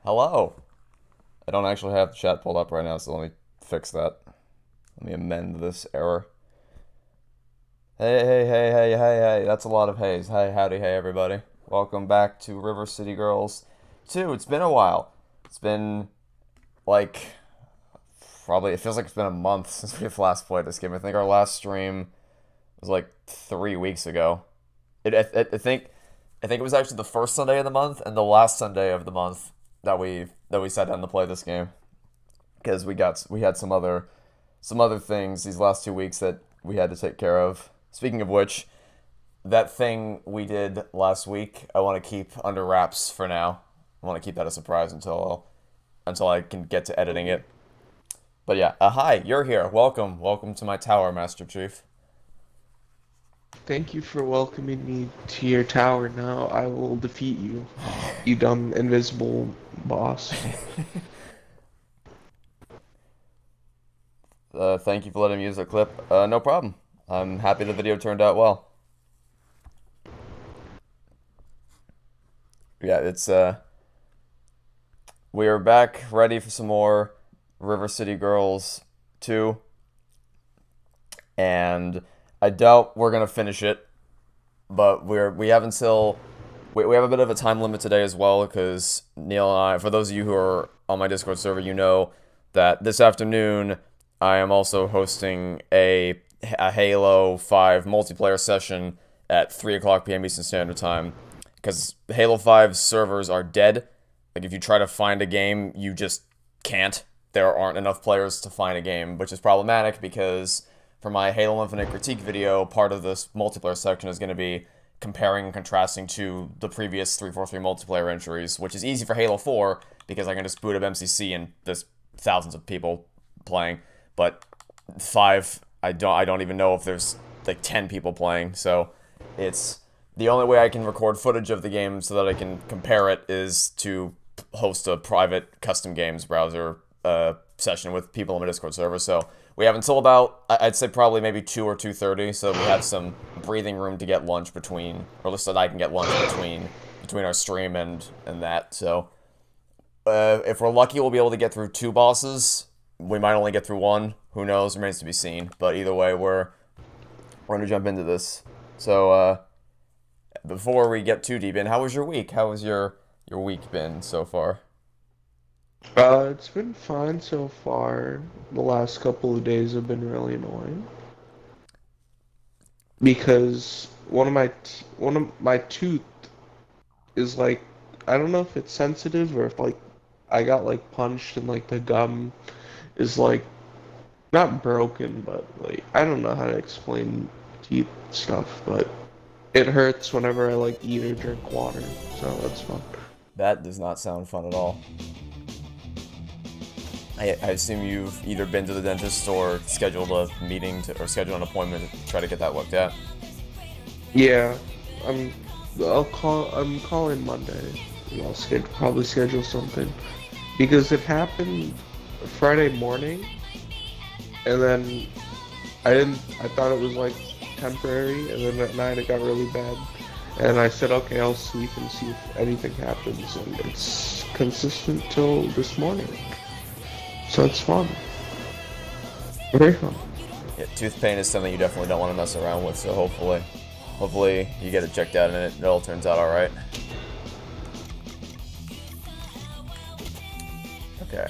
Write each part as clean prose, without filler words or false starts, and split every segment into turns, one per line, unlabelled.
Hello. I don't actually have the chat pulled up right now, so let me fix that. Let me amend this error. Hey. That's a lot of hays. Hey, howdy, hey, everybody. Welcome back to River City Girls 2. It's been a while. It's been, like, probably, it feels like it's been a month since we've last played this game. I think our last stream was, like, 3 weeks ago. I think it was actually the first Sunday of the month and the last Sunday of the month that we sat down to play this game because we had some other things these last 2 weeks that we had to take care of. Speaking of which, that thing we did last week, I want to keep under wraps for now. I want to keep that a surprise until I can get to editing it. But yeah, hi, you're here. Welcome to my tower, Master Chief.
Thank you for welcoming me to your tower. Now I will defeat you, you dumb invisible boss.
Thank you for letting me use that clip. No problem. I'm happy the video turned out well. Yeah, we are back ready for some more River City Girls 2. And I doubt we're gonna finish it, but we have until we have a bit of a time limit today as well, because Neil and I, for those of you who are on my Discord server, you know that this afternoon I am also hosting a Halo 5 multiplayer session at 3 o'clock p.m. Eastern Standard Time, because Halo 5 servers are dead. Like, if you try to find a game, you just can't. There aren't enough players to find a game, which is problematic because for my Halo Infinite critique video, part of this multiplayer section is going to be comparing and contrasting to the previous 343 multiplayer entries, which is easy for Halo 4 because I can just boot up MCC and there's thousands of people playing. But 5, I don't even know if there's like 10 people playing, so it's the only way I can record footage of the game so that I can compare it is to host a private custom games browser session with people on my Discord server. So we have until about, I'd say probably maybe 2 or 2:30, so we have some breathing room to get lunch between, or at least that I can get lunch between our stream and that. So if we're lucky, we'll be able to get through 2 bosses. We might only get through 1. Who knows? Remains to be seen. But either way, we're gonna jump into this. So before we get too deep in, how was your week? How was your week been so far?
It's been fine so far. The last couple of days have been really annoying because one of my tooth is like, I don't know if it's sensitive or if like I got like punched and like the gum is like not broken, but like I don't know how to explain teeth stuff, but it hurts whenever I like eat or drink water, so that's fun.
That does not sound fun at all. I assume you've either been to the dentist or scheduled a meeting or scheduled an appointment to try to get that looked at.
Yeah, I'm. I'm calling Monday. I'll probably schedule something because it happened Friday morning, and then I thought it was like temporary, and then at night it got really bad. And I said, okay, I'll sleep and see if anything happens, and it's consistent till this morning. So it's fun. Very fun.
Yeah, tooth pain is something you definitely don't want to mess around with, so hopefully you get it checked out and it all turns out alright. Okay.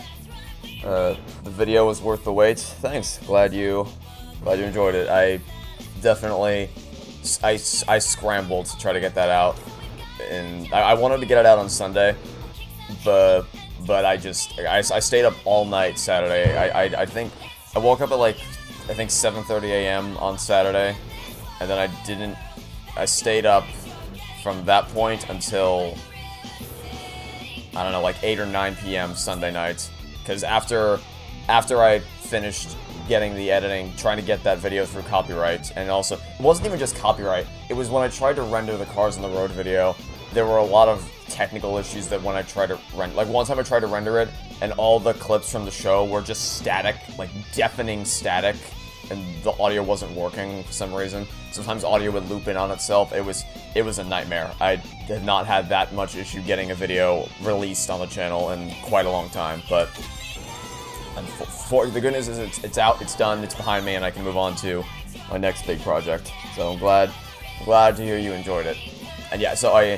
The video was worth the wait. Thanks. Glad you enjoyed it. I definitely I scrambled to try to get that out, and I wanted to get it out on Sunday, but I stayed up all night Saturday. I think I woke up at like 7:30 a.m. on Saturday, and then I stayed up from that point until I don't know, like 8 or 9 p.m. Sunday night, because after I finished getting the editing, trying to get that video through copyright, and also, it wasn't even just copyright, it was when I tried to render the Cars on the Road video, there were a lot of technical issues that when I tried to render, like one time I tried to render it, and all the clips from the show were just static, like deafening static, and the audio wasn't working for some reason. Sometimes audio would loop in on itself. It was a nightmare. I had not had that much issue getting a video released on the channel in quite a long time, but the good news is it's out, it's done, it's behind me, and I can move on to my next big project. So I'm glad to hear you enjoyed it. And yeah, so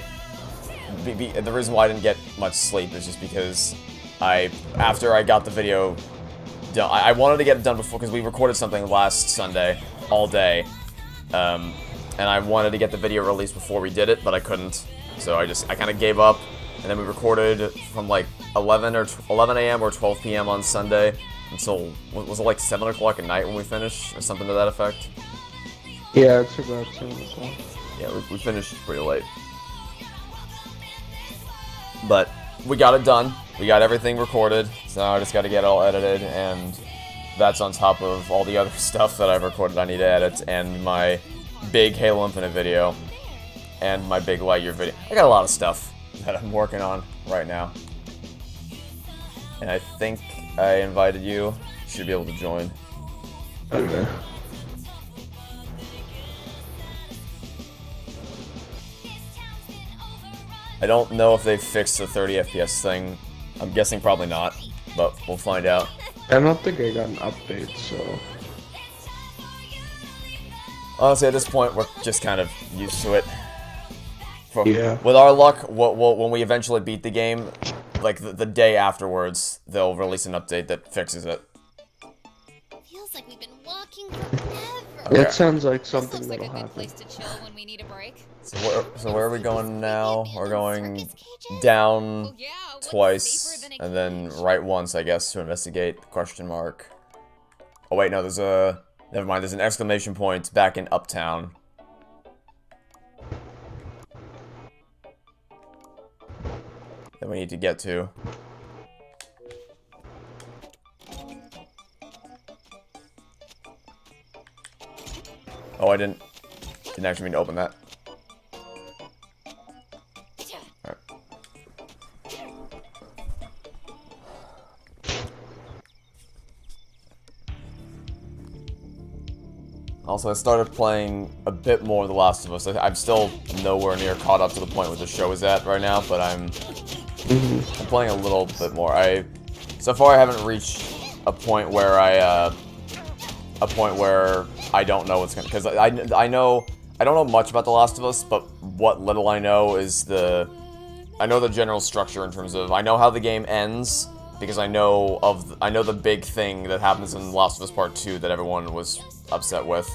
the reason why I didn't get much sleep is just because after I got the video done, I wanted to get it done before, because we recorded something last Sunday all day, and I wanted to get the video released before we did it, but I couldn't. So I kind of gave up, and then we recorded from like 11 a.m. or 12 p.m. on Sunday until, was it like 7 o'clock at night when we finished, or something to that effect?
Yeah, it's about 7 o'clock.
Yeah, we finished pretty late. But we got it done. We got everything recorded, so now I just got to get it all edited, and that's on top of all the other stuff that I've recorded I need to edit, and my big Halo Infinite video, and my big Lightyear video. I got a lot of stuff that I'm working on right now. And I think I invited you. You should be able to join.
Okay.
I don't know if they fixed the 30 FPS thing. I'm guessing probably not, but we'll find out.
I don't think I got an update, so...
Honestly, at this point, we're just kind of used to it.
Yeah.
With our luck, when we eventually beat the game, like the day afterwards, they'll release an update that fixes it.
Feels like we've been walking forever.
Okay.
It sounds like
This
something
looks like
that'll
a good
happen.
place to chill when we need a break.
So where are we going now? We're going down
Well, yeah, what's
twice,
safer than a
and then
cage?
right once, I guess, to investigate, question mark. Oh wait, no, never mind, there's an exclamation point back in Uptown. That we need to get to. Oh, I didn't actually mean to open that. Alright. Also, I started playing a bit more of The Last of Us. I'm still nowhere near caught up to the point where the show is at right now, but I'm playing a little bit more. So far I haven't reached a point where I don't know what's gonna, because I don't know much about The Last of Us, but what little I know is I know the general structure in terms of, I know how the game ends, because I know the big thing that happens in The Last of Us Part 2 that everyone was upset with,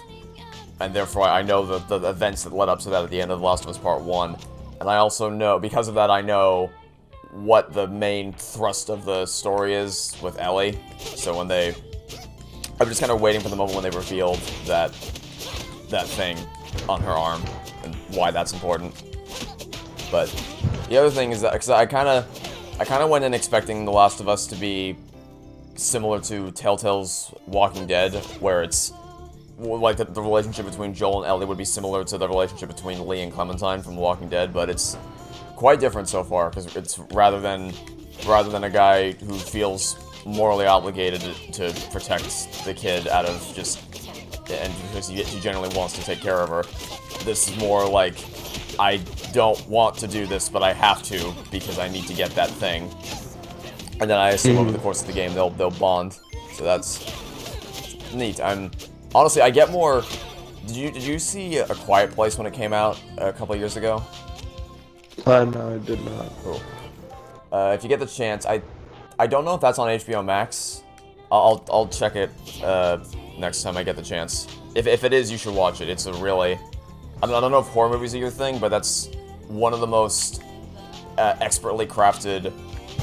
and therefore I know the events that led up to that at the end of The Last of Us Part 1, and I also know, because of that, I know what the main thrust of the story is with Ellie. So I'm just kind of waiting for the moment when they revealed that thing on her arm and why that's important. But the other thing is that, because I kind of went in expecting The Last of Us to be similar to Telltale's Walking Dead, where it's like the relationship between Joel and Ellie would be similar to the relationship between Lee and Clementine from Walking Dead, but it's quite different so far, because it's rather than a guy who feels morally obligated to protect the kid out of just, and because he generally wants to take care of her. This is more like, I don't want to do this, but I have to because I need to get that thing. And then I assume over the course of the game they'll bond. So that's neat. Honestly, I get more. Did you see A Quiet Place when it came out a couple years ago?
No, I did not.
Cool. If you get the chance, I don't know if that's on HBO Max. I'll check it next time I get the chance. If it is, you should watch it. It's a really, I don't know if horror movies are your thing, but that's one of the most expertly crafted,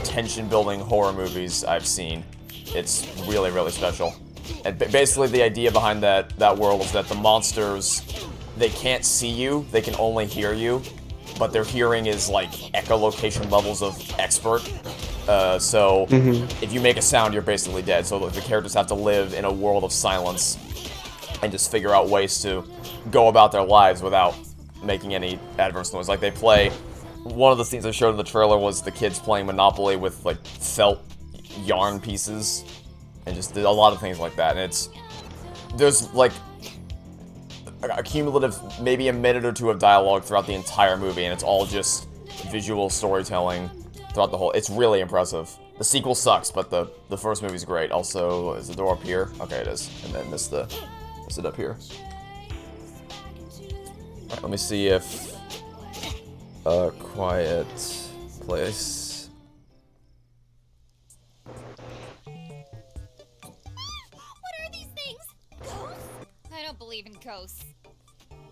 tension-building horror movies I've seen. It's really, really special. And basically the idea behind that world is that the monsters, they can't see you, they can only hear you, but their hearing is like echolocation levels of expert. So if you make a sound, you're basically dead. So the characters have to live in a world of silence and just figure out ways to go about their lives without making any adverse noise. Like they play, one of the scenes I showed in the trailer was the kids playing Monopoly with like felt yarn pieces and just a lot of things like that. And it's there's like a cumulative maybe a minute or two of dialogue throughout the entire movie, and it's all just visual storytelling throughout the whole. It's really impressive. The sequel sucks, but the first movie's great. Also, is the door up here? Okay, it is. And then missed it up here. Alright, let me see if a quiet place.
What are these things? Ghosts?
I don't believe in ghosts.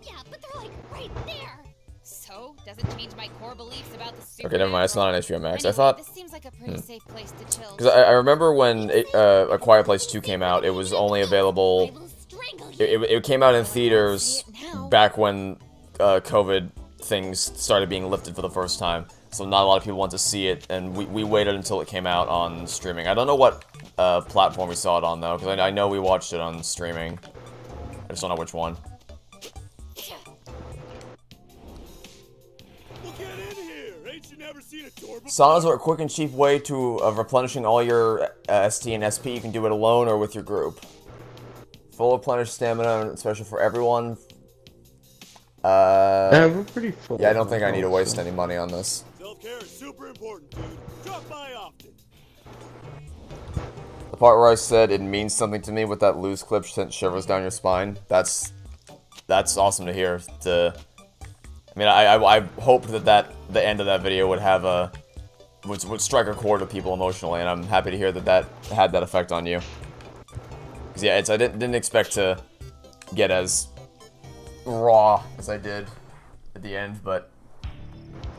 Yeah, but they're like right there.
So, doesn't change my core beliefs about the super.
Okay, never mind. It's not an HBO Max. I
Anyway,
thought.
this seems like a pretty safe place to chill.
Because I remember when A Quiet Place 2 came out, it was only
I
available.
will strangle you.
It came out in theaters back when COVID things started being lifted for the first time. So not a lot of people want to see it, and we waited until it came out on streaming. I don't know what platform we saw it on, though, because I know we watched it on streaming. I just don't know which one. Saunas are a quick and cheap way to replenishing all your ST and SP. You can do it alone or with your group. Full replenished stamina, and special for everyone.
Yeah, we're pretty full.
Yeah, I don't think I need to waste any money on this.
Self-care is super important, dude. Drop by often.
The part where I said it means something to me with that loose clip sent shivers down your spine. That's awesome to hear. I mean, I hoped that the end of that video would have would strike a chord with people emotionally, and I'm happy to hear that had that effect on you. Cause yeah, I didn't expect to get as raw as I did at the end, but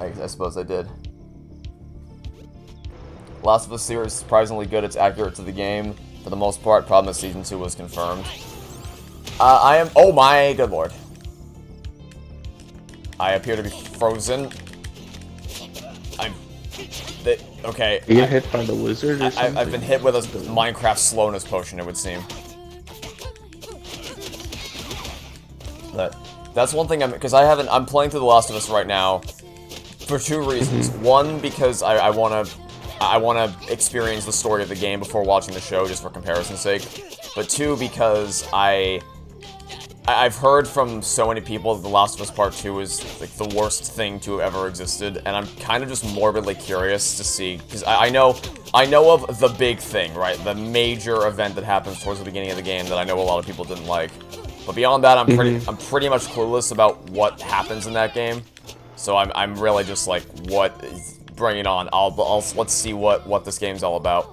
I suppose I did. Last of Us series is surprisingly good. It's accurate to the game for the most part. Problem is season 2 was confirmed. I am. Oh my good lord. I appear to be frozen. Okay.
You get hit by the wizard or something?
I've been hit with a Minecraft slowness potion, it would seem. But that's one thing because I'm playing through The Last of Us right now for two reasons. One, because I wanna experience the story of the game before watching the show, just for comparison's sake. But two, because I've heard from so many people that The Last of Us Part 2 is like the worst thing to have ever existed, and I'm kind of just morbidly curious to see, because I know of the big thing, right? The major event that happens towards the beginning of the game that I know a lot of people didn't like. But beyond that, I'm pretty much clueless about what happens in that game. So I'm really just like, bring it on. Let's see what this game's all about.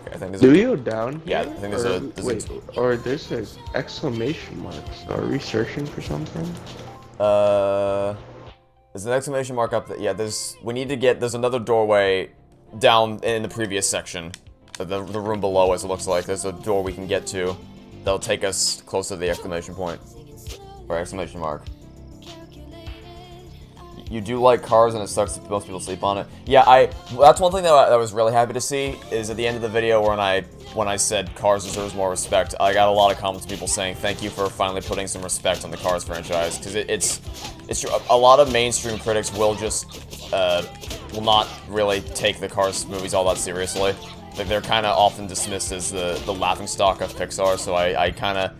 Okay, I think there's
Do we go down
Yeah,
here?
I think there's
or there's an exclamation marks. Are we searching for something?
There's an exclamation mark up there. Yeah, there's another doorway down in the previous section. The room below us, it looks like. There's a door we can get to that'll take us closer to the exclamation point. Or exclamation mark. You do like Cars, and it sucks that most people sleep on it. Yeah, that's one thing that I was really happy to see, is at the end of the video when I said Cars deserves more respect, I got a lot of comments, people saying thank you for finally putting some respect on the Cars franchise, because it's true. A lot of mainstream critics will will not really take the Cars movies all that seriously. Like, they're kind of often dismissed as the laughingstock of Pixar, so I kind of...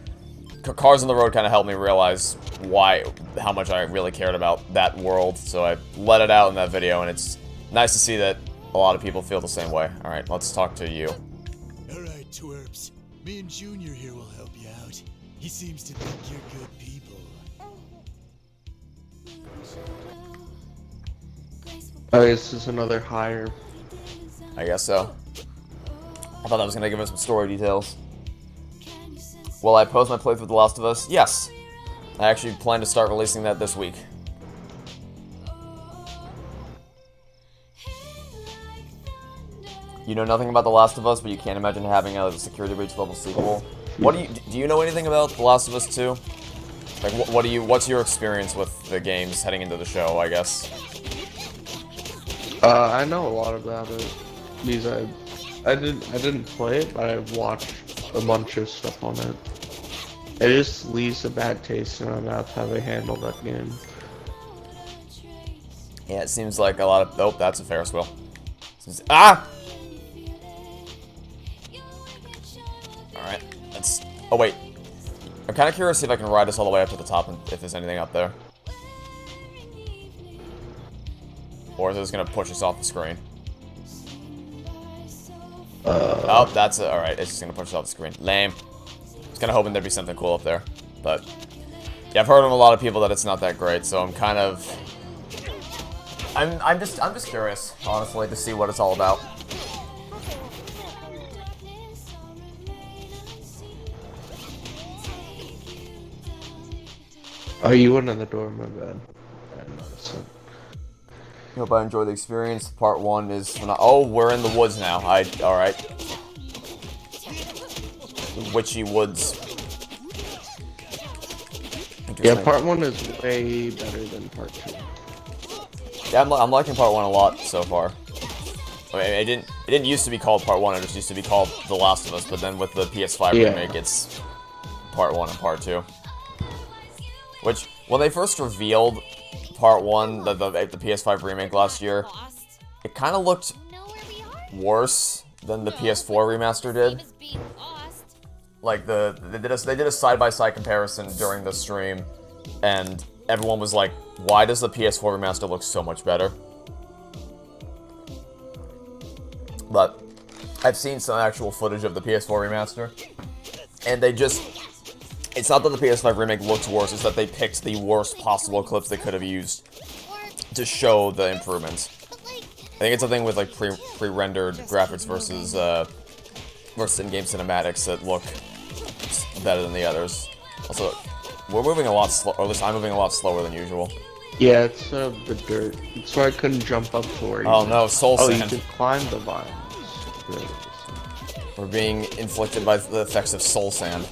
Cars on the Road kind of helped me realize how much I really cared about that world, so I let it out in that video, and it's nice to see that a lot of people feel the same way. Alright, let's talk to you.
Alright, twerps. Me and Junior here will help you out. He seems to think you're good people.
Oh, this is another higher.
I guess so. I thought that was going to give us some story details. Will I post my playthrough of The Last of Us? Yes. I actually plan to start releasing that this week. You know nothing about The Last of Us, but you can't imagine having a security breach level sequel. Do you know anything about The Last of Us 2? Like, what's your experience with the games heading into the show, I guess?
I know a lot about it because I didn't play it, but I've watched a bunch of stuff on it. It just leaves a bad taste in my mouth how they handle that game.
Yeah, it seems like a lot of... Oh, that's a Ferris wheel. Ah! Alright, let's... Oh, wait. I'm kind of curious if I can ride this all the way up to the top and if there's anything up there. Or is this going to push us off the screen? Oh, that's it. Alright, it's just going to push us off the screen. Lame. I was kind of hoping there'd be something cool up there. But, yeah, I've heard from a lot of people that it's not that great, so I'm kind of... I'm just curious, honestly, to see what it's all about.
Oh, you went on the door, my bad. I didn't notice it.
Hope I enjoy the experience. Part 1 is... Oh, we're in the woods now. Alright. Witchy woods.
Yeah, part 1 is way better than part 2.
Yeah, I'm liking part 1 a lot so far. I mean, it didn't used to be called part 1, it just used to be called The Last of Us, but then with the PS5 remake, it's part 1 and part 2. Which, when they first revealed part 1, the PS5 remake last year, it kind of looked worse than the PS4 remaster did. Like, they did a side-by-side comparison during the stream, and everyone was like, why does the PS4 remaster look so much better? But I've seen some actual footage of the PS4 remaster, and they just... It's not that the PS5 remake looks worse, it's that they picked the worst possible clips they could have used to show the improvements. I think it's a thing with like pre-rendered graphics versus in-game cinematics that look better than the others. Also, we're moving a lot slow, or at least I'm moving a lot slower than usual.
Yeah, it's the dirt. That's why I couldn't jump up to where you...
Oh no, soul sand.
Oh, you can climb the vines. Really.
We're being inflicted by the effects of soul sand.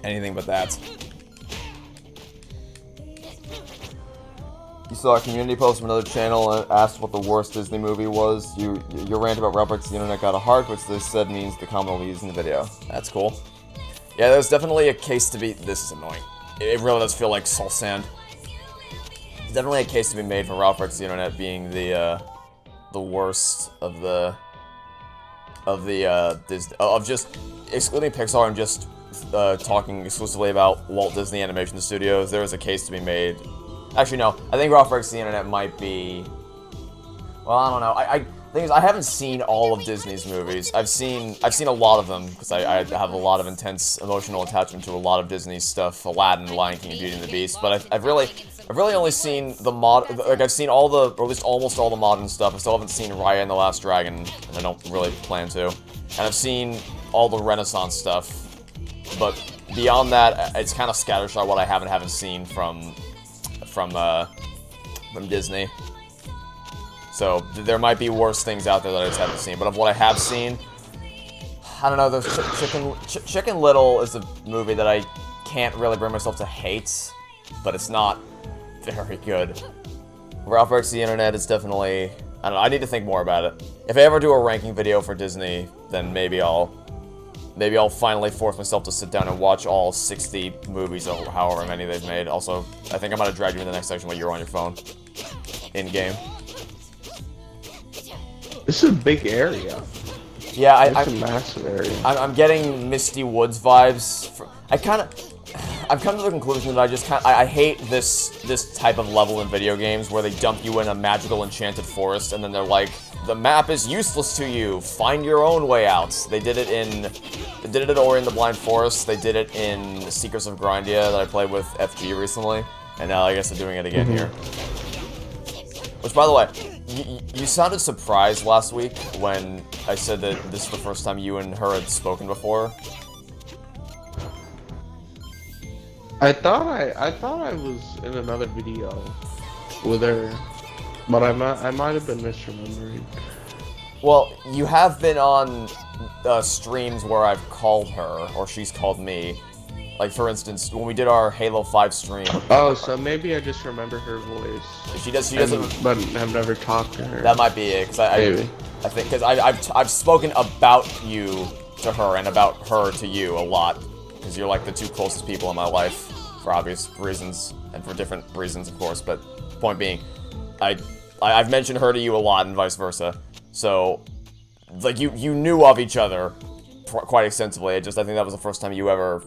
Anything but that. You saw a community post from another channel and asked what the worst Disney movie was. Your rant about Ralph Breaks the Internet got a heart, which they said means the comment will be used in the video. That's cool. Yeah, there's definitely a case to be... This is annoying. It really does feel like soul sand. There's definitely a case to be made for Ralph Breaks the Internet being the worst of Disney... Of just... Excluding Pixar and just... talking exclusively about Walt Disney Animation Studios, there is a case to be made. Actually, no. I think Ralph Breaks the Internet might be... Well, I don't know. The thing is, I haven't seen all of Disney's movies. I've seen a lot of them, because I have a lot of intense emotional attachment to a lot of Disney stuff. Aladdin, Lion King, and Beauty and the Beast. But I've really only seen I've seen all the, or at least almost all the modern stuff. I still haven't seen Raya and the Last Dragon, and I don't really plan to. And I've seen all the Renaissance stuff. But beyond that, it's kind of scattershot what I haven't seen from Disney. So there might be worse things out there that I just haven't seen. But of what I have seen, I don't know. There's Chicken Little is a movie that I can't really bring myself to hate, but it's not very good. Ralph Breaks the Internet is definitely... I don't know. I need to think more about it. If I ever do a ranking video for Disney, then maybe I'll finally force myself to sit down and watch all 60 movies or however many they've made. Also, I think I'm gonna drag you in the next section while you're on your phone. In-game.
This is a big area.
Yeah,
It's a massive area.
I'm getting Misty Woods vibes. I've come to the conclusion that I hate this type of level in video games where they dump you in a magical enchanted forest and then they're like, the map is useless to you. Find your own way out. They did it at Ori and the Blind Forest. They did it in Secrets of Grindia that I played with FG recently, and now I guess they're doing it again here. Which, by the way, you sounded surprised last week when I said that this is the first time you and her had spoken before.
I thought I was in another video with her, but I might have been misremembering.
Well, you have been on streams where I've called her, or she's called me. Like, for instance, when we did our Halo 5 stream.
Oh, so maybe I just remember her voice.
She doesn't...
But I've never talked to her.
That might be it, because I think, because I've spoken about you to her and about her to you a lot. Because you're like the two closest people in my life, for obvious reasons, and for different reasons, of course. But point being, I've mentioned her to you a lot, and vice versa. So like, you knew of each other quite extensively. I think that was the first time you ever,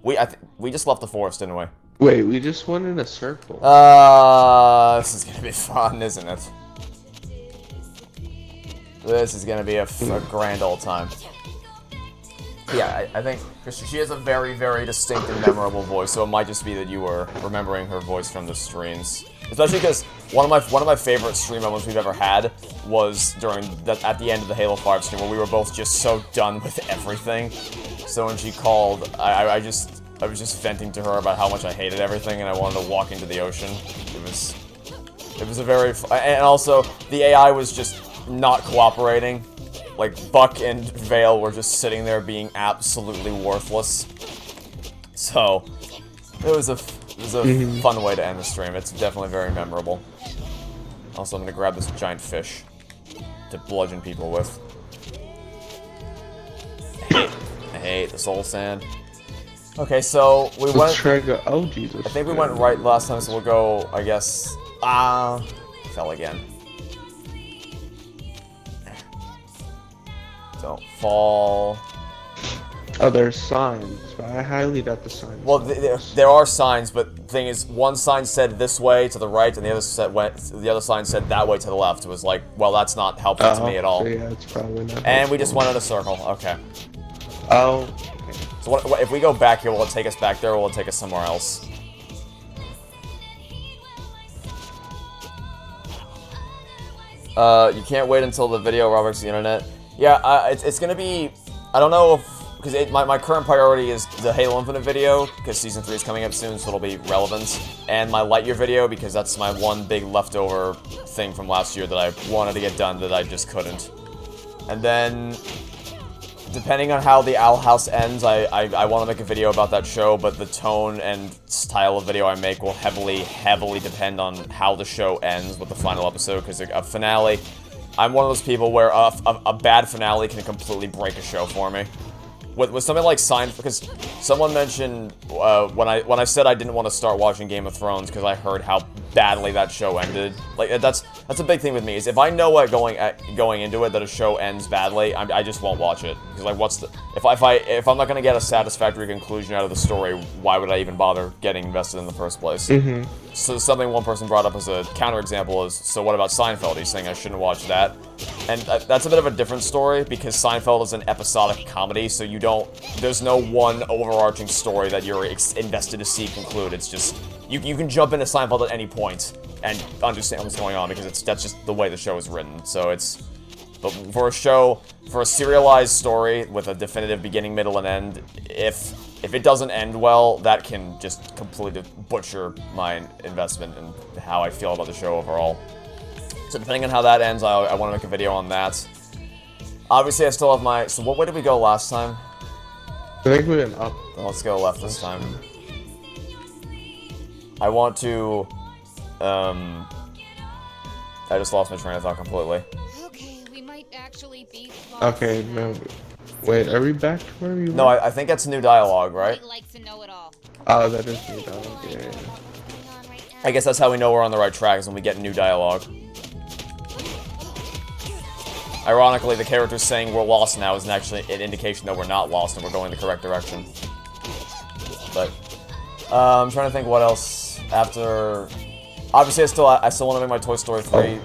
we just left the forest, didn't we?
Wait, we just went in a circle.
This is gonna be fun, isn't it? This is gonna be a grand old time. Yeah, I think she has a very, very distinct and memorable voice, so it might just be that you were remembering her voice from the streams. Especially because one of my favorite stream moments we've ever had was at the end of the Halo 5 stream, where we were both just so done with everything. So when she called, I was just venting to her about how much I hated everything and I wanted to walk into the ocean. It was a very and also the AI was just not cooperating. Like, Buck and Vale were just sitting there being absolutely worthless. So, it was a fun way to end the stream. It's definitely very memorable. Also, I'm gonna grab this giant fish to bludgeon people with. I hate the soul sand. Okay, so we went.
Let's try to go. Oh Jesus!
I think we went right last time, so we'll go. I guess. Fell again. Don't fall.
Oh, there's signs, but I highly doubt the signs.
Well, there are signs, but the thing is, one sign said this way to the right, and the other sign said that way to the left. It was like, well, that's not helpful to me at all.
So yeah, it's probably not.
And we just went in a circle. Okay.
Oh. Okay.
So what, if we go back here, will it take us back there, or will it take us somewhere else? You can't wait until the video Robert's the internet. Yeah, it's gonna be. I don't know if. Because my current priority is the Halo Infinite video, because Season 3 is coming up soon, so it'll be relevant. And my Lightyear video, because that's my one big leftover thing from last year that I wanted to get done that I just couldn't. And then, depending on how the Owl House ends, I want to make a video about that show, but the tone and style of video I make will heavily depend on how the show ends with the final episode, because a finale... I'm one of those people where a bad finale can completely break a show for me. With something like Seinfeld, because someone mentioned when I said I didn't want to start watching Game of Thrones because I heard how badly that show ended. Like that's a big thing with me, is if I know what going into it that a show ends badly, I just won't watch it. Because like, what's the if I'm not gonna get a satisfactory conclusion out of the story, why would I even bother getting invested in the first place?
Mm-hmm.
So something one person brought up as a counterexample is, so what about Seinfeld? He's saying I shouldn't watch that. And that's a bit of a different story, because Seinfeld is an episodic comedy, so there's no one overarching story that you're invested to see conclude. It's just, you can jump into Seinfeld at any point and understand what's going on, because that's just the way the show is written. So but for a serialized story with a definitive beginning, middle, and end, if it doesn't end well, that can just completely butcher my investment and how I feel about the show overall. So depending on how that ends, I want to make a video on that. Obviously, I still have my... So what way did we go last time?
I think we went up.
Well, let's go left this time. I want to... I just lost my train of thought completely.
Okay, we might actually be.
Okay, no. Wait, are we back to where we were?
No, I think that's new dialogue, right?
He likes to know it all.
Oh, that is new dialogue, yeah.
I guess that's how we know we're on the right track, is when we get new dialogue. Ironically, the character saying we're lost now is actually an indication that we're not lost and we're going the correct direction. But, I'm trying to think what else after... Obviously, I still want to make my Toy Story 3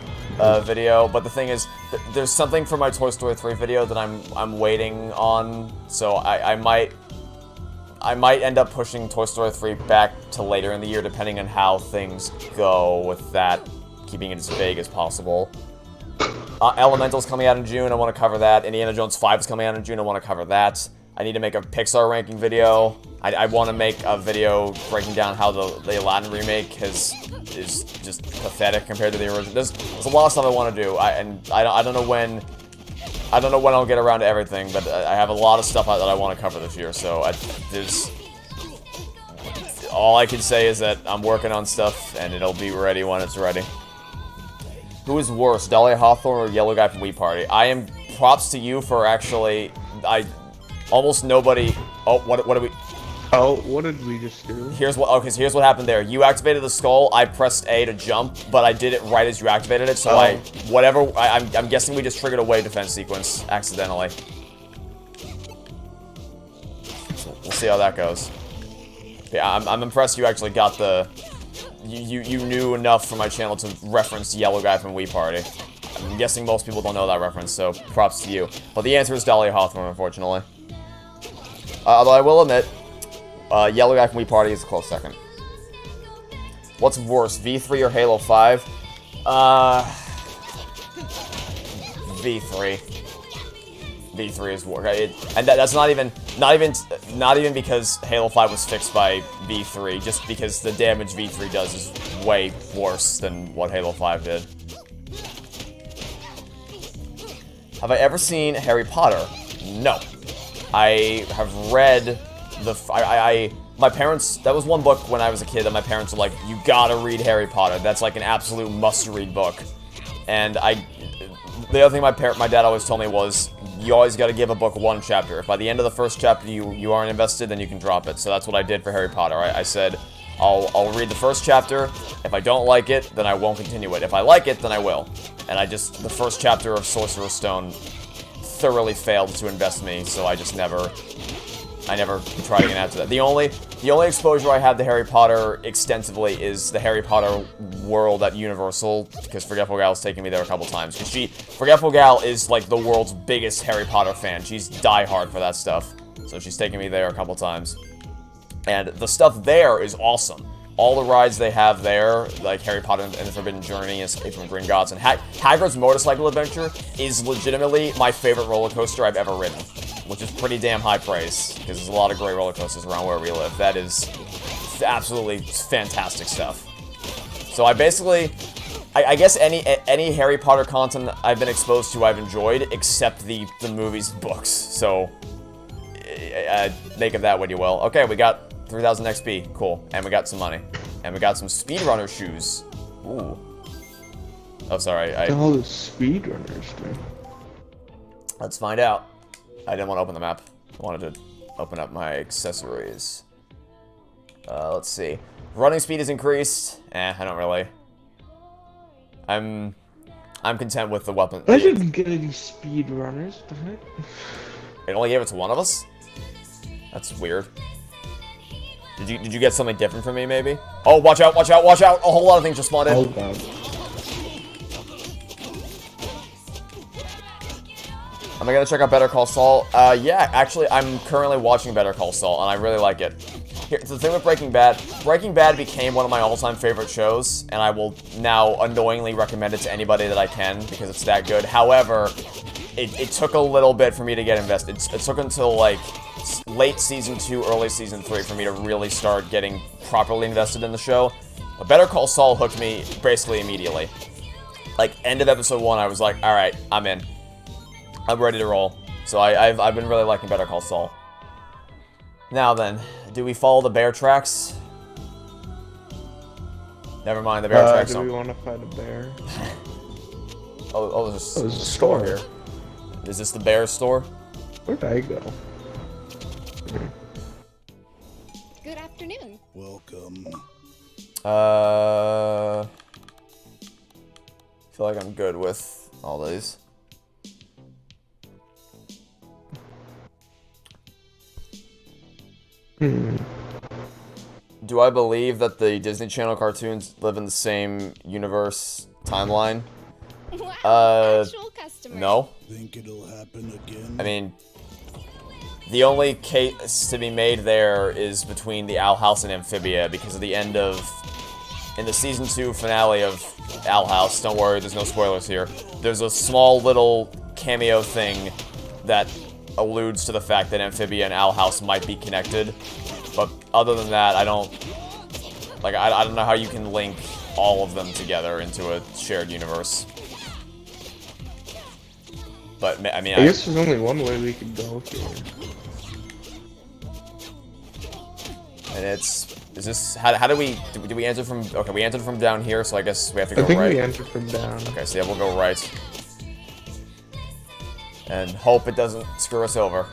video, but the thing is, there's something for my Toy Story 3 video that I'm waiting on, so I might end up pushing Toy Story 3 back to later in the year, depending on how things go with that, keeping it as vague as possible. Elemental's coming out in June, I want to cover that. Indiana Jones 5 is coming out in June, I want to cover that. I need to make a Pixar ranking video. I want to make a video breaking down how the Aladdin remake is just pathetic compared to the original. There's a lot of stuff I want to do, I don't know when I'll get around to everything, but I have a lot of stuff that I want to cover this year. So all I can say is that I'm working on stuff, and it'll be ready when it's ready. Who is worse, Dahlia Hawthorne or Yellow Guy from Wii Party? Props to you for actually, almost nobody... Oh, what do we...
Oh, what did we just do?
Here's what happened there. You activated the skull. I pressed A to jump, but I did it right as you activated it. So I'm guessing we just triggered a wave defense sequence accidentally. So we'll see how that goes. Yeah, I'm impressed you actually got the. You knew enough for my channel to reference Yellow Guy from Wii Party. I'm guessing most people don't know that reference, so props to you. But the answer is Dahlia Hawthorne, unfortunately. Although I will admit, Yellow Guy from Wii Party is a close second. What's worse, V3 or Halo 5? V3. V3 is worse, and that's not even because Halo 5 was fixed by V3, just because the damage V3 does is way worse than what Halo 5 did. Have I ever seen Harry Potter? No. I have read my parents, that was one book when I was a kid that my parents were like, you gotta read Harry Potter. That's like an absolute must-read book. And the other thing my dad always told me was, you always gotta give a book one chapter. If by the end of the first chapter you aren't invested, then you can drop it. So that's what I did for Harry Potter. I said, I'll read the first chapter. If I don't like it, then I won't continue it. If I like it, then I will. And the first chapter of Sorcerer's Stone thoroughly failed to invest me, so I never tried again after that. The only exposure I had to Harry Potter extensively is the Harry Potter world at Universal, because Forgetful Gal's taken me there a couple times. Because Forgetful Gal is like the world's biggest Harry Potter fan. She's diehard for that stuff. So she's taken me there a couple times. And the stuff there is awesome. All the rides they have there, like Harry Potter and the Forbidden Journey, Escape from Gringotts, and Hagrid's Motorcycle Adventure is legitimately my favorite roller coaster I've ever ridden, which is pretty damn high praise, because there's a lot of great roller coasters around where we live. That is absolutely fantastic stuff. So I guess any Harry Potter content I've been exposed to I've enjoyed, except the movies and books. So make of that what you will. Okay, we got 3,000 XP, cool, and we got some money, and we got some speedrunner shoes. Ooh. Oh, sorry.
All the speedrunners, man.
Let's find out. I didn't want to open the map. I wanted to open up my accessories. Let's see. Running speed is increased. I don't really. I'm content with the weapon.
I didn't get any speedrunners, but
it only gave it to one of us? That's weird. Did you get something different from me, maybe? Oh, watch out, watch out, watch out! A whole lot of things just spawned in.
Oh, God.
Am I gonna check out Better Call Saul? Yeah, actually, I'm currently watching Better Call Saul, and I really like it. Here's the thing with Breaking Bad became one of my all-time favorite shows, and I will now annoyingly recommend it to anybody that I can, because it's that good. However, it took a little bit for me to get invested. It took until, like, late Season 2, early Season 3 for me to really start getting properly invested in the show. But Better Call Saul hooked me basically immediately. Like, end of Episode 1, I was like, alright, I'm in. I'm ready to roll. So I've been really liking Better Call Saul. Now then, do we follow the bear tracks? Never mind, the bear tracks.
Do we want to fight a bear?
Oh, there's a store here. Is this the bear store?
Where'd I go?
Good afternoon.
Welcome.
I feel like I'm good with all these. Do I believe that the Disney Channel cartoons live in the same universe timeline?
Wow, actual customer.
No.
Think it'll happen again?
I mean, the only case to be made there is between the Owl House and Amphibia, because at the end of... in the Season 2 finale of Owl House, don't worry, there's no spoilers here, there's a small little cameo thing that alludes to the fact that Amphibia and Owl House might be connected. But other than that, I don't... like, I don't know how you can link all of them together into a shared universe. But, I mean,
I guess there's only one way we could go here.
And it's... is this... how do we... do we enter from... okay, we entered from down here, so I guess we have to go right.
I think we entered from down.
Okay, so yeah, we'll go right. And hope it doesn't screw us over.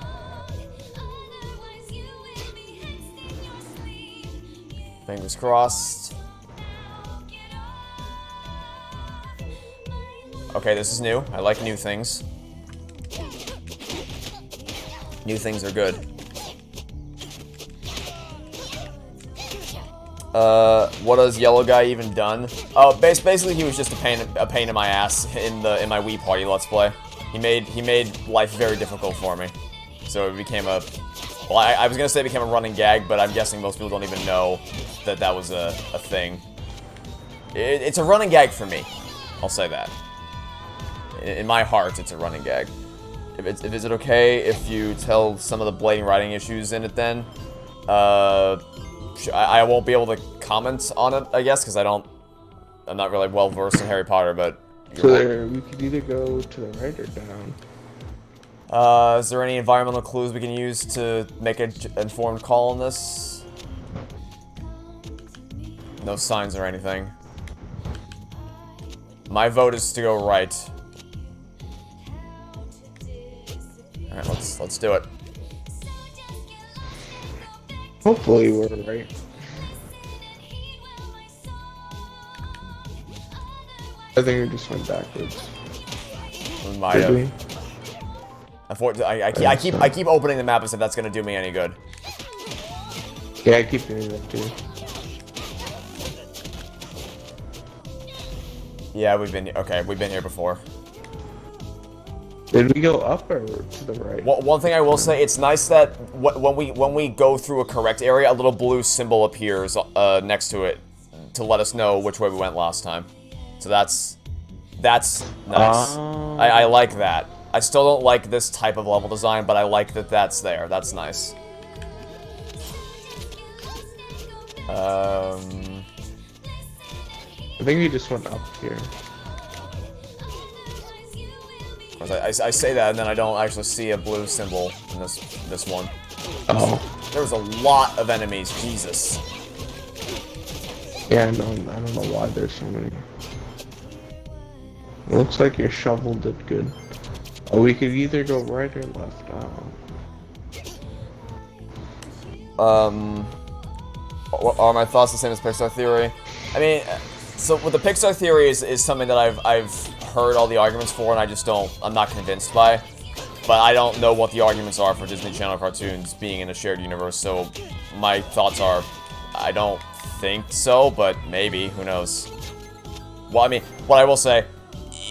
Fingers crossed. Okay, this is new. I like new things. New things are good. What has Yellow Guy even done? Oh, basically he was just a pain in my ass in my Wii Party Let's Play. He made life very difficult for me. So it became a... Well, I was gonna say it became a running gag, but I'm guessing most people don't even know that that was a thing. It's a running gag for me. I'll say that. In my heart, it's a running gag. Is it okay if you tell some of the blatant writing issues in it then? I won't be able to comment on it, I guess, because I'm not really well versed in Harry Potter, but...
So there, we could either go to the right or down.
Is there any environmental clues we can use to make an informed call on this? No signs or anything. My vote is to go right. Alright, let's do it.
Hopefully we're right. I think we just went backwards.
We might
Did
have.
we?
Unfortunately, I keep opening the map as if that's gonna do me any good.
Yeah, I keep doing that too.
Yeah, we've been here before.
Did we go up or to the right?
One thing I will say, it's nice that when we go through a correct area, a little blue symbol appears next to it to let us know which way we went last time. So that's nice. I like that. I still don't like this type of level design, but I like that that's there. That's nice.
I think we just went up here.
I say that, and then I don't actually see a blue symbol in this one.
Oh.
There's a lot of enemies. Jesus.
Yeah, no, I don't know why there's so many. It looks like your shovel did good. Oh, we could either go right or left.
Are my thoughts the same as Pixar Theory? I mean, so with the Pixar Theory is something that I've heard all the arguments for, and I'm not convinced by. But I don't know what the arguments are for Disney Channel cartoons being in a shared universe, so my thoughts are, I don't think so, but maybe, who knows. Well, I mean, what I will say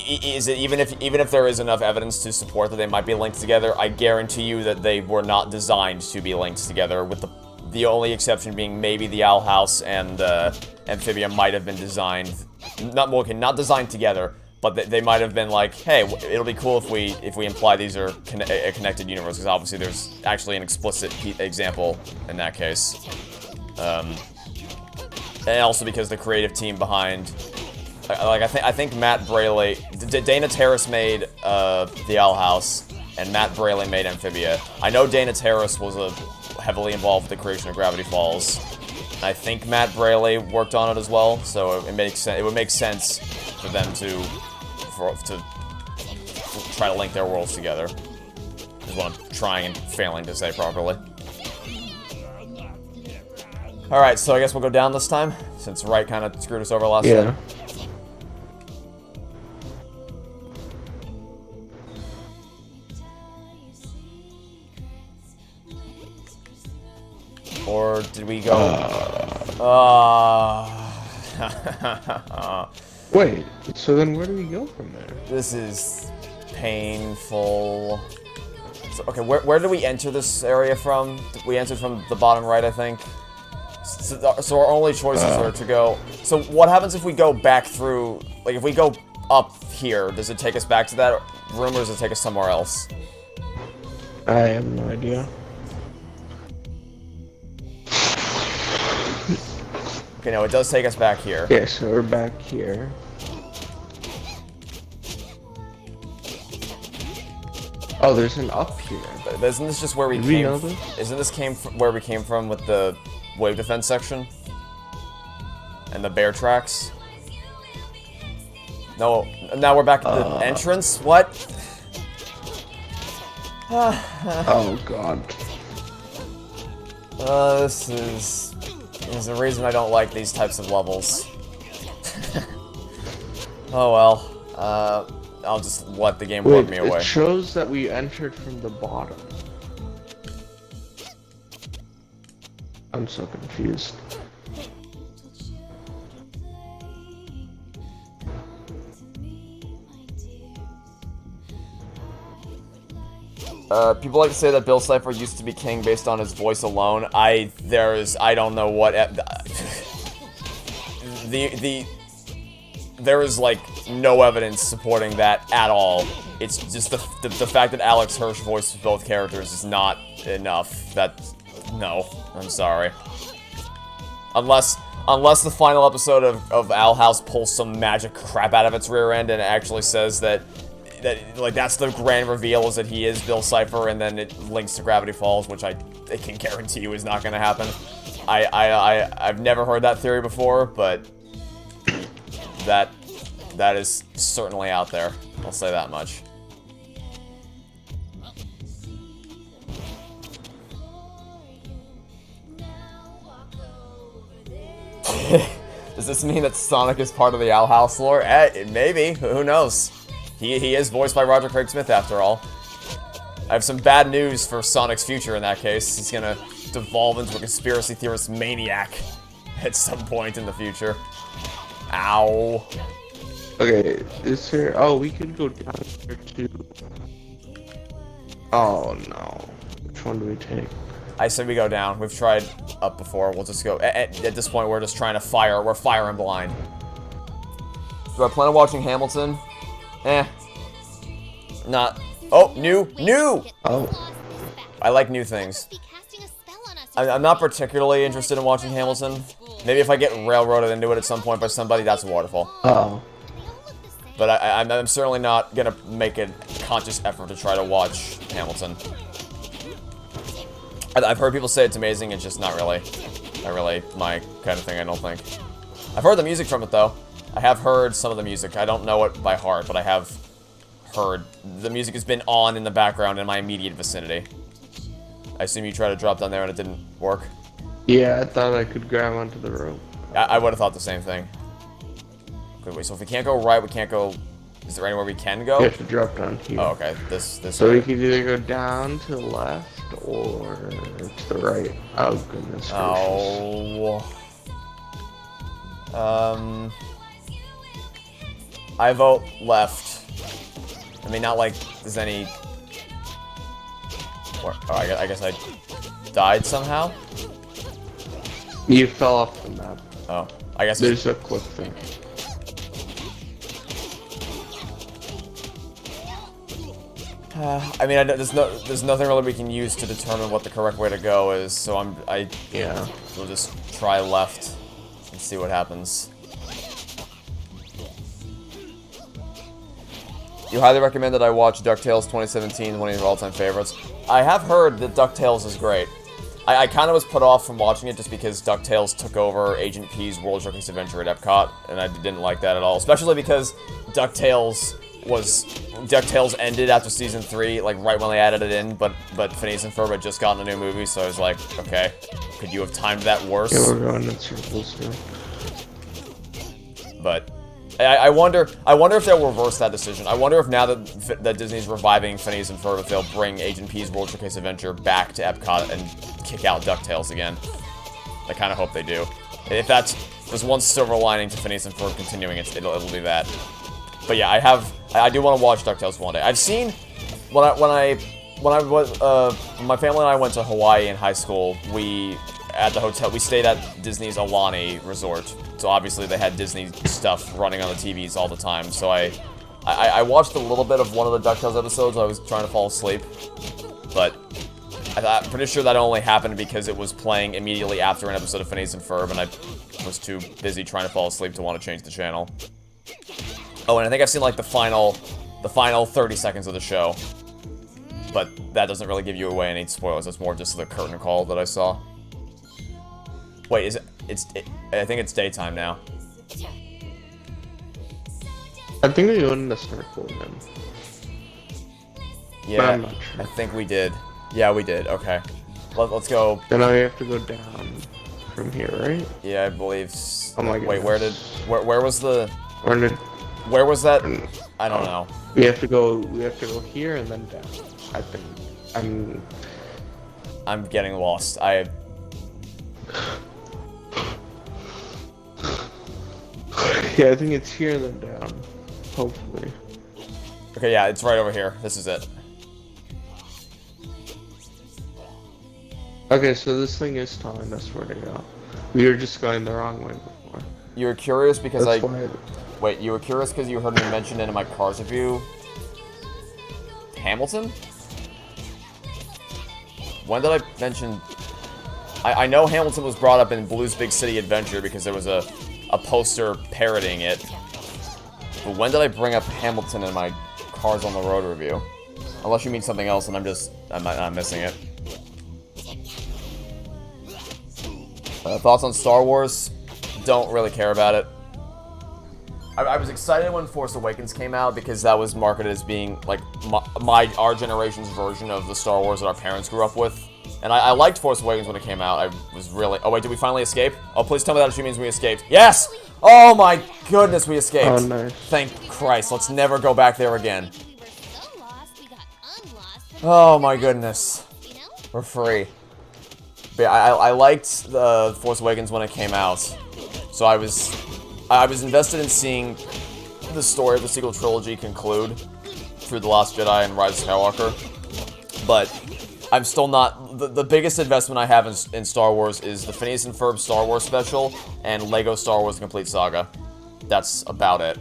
is that even if there is enough evidence to support that they might be linked together, I guarantee you that they were not designed to be linked together, with the only exception being maybe the Owl House and Amphibia might have been designed, not designed together, but they might have been like, hey, it'll be cool if we imply these are a connected universe, because obviously there's actually an explicit example in that case. And also because the creative team behind, like, I think Matt Braley, Dana Terrace made the Owl House, and Matt Braley made Amphibia. I know Dana Terrace was heavily involved with the creation of Gravity Falls. I think Matt Braley worked on it as well, so it makes sense. It would make sense for them to try to link their worlds together. Is what I'm trying and failing to say properly. All right, so I guess we'll go down this time, since right kind of screwed us over last time. Or did we go?
Wait, so then where do we go from there?
This is painful. So, okay, where did we enter this area from? We entered from the bottom right, I think. So our only choices are to go. So what happens if we go back through? Like, if we go up here, does it take us back to that room, or does it take us somewhere else?
I have no idea.
Okay, no, it does take us back here.
Yeah, so we're back here. Oh, there's an up here.
But isn't this just where we
Did
came?
we know this?
Isn't this where we came from with the wave defense section? And the bear tracks? No, now we're back at the entrance? What?
Oh god.
This is There's a reason I don't like these types of levels. Oh well. I'll just let the game work
Wait,
me away.
it shows that we entered from the bottom. I'm so confused.
People like to say that Bill Cipher used to be king based on his voice alone. I don't know what there is like no evidence supporting that at all. It's just the fact that Alex Hirsch voiced both characters is not enough. No, I'm sorry. Unless the final episode of Owl House pulls some magic crap out of its rear end and it actually says that like that's the grand reveal is that he is Bill Cipher, and then it links to Gravity Falls, which I can guarantee you is not going to happen. I've never heard that theory before, but that is certainly out there. I'll say that much. Does this mean that Sonic is part of the Owl House lore? Maybe. Who knows? He is voiced by Roger Craig Smith, after all. I have some bad news for Sonic's future in that case. He's gonna devolve into a conspiracy theorist maniac at some point in the future. Ow.
Okay, is there... Oh, we can go down here too. Oh no. Which one do we take?
I said we go down. We've tried up before. We'll just go... At this point, we're just trying to fire. We're firing blind. Do I plan on watching Hamilton? Not... Oh, new!
Oh.
I like new things. I'm not particularly interested in watching Hamilton. Maybe if I get railroaded into it at some point by somebody, that's a waterfall.
Oh.
But I'm certainly not gonna make a conscious effort to try to watch Hamilton. I've heard people say it's amazing, it's just not really my kind of thing, I don't think. I've heard the music from it, though. I have heard some of the music. I don't know it by heart, but I have heard. The music has been on in the background in my immediate vicinity. I assume you tried to drop down there and it didn't work?
Yeah, I thought I could grab onto the rope.
I would have thought the same thing. Okay, wait, so if we can't go right, we can't go... Is there anywhere we can go?
You have to drop down here.
Oh, okay. This
So
way.
we could either go down to the left or to the right. Oh, goodness gracious.
Oh. I vote left. I mean, not like there's any... Oh, I guess I died somehow?
You fell off the map.
Oh, I guess
There's a cliff thing.
I mean, there's nothing really we can use to determine what the correct way to go is, so
Yeah.
we'll just try left and see what happens. You highly recommend that I watch DuckTales 2017, one of your all-time favorites. I have heard that DuckTales is great. I kind of was put off from watching it just because DuckTales took over Agent P's World Showcase Adventure at Epcot, and I didn't like that at all, especially because DuckTales ended after season 3, like right when they added it in, but Phineas and Ferb had just gotten a new movie, so I was like, okay, could you have timed that worse?
Yeah, we're going in circles now.
But I wonder if they'll reverse that decision. I wonder if now that Disney's reviving Phineas and Ferb, if they'll bring Agent P's World Showcase Adventure back to Epcot and kick out DuckTales again. I kind of hope they do. If there's one silver lining to Phineas and Ferb continuing, it'll be that. But yeah, I do want to watch DuckTales one day. I've seen when my family and I went to Hawaii in high school. At the hotel, we stayed at Disney's Aulani Resort. So obviously they had Disney stuff running on the TVs all the time. So I watched a little bit of one of the DuckTales episodes. I was trying to fall asleep, but I'm pretty sure that only happened because it was playing immediately after an episode of Phineas and Ferb, and I was too busy trying to fall asleep to want to change the channel. Oh, and I think I've seen like the final 30 seconds of the show, but that doesn't really give you away any spoilers. It's more just the curtain call that I saw. Wait, is it? I think it's daytime now.
I think we went in the circle then.
Yeah,
I'm not sure.
I think we did. Yeah, we did. Okay, let's go.
Then I have to go down. from here, right?
Yeah, I believe.
Oh my
Wait,
goodness.
where was the?
Or did,
Where was that? I don't know.
we have to go here and then down.
I'm getting lost.
Yeah, I think it's here and then down. Hopefully.
Okay, yeah, it's right over here. This is it.
Okay, so this thing is telling us where to go. We were just going the wrong way before.
You were curious because
That's why.
Wait, you were curious because you heard me mention it in my Cars review? Hamilton? When did I mention... I know Hamilton was brought up in Blue's Big City Adventure because there was a poster parodying it. But when did I bring up Hamilton in my Cars on the Road review? Unless you mean something else and I'm missing it. Thoughts on Star Wars? Don't really care about it. I was excited when Force Awakens came out because that was marketed as being like our generation's version of the Star Wars that our parents grew up with. And I liked Force Awakens when it came out. I was really... Oh wait, did we finally escape? Oh, please tell me that actually means we escaped. Yes! Oh my goodness, we escaped.
Oh, nice.
Thank Christ. Let's never go back there again.
We were so lost, we got unlost.
Oh my goodness.
You know?
We're free. But yeah, I liked the Force Awakens when it came out. So I was invested in seeing the story of the sequel trilogy conclude through The Last Jedi and Rise of Skywalker. But I'm still not... The biggest investment I have in Star Wars is the Phineas and Ferb Star Wars special and Lego Star Wars The Complete Saga. That's about it.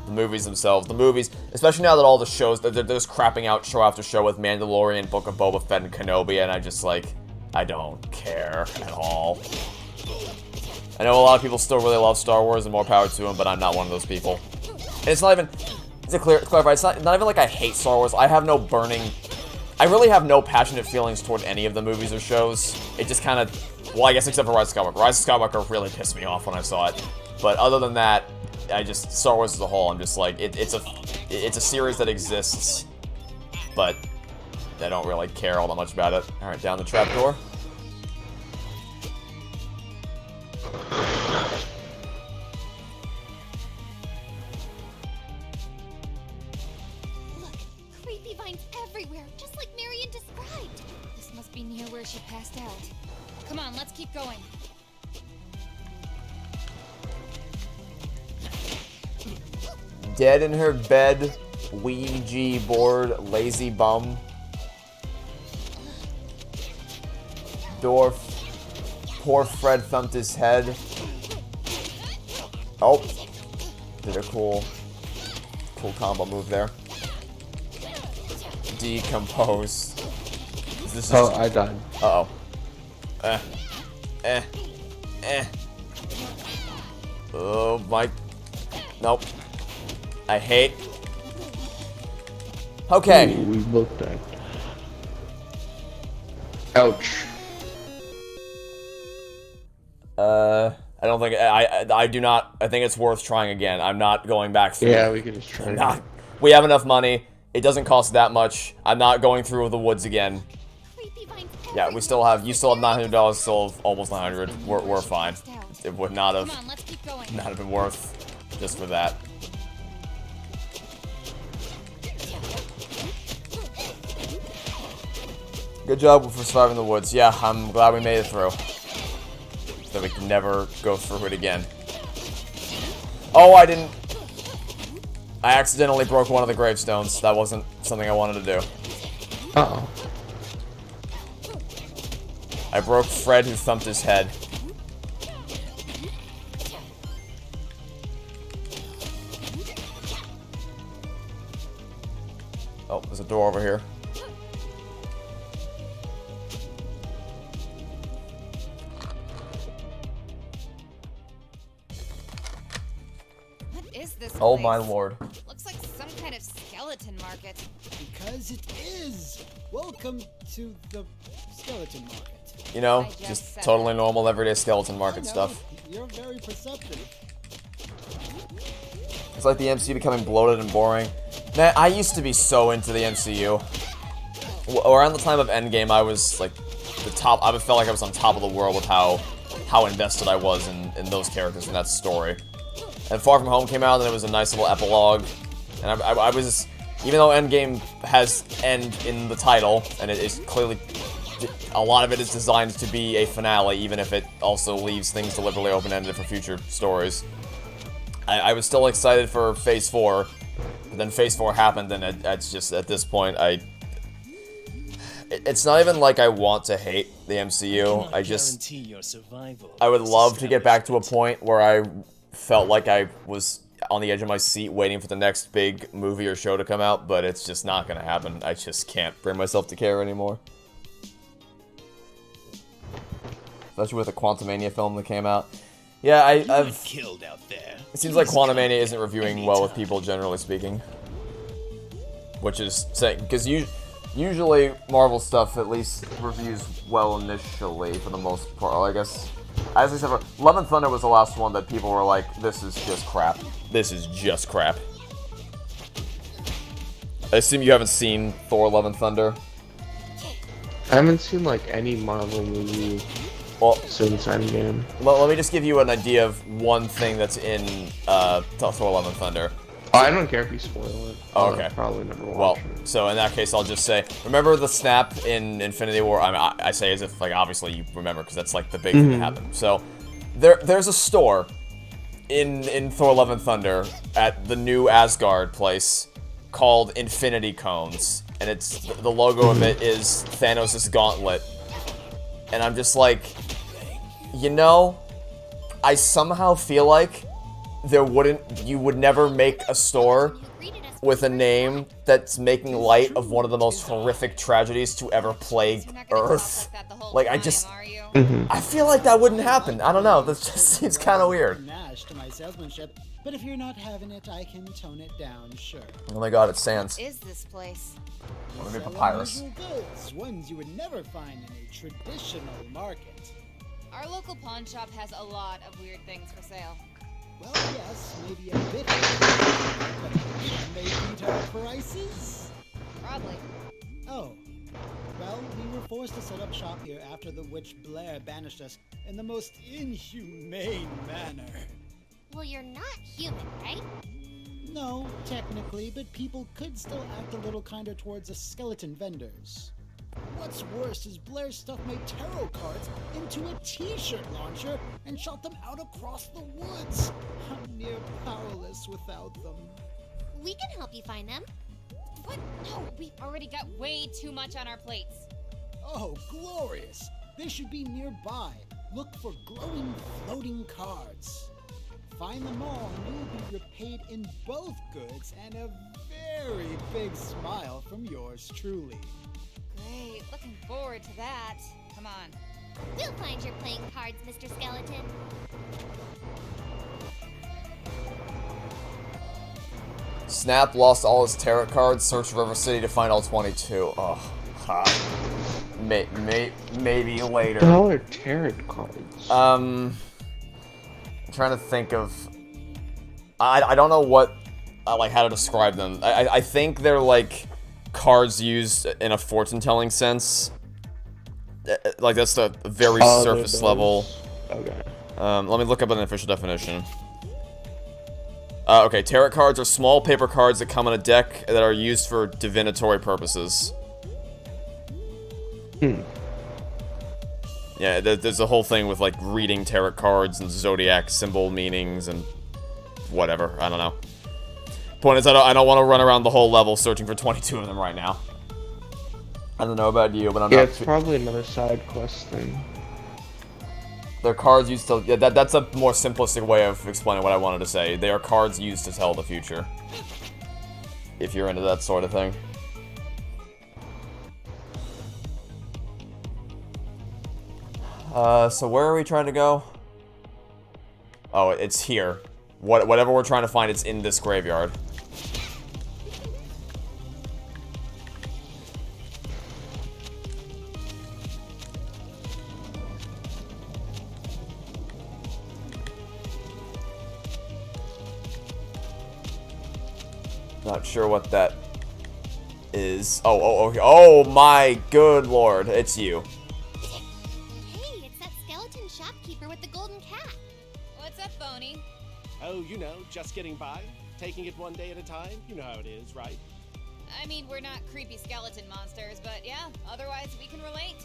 The movies themselves. The movies, especially now that all the shows, they're just crapping out show after show with Mandalorian, Book of Boba Fett, and Kenobi, and I just, like, I don't care at all. I know a lot of people still really love Star Wars, and more power to them, but I'm not one of those people. And it's not even... To clarify, it's not even like I hate Star Wars. I have no burning... I really have no passionate feelings toward any of the movies or shows. It just kind of... Well, I guess except for Rise of Skywalker. Rise of Skywalker really pissed me off when I saw it. But other than that, Star Wars as a whole, I'm just like... It's a series that exists, but I don't really care all that much about it. Alright, down the trapdoor.
Creepy vines everywhere, just like Marion described.
This must be near where she passed out. Come on, let's keep going.
Dead in her bed, Ouija board, lazy bum. Dwarf. Poor Fred thumped his head. Oh. Did a cool combo move there. Decompose. Is this
Oh, I died.
Uh-oh. Oh my... Nope. I hate... Okay.
Ooh, we both died. Ouch.
I don't think... I do not... I think it's worth trying again. I'm not going back through.
Yeah, we can just try.
Not, we have enough money. It doesn't cost that much. I'm not going through the woods again.
Creepy vines
Yeah, we still have... You still have $900, still have almost 900. We're fine. It would not
Come
have...
on, let's keep going.
Not have been worth just for that. Good job for surviving the woods. Yeah, I'm glad we made it through. So we can never go through it again. Oh, I didn't... I accidentally broke one of the gravestones. That wasn't something I wanted to do.
Uh-oh.
I broke Fred, who thumped his head. Oh, there's a door over here.
What is this
Oh
place?
my lord.
Looks like some kind of skeleton market.
Because it is. Welcome to the skeleton market.
You know,
I just
just
said
totally
that.
normal everyday skeleton
I
market
know,
stuff.
You're very perceptive.
It's like the MCU becoming bloated and boring. Man, I used to be so into the MCU. around the time of Endgame, I was like the top. I felt like I was on top of the world with how invested I was in those characters and that story. And Far From Home came out, and it was a nice little epilogue. And I was, even though Endgame has end in the title, and it is clearly, a lot of it is designed to be a finale, even if it also leaves things deliberately open-ended for future stories. I was still excited for Phase 4, but then Phase 4 happened, and it's just, at this point, it's not even like I want to hate the MCU. I would love to get back to a point where I felt like I was on the edge of my seat waiting for the next big movie or show to come out, but it's just not gonna happen. I just can't bring myself to care anymore. Especially with the Quantumania film that came out. Yeah, I've
killed out there.
It seems like Quantumania isn't reviewing well with people, generally speaking. Which is saying, because usually Marvel stuff at least reviews well initially for the most part. I guess, as I said, Love and Thunder was the last one that people were like, this is just crap. This is just crap. I assume you haven't seen Thor Love and Thunder?
I haven't seen like any Marvel movie since Endgame.
Well, let me just give you an idea of one thing that's in Thor Love and Thunder.
Oh, I don't care if you spoil it.
Oh, okay.
I'll probably never watch it.
So in that case, I'll just say, remember the snap in Infinity War? I mean, I say as if, like, obviously you remember, because that's, like, the big thing that happened. So, there's a store in Thor Love and Thunder at the new Asgard place called Infinity Cones. And it's, the logo of it is Thanos' gauntlet. And I'm just like, you know, I somehow feel like you would never make a store with a name that's making light of one of the most horrific tragedies to ever plague Earth. Like, I just, I feel like that wouldn't happen. I don't know, this just seems kind of weird.
To my salesmanship, but if you're not having it, I can tone it down, sure.
Oh my god, it's Sans.
Is this place?
Let me Papyrus.
Unusual goods, ones you would never find in a traditional market.
Our local pawn shop has a lot of weird things for sale.
Well, yes, maybe a bit. But can they beat our prices?
Probably.
Oh. Well, we were forced to set up shop here after the witch Blair banished us in the most inhumane manner.
Well, you're not human, right?
No, technically, but people could still act a little kinder towards the skeleton vendors. What's worse is Blair stuffed my tarot cards into a t-shirt launcher and shot them out across the woods. I'm near powerless without them.
We can help you find them.
What? No, we've already got way too much on our plates.
Oh, glorious! They should be nearby. Look for glowing, floating cards. Find them all and you'll be repaid in both goods and a very big smile from yours truly.
Great, looking forward to that. Come on.
We'll find your playing cards, Mr. Skeleton.
Snap lost all his tarot cards, search River City to find all 22. Oh, ha. Maybe later.
What the hell are tarot cards?
I'm trying to think of... I don't know what... like, how to describe them. I think they're, like, cards used in a fortune-telling sense. Like, that's the very surface level.
Okay.
Let me look up an official definition. Okay, tarot cards are small paper cards that come in a deck that are used for divinatory purposes. Yeah, there's a whole thing with, like, reading tarot cards and zodiac symbol meanings and whatever. I don't know. Point is, I don't want to run around the whole level searching for 22 of them right now. I don't know about you, but I'm not...
Yeah, it's probably another side quest thing.
They're cards used to... Yeah, that's a more simplistic way of explaining what I wanted to say. They are cards used to tell the future. If you're into that sort of thing. So where are we trying to go? Oh, it's here. Whatever we're trying to find, it's in this graveyard. Not sure what that is... Oh my good lord, it's you.
Hey, it's that skeleton shopkeeper with the golden cat.
What's up, Boney?
Oh, you know, just getting by. Taking it one day at a time. You know how it is, right?
I mean, we're not creepy skeleton monsters, but yeah, otherwise we can relate.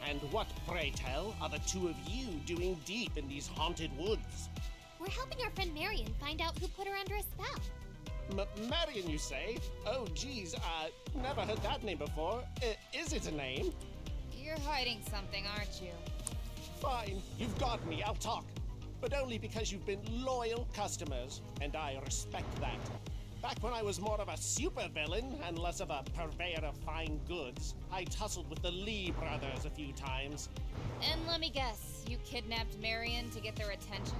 And what, pray tell, are the two of you doing deep in these haunted woods?
We're helping our friend Marion find out who put her under a spell.
Marion, you say? Oh, geez, never heard that name before. Is it a name?
You're hiding something, aren't you?
Fine, you've got me, I'll talk. But only because you've been loyal customers, and I respect that. Back when I was more of a supervillain and less of a purveyor of fine goods, I tussled with the Lee brothers a few times.
And let me guess, you kidnapped Marion to get their attention?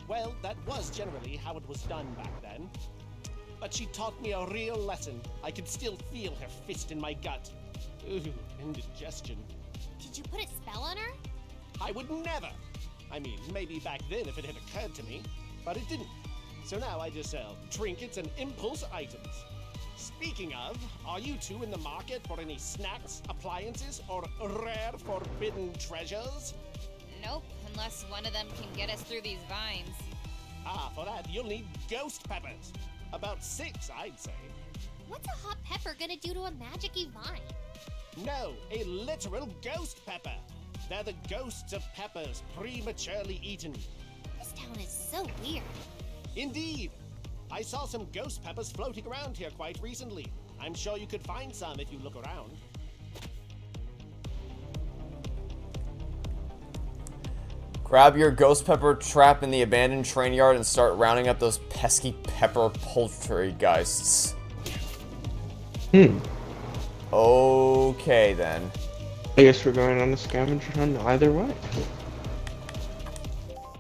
Well, that was generally how it was done back then. But she taught me a real lesson. I could still feel her fist in my gut. Ooh, indigestion.
Did you put a spell on her?
I would never! I mean, maybe back then if it had occurred to me, but it didn't. So now I just sell trinkets and impulse items. Speaking of, are you two in the market for any snacks, appliances, or rare forbidden treasures?
Nope, unless one of them can get us through these vines.
Ah, for that you'll need ghost peppers. About 6, I'd say.
What's a hot pepper gonna do to a magic-y vine?
No, a literal ghost pepper. They're the ghosts of peppers prematurely eaten.
This town is so weird.
Indeed. I saw some ghost peppers floating around here quite recently. I'm sure you could find some if you look around.
Grab your ghost pepper trap in the abandoned train yard and start rounding up those pesky pepper poultry-geists. Okay, then.
I guess we're going on a scavenger hunt either way.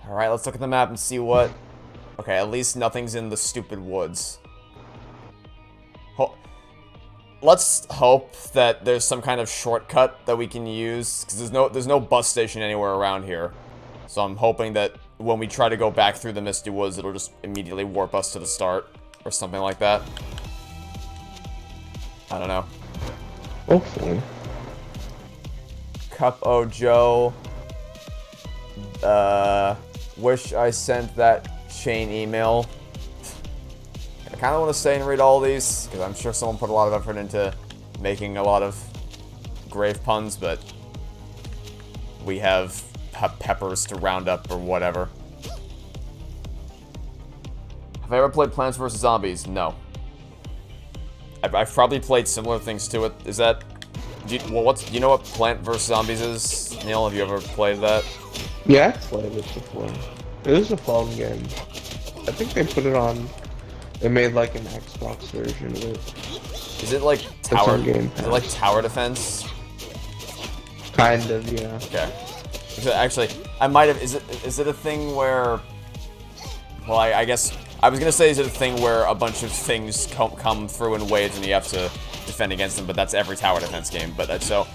Alright, let's look at the map and see what... Okay, at least nothing's in the stupid woods. Let's hope that there's some kind of shortcut that we can use, because there's no bus station anywhere around here. So I'm hoping that when we try to go back through the Misty Woods, it'll just immediately warp us to the start, or something like that. I don't know.
Hopefully.
Cup O Joe. Wish I sent that chain email. I kind of want to stay and read all these, because I'm sure someone put a lot of effort into making a lot of grave puns, but we have peppers to round up or whatever. Have I ever played Plants vs. Zombies? No. I've probably played similar things to it. Is that... Do you know what Plant vs. Zombies is? Neil, have you ever played that?
Yeah, I've played it before. It was a fun game. I think they put it on... They made like an Xbox version of it.
Is it like tower...
on Game
Is it like tower defense?
Kind of, yeah.
Okay. Actually, I might have... Is it a thing where... Well, I guess... I was gonna say, is it a thing where a bunch of things come through in waves and you have to defend against them, but that's every tower defense game, but that's so...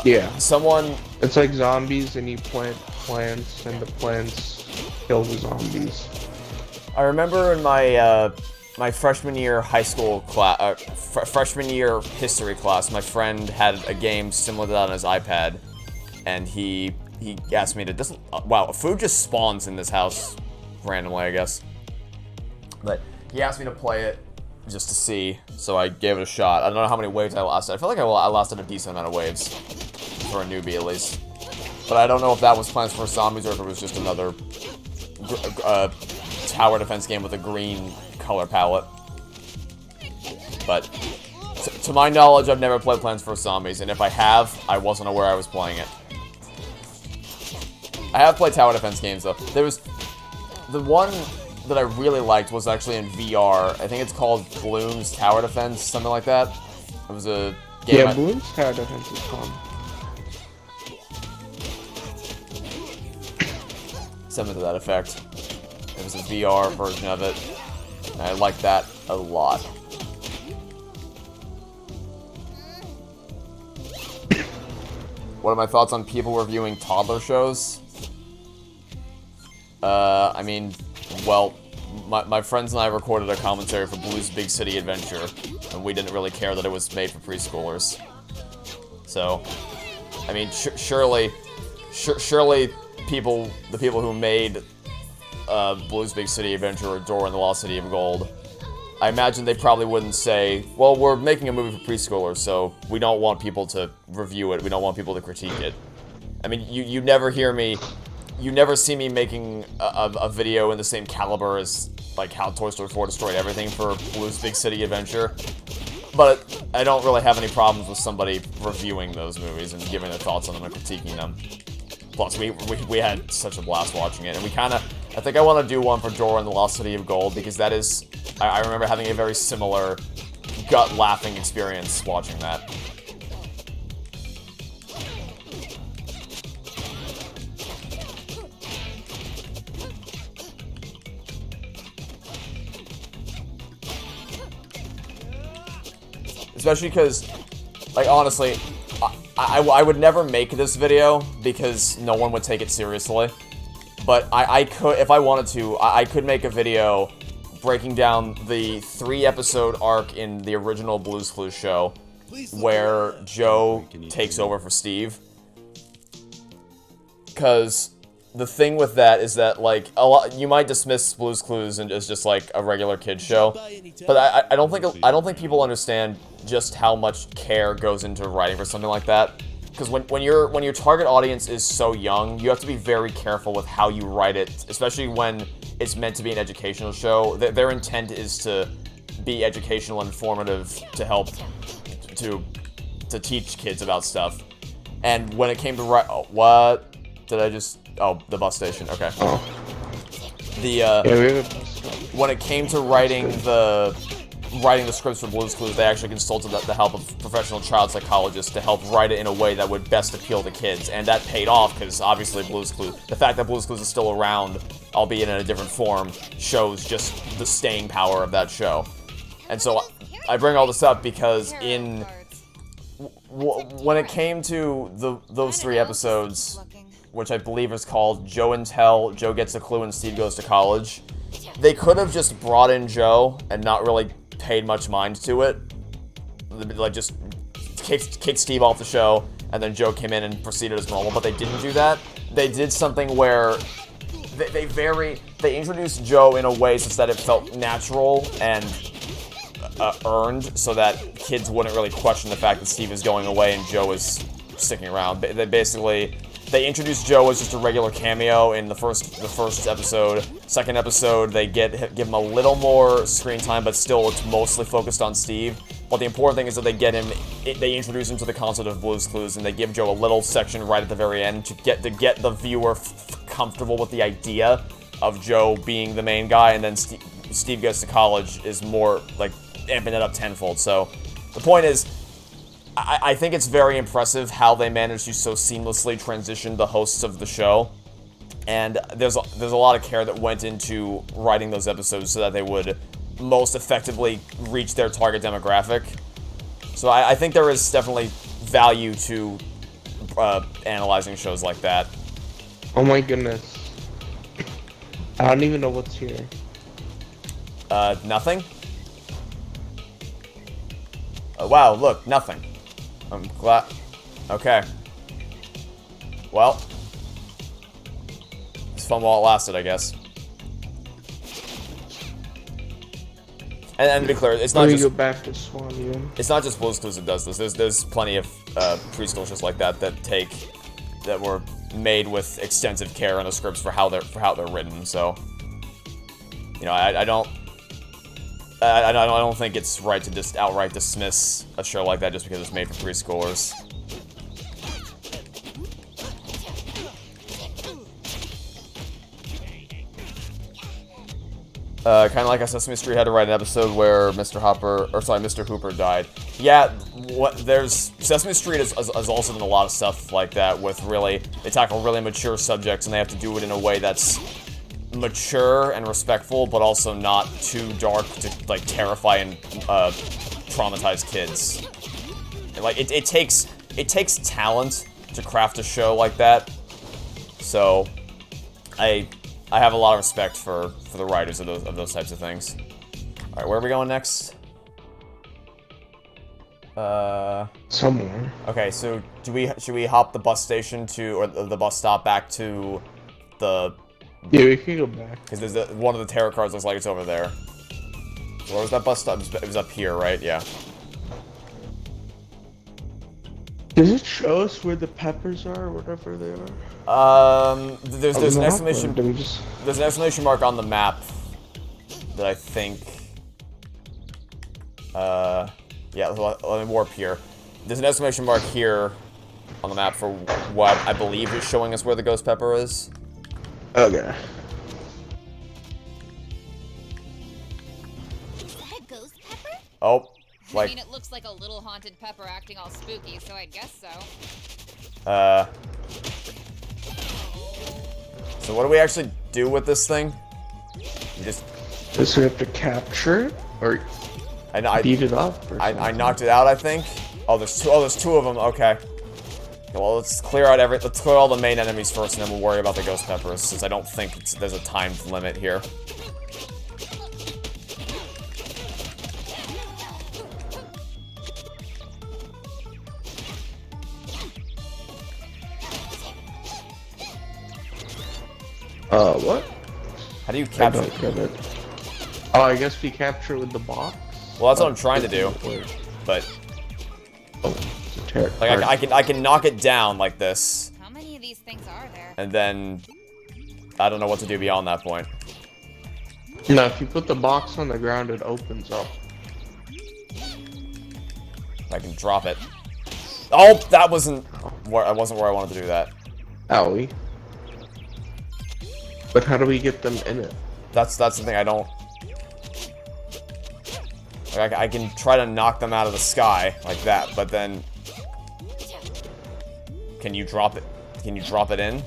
Yeah.
Someone...
It's like zombies and you plant plants and the plants kill the zombies.
I remember in my, my freshman year high school class... freshman year history class, my friend had a game similar to that on his iPad, and he asked me to... Wow, food just spawns in this house randomly, I guess. But he asked me to play it just to see, so I gave it a shot. I don't know how many waves I lasted. I feel like I lasted a decent amount of waves, for a newbie at least. But I don't know if that was Plants vs. Zombies or if it was just another tower defense game with a green color palette. But to my knowledge, I've never played Plants vs. Zombies, and if I have, I wasn't aware I was playing it. I have played tower defense games though. There was the one that I really liked was actually in VR. I think it's called Bloons Tower Defense, something like that. It was a game.
Yeah, Bloons Tower Defense is fun.
Something to that effect. It was a VR version of it, and I liked that a lot. What are my thoughts on people reviewing toddler shows? I mean, well, my friends and I recorded a commentary for Blue's Big City Adventure, and we didn't really care that it was made for preschoolers. So, I mean, surely the people who made Blue's Big City Adventure or Dora and the Lost City of Gold, I imagine they probably wouldn't say, well, we're making a movie for preschoolers, so we don't want people to review it, we don't want people to critique it. I mean, you never hear me, you never see me making a video in the same caliber as, like, how Toy Story 4 destroyed everything for Blue's Big City Adventure. But I don't really have any problems with somebody reviewing those movies and giving their thoughts on them and critiquing them. Plus, we had such a blast watching it, and we kind of, I think I want to do one for Dora and the Lost City of Gold, because that is, I remember having a very similar gut-laughing experience watching that. Especially because, like, honestly, I would never make this video because no one would take it seriously. But I could, if I wanted to, I could make a video breaking down the 3-episode arc in the original Blue's Clues show where Joe takes over for Steve. Because the thing with that is that, like, you might dismiss Blue's Clues as just like a regular kid show, but I don't think people understand just how much care goes into writing for something like that. Because when your target audience is so young, you have to be very careful with how you write it, especially when it's meant to be an educational show. Their intent is to be educational and informative, to help to teach kids about stuff. And when it came to what did I just? Oh, the bus station. Okay.
Oh.
The
we have a bus stop.
when it came to writing the scripts for Blue's Clues, they actually consulted the help of professional child psychologists to help write it in a way that would best appeal to kids, and that paid off because obviously the fact that Blue's Clues is still around, albeit in a different form, shows just the staying power of that show. And so I bring all this up because when it came to those 3 episodes, which I believe is called Joe and Tell, Joe Gets a Clue, and Steve Goes to College, they could have just brought in Joe and not really paid much mind to it. Like, just kicked Steve off the show, and then Joe came in and proceeded as normal, but they didn't do that. They did something where they introduced Joe in a way such that it felt natural and earned, so that kids wouldn't really question the fact that Steve is going away and Joe is sticking around. They introduced Joe as just a regular cameo in the first episode. Second episode, they give him a little more screen time, but still it's mostly focused on Steve. But the important thing is that they introduce him to the concept of Blue's Clues, and they give Joe a little section right at the very end to get the viewer comfortable with the idea of Joe being the main guy, and then Steve Gets to College is more like amping it up tenfold. So the point is, I think it's very impressive how they managed to so seamlessly transition the hosts of the show, and there's a lot of care that went into writing those episodes so that they would most effectively reach their target demographic. So I think there is definitely value to analyzing shows like that.
Oh my goodness. I don't even know what's here.
Nothing? Wow, look, nothing. I'm glad. Okay. Well, it's fun while it lasted, I guess. And to be clear, it's not just.
Go back to Swan even.
It's not just Blue's Clues that does this. There's plenty of preschool shows like that that were made with extensive care in the scripts for how they're written. So, you know, I don't think it's right to just outright dismiss a show like that just because it's made for preschoolers. Kind of like how Sesame Street had to write an episode where Mr. Hooper died. Yeah, Sesame Street has also done a lot of stuff like that with they tackle really mature subjects, and they have to do it in a way that's mature and respectful, but also not too dark to, like, terrify and traumatize kids. And, like, it takes talent to craft a show like that. So I have a lot of respect for the writers of those types of things. All right, where are we going next?
Somewhere.
Okay, so should we hop the bus station to, or the bus stop back to the,
Yeah, we can go back.
because there's one of the tarot cards looks like it's over there. Where was that bus stop? It was up here, right? Yeah.
Does it show us where the peppers are, or whatever they are?
There's
On
an
the map, or
exclamation
do we just...
there's an exclamation mark on the map that I think. Yeah. Let me warp here. There's an exclamation mark here on the map for what I believe is showing us where the ghost pepper is.
Okay.
Is that a ghost pepper?
Oh,
I
like
mean, it looks like a little haunted pepper acting all spooky, so I guess so.
So what do we actually do with this thing? You just
Does we have to capture it? Or
I
beat it up? Or
I
something?
knocked it out, I think. Oh, there's two of them. Okay. Well, let's clear all the main enemies first, and then we'll worry about the ghost peppers, since I don't think there's a time limit here.
What?
How do you
I
capture?
don't get it. Oh, I guess we capture it with the box?
Well, that's what I'm trying to do,
Wait.
but
Oh, it's a tarot
like
card.
I can knock it down like this,
How many of these things are there?
and then I don't know what to do beyond that point.
No, if you put the box on the ground, it opens up.
I can drop it. Oh, that wasn't where I wanted to do that.
Owie. But how do we get them in it?
That's the thing I don't. Like, I can try to knock them out of the sky like that, but then can you drop it? Can you drop it in?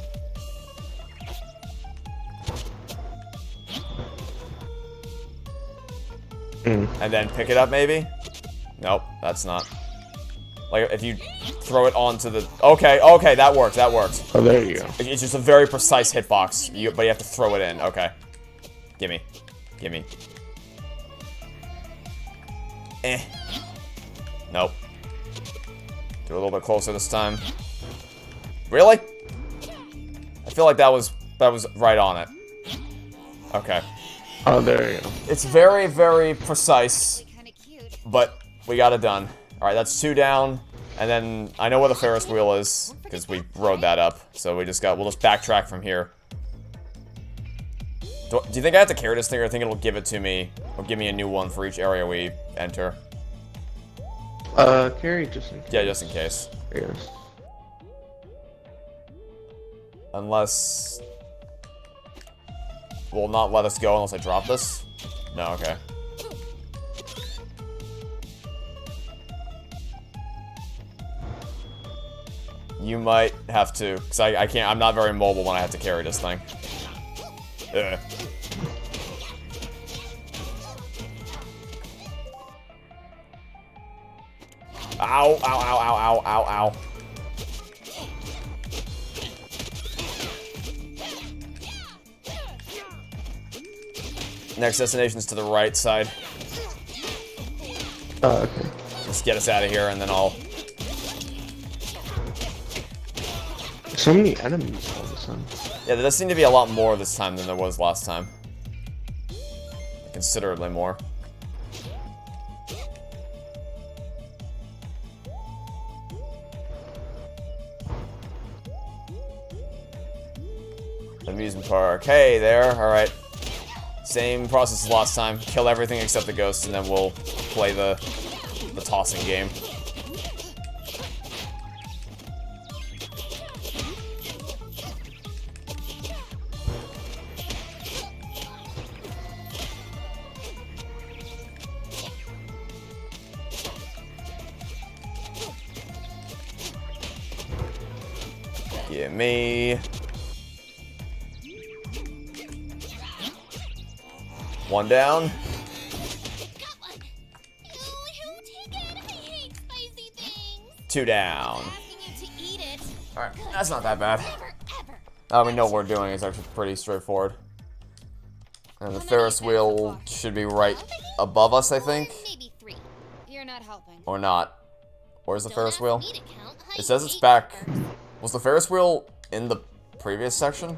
And then pick it up, maybe? Nope, that's not. Like, if you throw it onto the... Okay, that works, that works.
Oh, there you go.
It's just a very precise hitbox, but you have to throw it in. Okay. Gimme. Gimme. Eh. Nope. Do a little bit closer this time. Really? I feel like that was right on it. Okay.
Oh, there you go.
It's very, very precise,
Kinda cute.
but we got it done. Alright, that's 2 down. And then I know where the Ferris wheel is, because we rode that up. So we'll just backtrack from here. Do you think I have to carry this thing, or I think it'll give it to me, or give me a new one for each area we enter?
Carry just in case.
Yeah, just in case.
Yes.
Unless... will not let us go unless I drop this? No, okay. You might have to, because I can't, I'm not very mobile when I have to carry this thing. Ugh. Ow, ow, ow, ow, ow, ow, ow. Next destination's to the right side.
Oh, okay.
Just get us out of here, and then I'll...
So many enemies all of a sudden.
Yeah, there does seem to be a lot more this time than there was last time. Considerably more. Amusement park. Hey there, alright. Same process as last time. Kill everything except the ghosts, and then we'll play the tossing game. Gimme. One down.
Got one. Ew, take it. I hate spicy things.
2 down.
Asking you to eat it.
Alright, that's not that bad.
Never, ever.
We know what we're doing. It's actually pretty straightforward. And the
How many
Ferris
things
wheel
are
should be right above us, I think.
Maybe 3.
You're not helping.
Or not. Where's the
Don't
Ferris
ask
wheel?
me to count. I
It says it's
hate
back.
numbers.
Was the Ferris wheel in the previous section?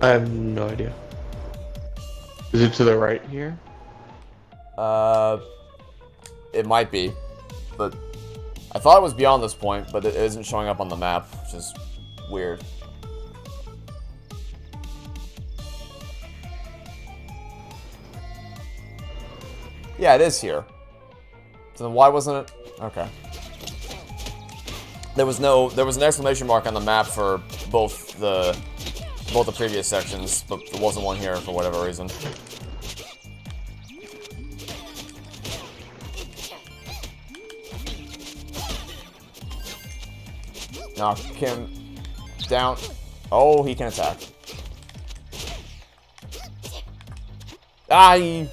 I have no idea. Is it to the right here?
It might be, but I thought it was beyond this point, but it isn't showing up on the map, which is weird. Yeah, it is here. So then why wasn't it? Okay. There was an exclamation mark on the map for both the previous sections, but there wasn't one here for whatever reason. Knock him down. Oh, he can attack. Aye.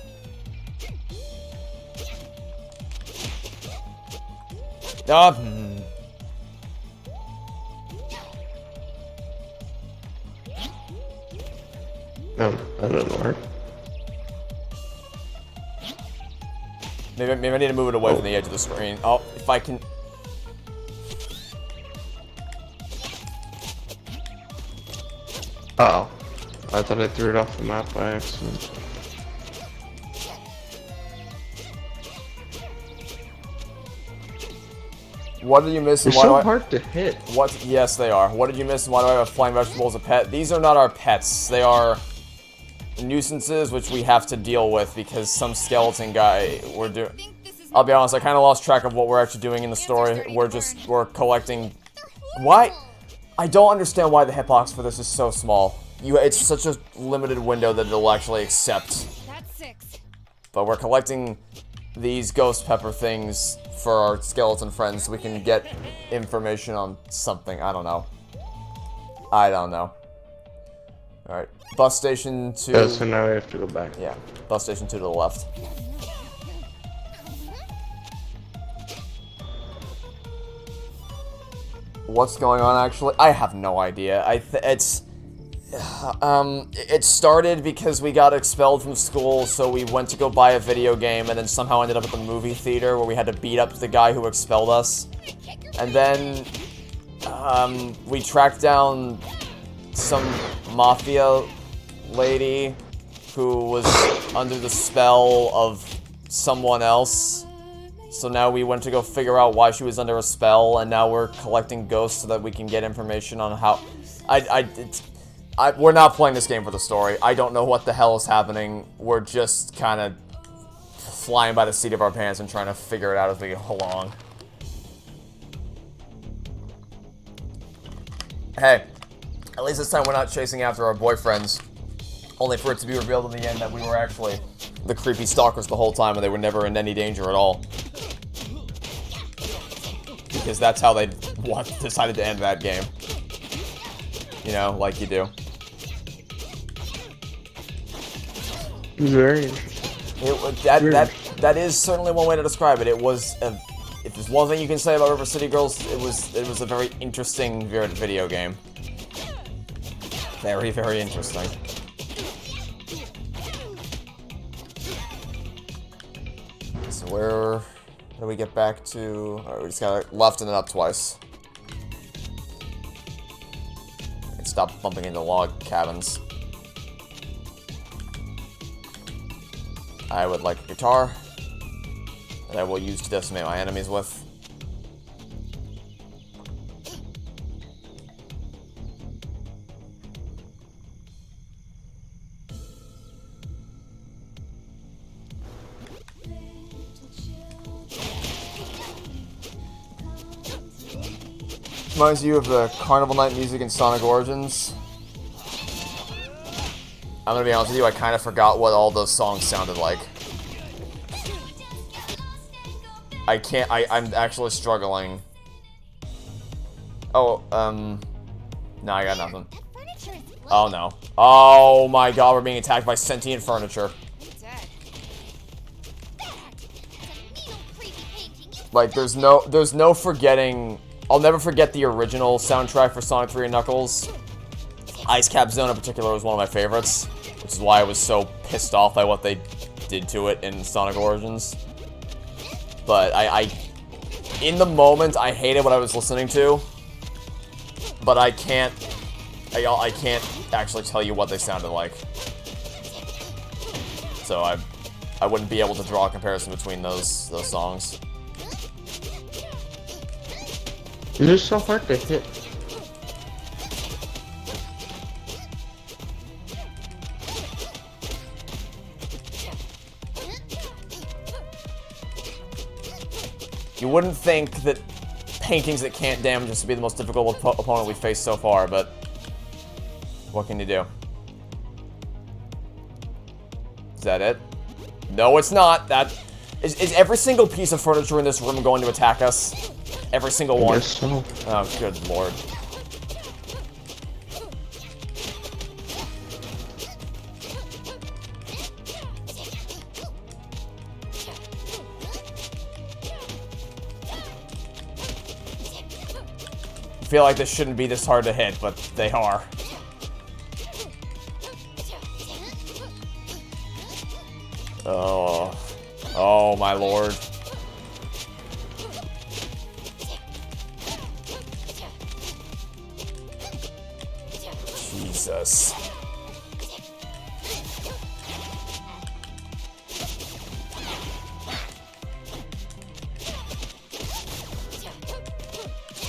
No, that doesn't work.
Maybe I need to move it away from the edge of the screen. Oh, if I can.
Uh oh. I thought I threw it off the map by accident.
What did you miss?
They're
And why
so
do I?
hard to hit.
What? Yes, they are. What did you miss? And why do I have a flying vegetable as a pet? These are not our pets. They are nuisances which we have to deal with because some skeleton guy we're doing.
Think this is
I'll be honest. I kind of lost track of what we're actually doing in the story. We're collecting. Why? I don't understand why the hitbox for this is so small. It's such a limited window that it'll actually accept.
that's 6.
But we're collecting these ghost pepper things for our skeleton friends so we can get information on something. I don't know. Alright. Bus station to...
Oh, so now we have to go back.
Yeah. Bus station 2 to the left. What's going on, actually? I have no idea. It started because we got expelled from school, so we went to go buy a video game, and then somehow ended up at the movie theater where we had to beat up the guy who expelled us. And then, we tracked down some mafia lady who was under the spell of someone else. So now we went to go figure out why she was under a spell, and now we're collecting ghosts so that we can get information on how... we're not playing this game for the story. I don't know what the hell is happening. We're just kind of flying by the seat of our pants and trying to figure it out as we go along. Hey, at least this time we're not chasing after our boyfriends, only for it to be revealed in the end that we were actually the creepy stalkers the whole time and they were never in any danger at all. Because that's how they decided to end that game. You know, like you do.
Very interesting.
That is certainly one way to describe it. It was if there's one thing you can say about River City Girls, it was a very interesting video game. Very, very interesting. So where do we get back to? Alright, we just got left and then up twice. And stop bumping into log cabins. I would like a guitar that I will use to decimate my enemies with. Reminds you of the Carnival Night music in Sonic Origins. I'm gonna be honest with you, I kind of forgot what all those songs sounded like. I'm actually struggling. Oh, no, I got nothing.
That furniture is bloody.
Oh no. Oh my god, we're being attacked by sentient furniture.
Attack.
It's a mean old creepy painting. You
Like, there's no forgetting. I'll never forget the original soundtrack for Sonic 3 and Knuckles. Ice Cap Zone in particular was one of my favorites, which is why I was so pissed off by what they did to it in Sonic Origins. But In the moment, I hated what I was listening to, but I can't actually tell you what they sounded like. So I wouldn't be able to draw a comparison between those songs.
They're just so hard to hit.
You wouldn't think that paintings that can't damage us would be the most difficult opponent we've faced so far, but what can you do? Is that it? No, it's not. That is every single piece of furniture in this room going to attack us? Every single one?
Yes, so.
Oh, good lord. I feel like this shouldn't be this hard to hit, but they are. Oh. Oh, my lord. Jesus.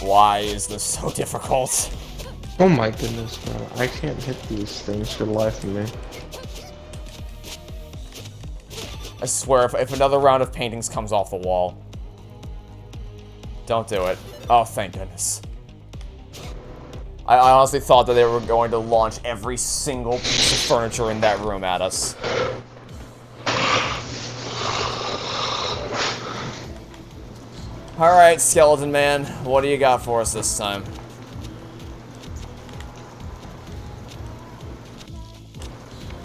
Why is this so difficult?
Oh my goodness, bro. I can't hit these things for the life of me.
I swear, if another round of paintings comes off the wall. Don't do it. Oh, thank goodness. I honestly thought that they were going to launch every single piece of furniture in that room at us. Alright, Skeleton Man, what do you got for us this time?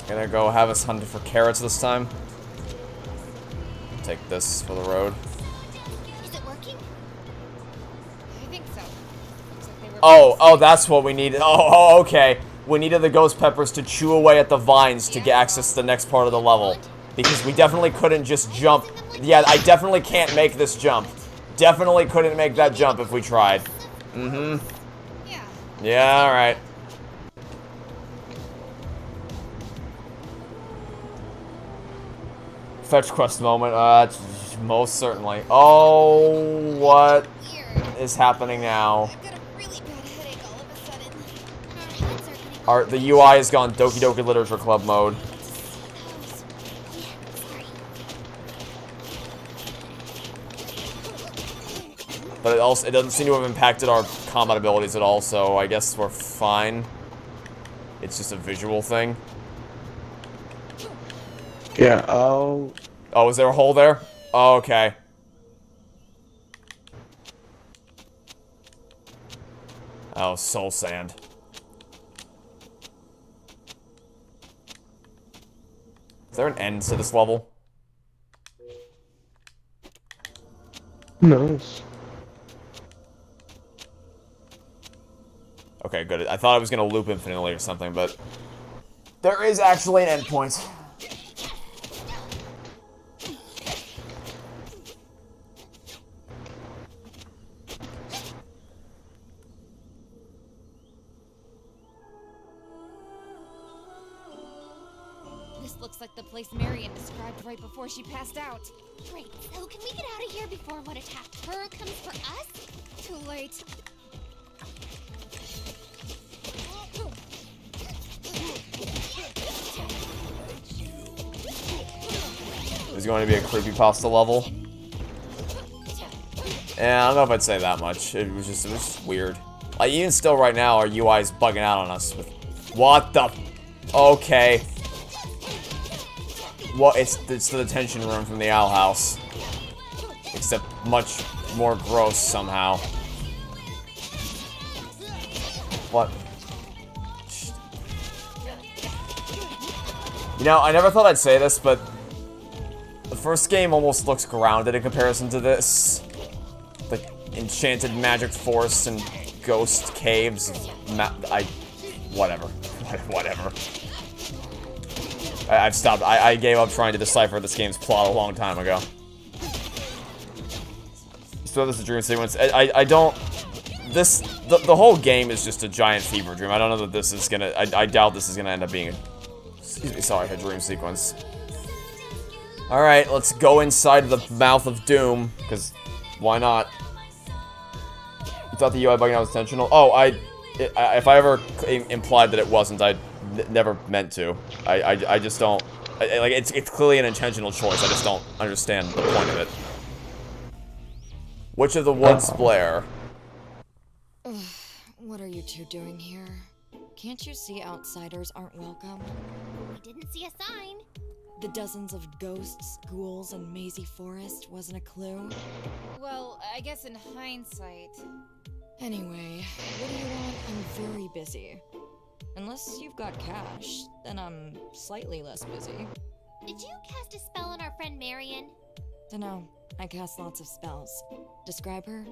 Gonna go have us hunted for carrots this time. Take this for the road.
Is it working?
I think so. Looks like they were
Oh, that's what we needed. Oh, okay. We needed the ghost peppers to chew away at the vines to get access to the next part of the level. Because we definitely couldn't just jump. Yeah, I definitely can't make this jump. Definitely couldn't make that jump if we tried. Mm-hmm.
Yeah.
Yeah, alright. Fetch quest moment. Most certainly. Oh, what
Weird.
is happening now?
I've got a really bad headache all of a sudden. Our heads are getting
The UI has gone Doki Doki Literature Club mode. But it doesn't seem to have impacted our combat abilities at all, so I guess we're fine. It's just a visual thing.
Yeah, oh.
Oh, is there a hole there? Oh, okay. Oh, soul sand. Is there an end to this level?
Who knows?
Okay, good. I thought I was gonna loop infinitely or something, but there is actually an endpoint.
This looks like the place Marion described right before she passed out.
Great. So can we get out of here before what attacked her comes for us?
Too late.
There's going to be a creepypasta level. Yeah, I don't know if I'd say that much. It was just weird. Like, even still right now, our UI is bugging out on us with... What the... Okay. What? It's the detention room from the Owl House. Except much more gross somehow. What? You know, I never thought I'd say this, but the first game almost looks grounded in comparison to this. The enchanted magic forest and ghost caves. Whatever. Whatever. I've stopped. I gave up trying to decipher this game's plot a long time ago. throw this a dream sequence. I don't. The whole game is just a giant fever dream. I don't know that this is gonna. I doubt this is gonna end up being. Excuse me, sorry, a dream sequence. All right, let's go inside the mouth of doom, because why not? You thought the UI bugging out was intentional? Oh, if I ever implied that it wasn't, I never meant to. I just don't. Like it's clearly an intentional choice. I just don't understand the point of it. Witch of the Woods Blair.
What are you two doing here? Can't you see outsiders aren't welcome?
We didn't see a sign.
The dozens of ghosts, ghouls, and mazy forest wasn't a clue?
Well, I guess in hindsight.
Anyway, what do you want? I'm very busy. Unless you've got cash, then I'm slightly less busy.
Did you cast a spell on our friend Marion?
Dunno, I cast lots of spells. Describe her?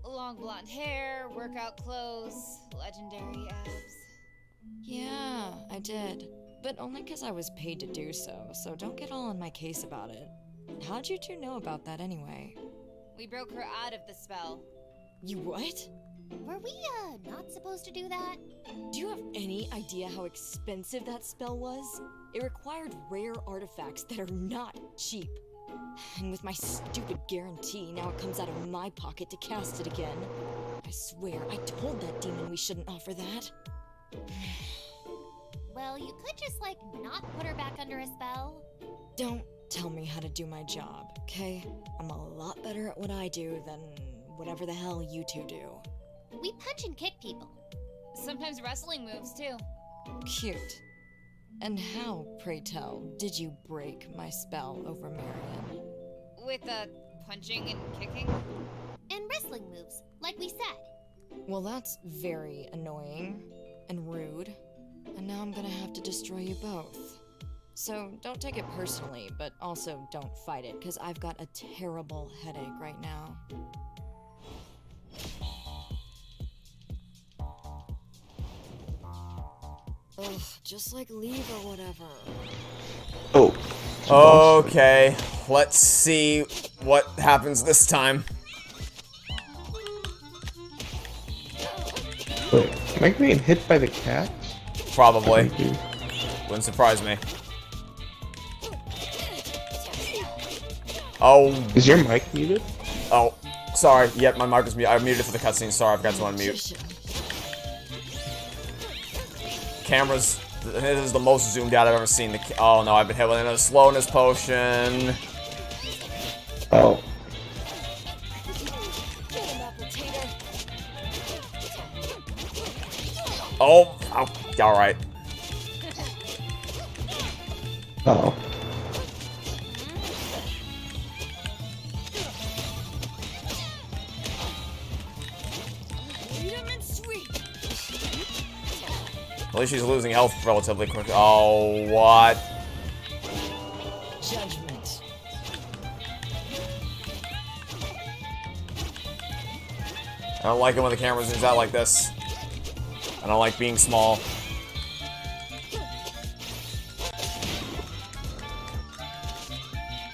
Long blonde hair, workout clothes, legendary abs.
Yeah, I did. But only because I was paid to do so, so don't get all in my case about it. How'd you two know about that anyway?
We broke her out of the spell.
You what?
Were we, not supposed to do that?
Do you have any idea how expensive that spell was? It required rare artifacts that are not cheap. And with my stupid guarantee, now it comes out of my pocket to cast it again. I swear, I told that demon we shouldn't offer that.
Well, you could just, like, not put her back under a spell.
Don't tell me how to do my job, okay? I'm a lot better at what I do than whatever the hell you two do.
We punch and kick people.
Sometimes wrestling moves, too.
Cute. And how, pray tell, did you break my spell over Marion?
With, punching and kicking?
And wrestling moves, like we said.
Well, that's very annoying and rude. And now I'm gonna have to destroy you both. So don't take it personally, but also don't fight it, because I've got a terrible headache right now. Ugh, just like leave or whatever.
Oh.
Okay, let's see what happens this time.
Wait, am I getting hit by the cat?
Probably.
Thank you.
Wouldn't surprise me. Oh,
Is your mic muted?
oh, sorry. Yep, my mic was muted. I muted it for the cutscene. Sorry, I forgot to unmute. Cameras. This is the most zoomed out I've ever seen. Oh no, I've been hit with another slowness potion.
Oh.
Oh, all right.
Oh.
At least she's losing health relatively quick. Oh, what?
Judgment.
I don't like it when the camera zooms out like this. I don't like being small.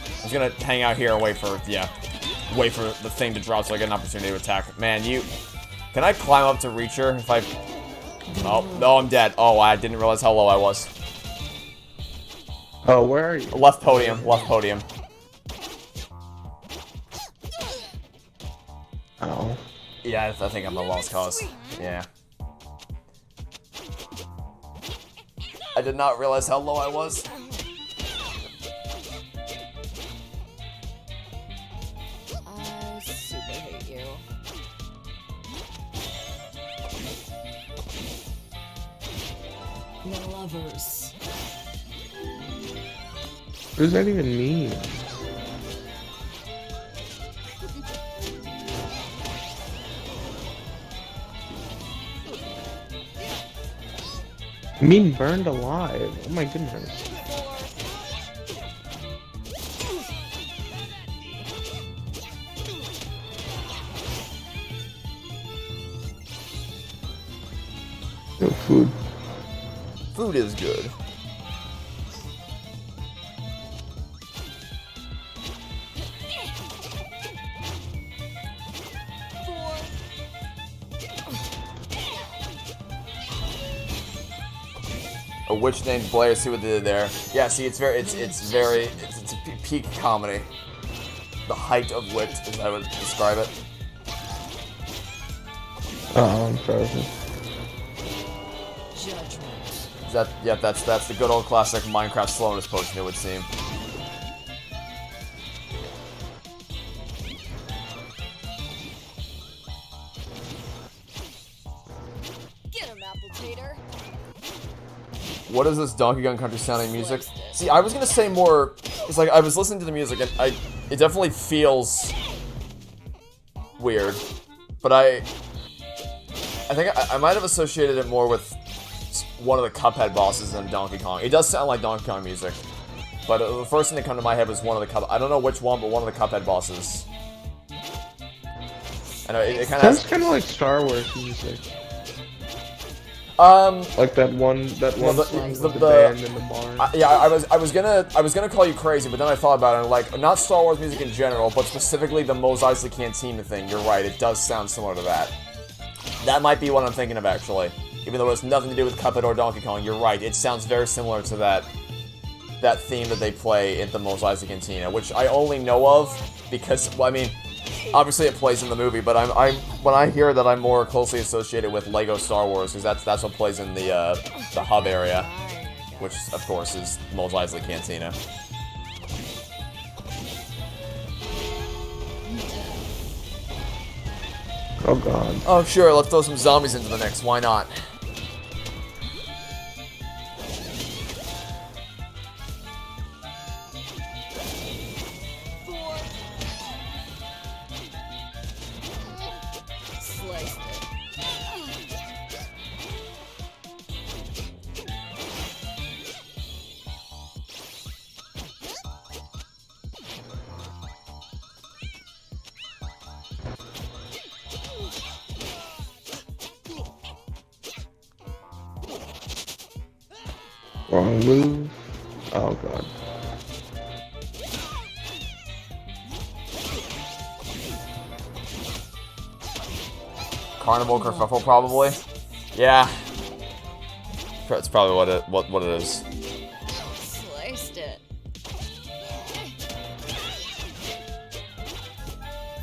I'm just gonna hang out here and wait for, wait for the thing to drop so I get an opportunity to attack. Man, can I climb up to reach her if I... Oh, no, I'm dead. Oh, I didn't realize how low I was.
Oh, where are you?
Left podium, left podium.
Oh.
Yeah, I think I'm a lost cause. Yeah. I did not realize how low I was.
I super hate you. The lovers.
What does that even mean? I mean burned alive. Oh my goodness. No food.
Food is good. A witch named Blair. See what they did there. Yeah, see, it's a peak comedy. The height of wit, as I would describe it.
Oh, I'm frozen.
Judgment.
That's the good old classic Minecraft slowness potion, it would seem.
Get him, Apple Tater.
What is this Donkey Kong Country sounding music? See, I was gonna say more. It's like I was listening to the music and it definitely feels weird, but I think I might have associated it more with one of the Cuphead bosses than Donkey Kong. It does sound like Donkey Kong music, but the first thing that came to my head was one of the I don't know which one, but one of the Cuphead bosses. I know it kind of
Sounds kind of like Star Wars music. Like that one
the-
song
the-
with the
the-
band in the bar.
Yeah, I was gonna call you crazy, but then I thought about it and like not Star Wars music in general, but specifically the Mos Eisley Cantina thing. You're right, it does sound similar to that. That might be what I'm thinking of actually. Even though it has nothing to do with Cuphead or Donkey Kong, you're right. It sounds very similar to that theme that they play at the Mos Eisley Cantina, which I only know of because, well, I mean, obviously it plays in the movie, but I'm when I hear that, I'm more closely associated with Lego Star Wars because that's what plays in the hub area, which of course is Mos Eisley Cantina.
Oh god.
Oh sure, let's throw some zombies into the mix. Why not?
Sliced it.
Wrong move. Oh god.
Carnival kerfuffle, probably. Yeah, that's probably what it is.
Sliced it.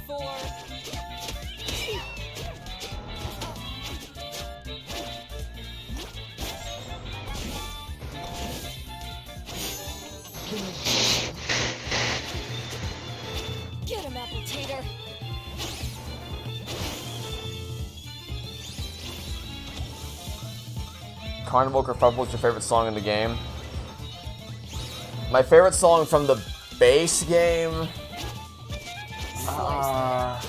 4. Get him, Apple Tater.
Carnival kerfuffle is your favorite song in the game? My favorite song from the base game? I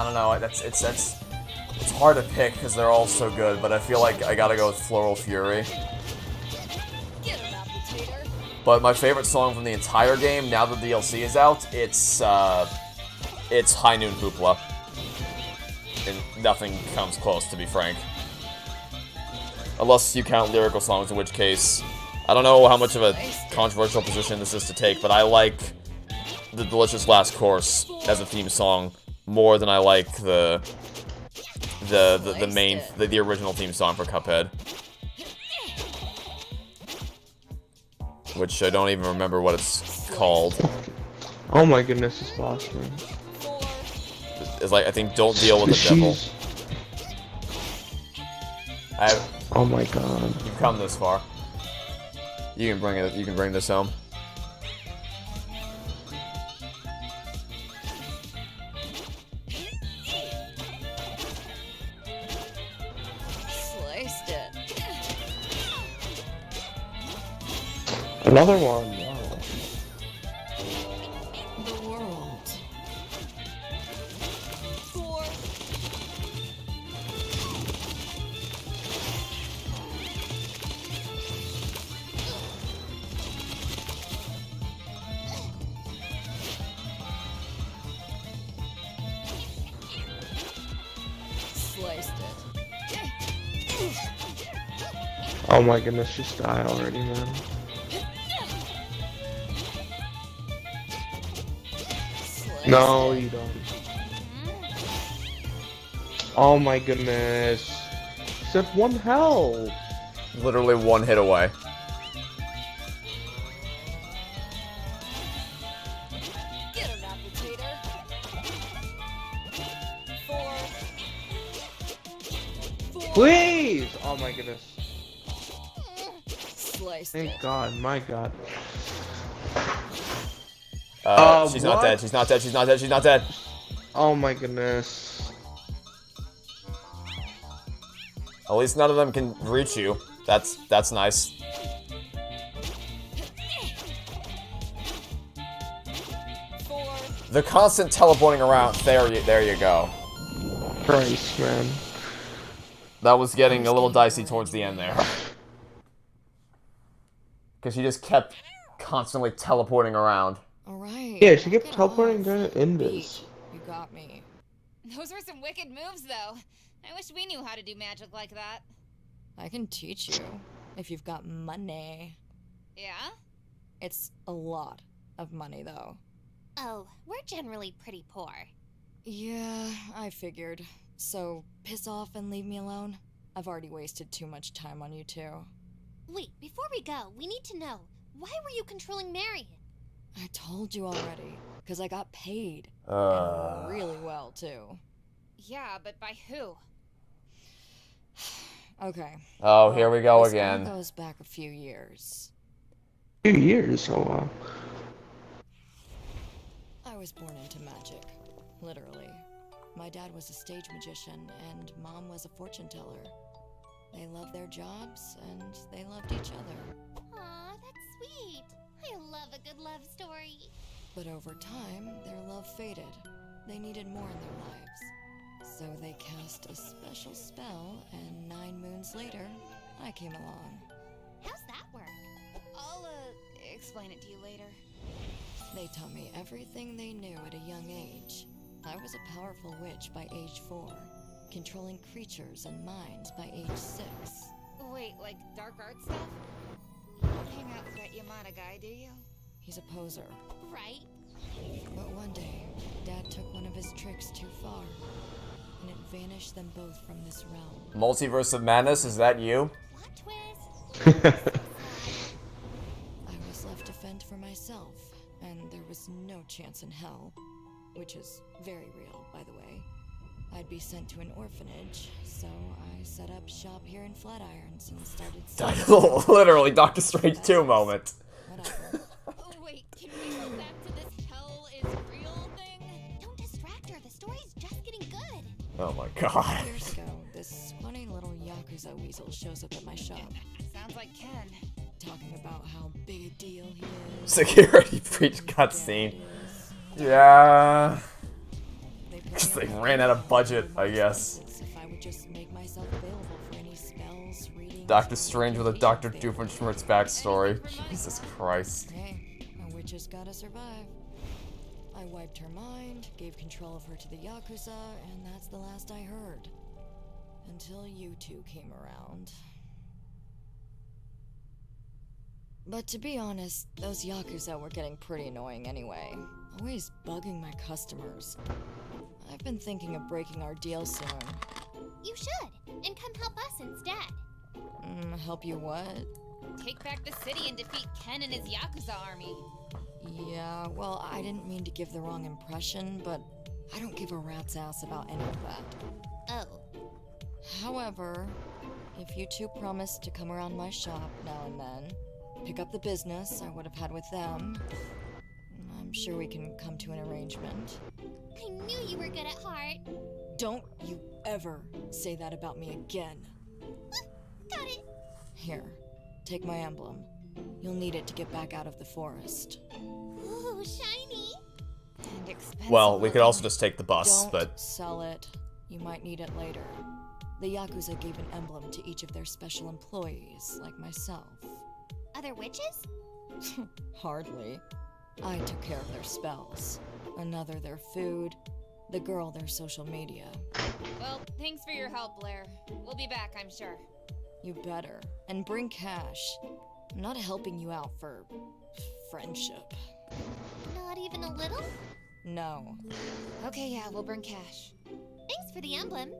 don't know. It's hard to pick because they're all so good, but I feel like I gotta go with Floral Fury.
Get him, Apple Tater.
But my favorite song from the entire game, now that the DLC is out, it's High Noon Hoopla. And nothing comes close, to be frank. Unless you count lyrical songs, in which case, I don't know how much of a controversial position this is to take, but I like the Delicious Last Course as a theme song more than I like the original theme song for Cuphead. Which I don't even remember what it's called.
Oh my goodness, this boss man.
It's like, I think Don't Deal with the Devil.
Oh my god.
You've come this far. You can bring this home.
Sliced it.
Another one. Wow.
The world. 4. Sliced it.
Oh my goodness, just die already, man.
Sliced
No,
it.
you don't. Oh my goodness. He's at 1 health.
Literally one hit away.
Get him, Appetizer. 4.
Please! Oh my goodness.
Slice
Thank
it.
God, my God.
She's not
what?
dead. She's not dead. She's not dead. She's not dead.
Oh my goodness.
At least none of them can reach you. That's nice.
4.
The constant teleporting around. There you go.
Christ, man.
That was getting a little dicey towards the end there. Because she just kept constantly teleporting around.
Alright.
Yeah, she kept
knock it
teleporting
off.
down to Indus.
You got me.
Those were some wicked moves, though. I wish we knew how to do magic like that.
I can teach you if you've got money.
Yeah?
It's a lot of money, though.
Oh, we're generally pretty poor.
Yeah, I figured. So, piss off and leave me alone. I've already wasted too much time on you two.
Wait, before we go, we need to know, why were you controlling Marion?
I told you already, because I got paid. And really well, too.
Yeah, but by who?
Okay.
Oh, here we go
This all
again.
goes back a few years.
2 years, oh wow.
I was born into magic, literally. My dad was a stage magician, and Mom was a fortune teller. They loved their jobs, and they loved each other.
Aw, that's sweet. I love a good love story.
But over time, their love faded. They needed more in their lives. So they cast a special spell, and 9 moons later, I came along.
How's that work?
I'll, explain it to you later.
They taught me everything they knew at a young age. I was a powerful witch by age 4, controlling creatures and minds by age 6.
Wait, like dark art stuff? You don't hang out with that Yamada guy, do you?
He's a poser.
Right?
But one day, Dad took one of his tricks too far, and it vanished them both from this realm.
Multiverse of Madness, is that you?
Plot twist.
I was left to fend for myself, and there was no chance in hell, which is very real, by the way. I'd be sent to an orphanage, so I set up shop here in Flatirons and started selling
Literally, Doctor Strange 2 moment.
whatever.
Oh, wait, can we go back to this hell is real thing?
Don't distract her. The story's just getting good.
Oh my god.
Years ago, this funny little Yakuza weasel shows up at my shop,
Sounds like Ken.
talking about how big a deal he is.
Security breach cutscene. Yeah. Because they ran out of budget, I guess.
If I would just make myself available for any spells, readings,
Doctor
or
Strange with a Dr.
anything.
Doofenshmirtz backstory. Jesus Christ.
Hey, a witch has gotta survive. I wiped her mind, gave control of her to the Yakuza, and that's the last I heard. Until you two came around. But to be honest, those Yakuza were getting pretty annoying anyway. Always bugging my customers. I've been thinking of breaking our deal soon.
You should, and come help us instead.
Help you what?
Take back the city and defeat Ken and his Yakuza army.
Yeah, well, I didn't mean to give the wrong impression, but I don't give a rat's ass about any of that.
Oh.
However, if you two promise to come around my shop now and then, pick up the business I would have had with them, I'm sure we can come to an arrangement.
I knew you were good at heart.
Don't you ever say that about me again.
Got it.
Here, take my emblem. You'll need it to get back out of the forest.
Ooh, shiny.
And expensive.
Well, we could also just take the bus,
Don't
but
sell it. You might need it later. The Yakuza gave an emblem to each of their special employees, like myself.
Other witches?
Hardly. I took care of their spells. Another their food. The girl their social media.
Well, thanks for your help, Blair. We'll be back, I'm sure.
You better. And bring cash. I'm not helping you out for friendship.
Not even a little?
No.
Okay, yeah, we'll bring cash.
Thanks for the emblem.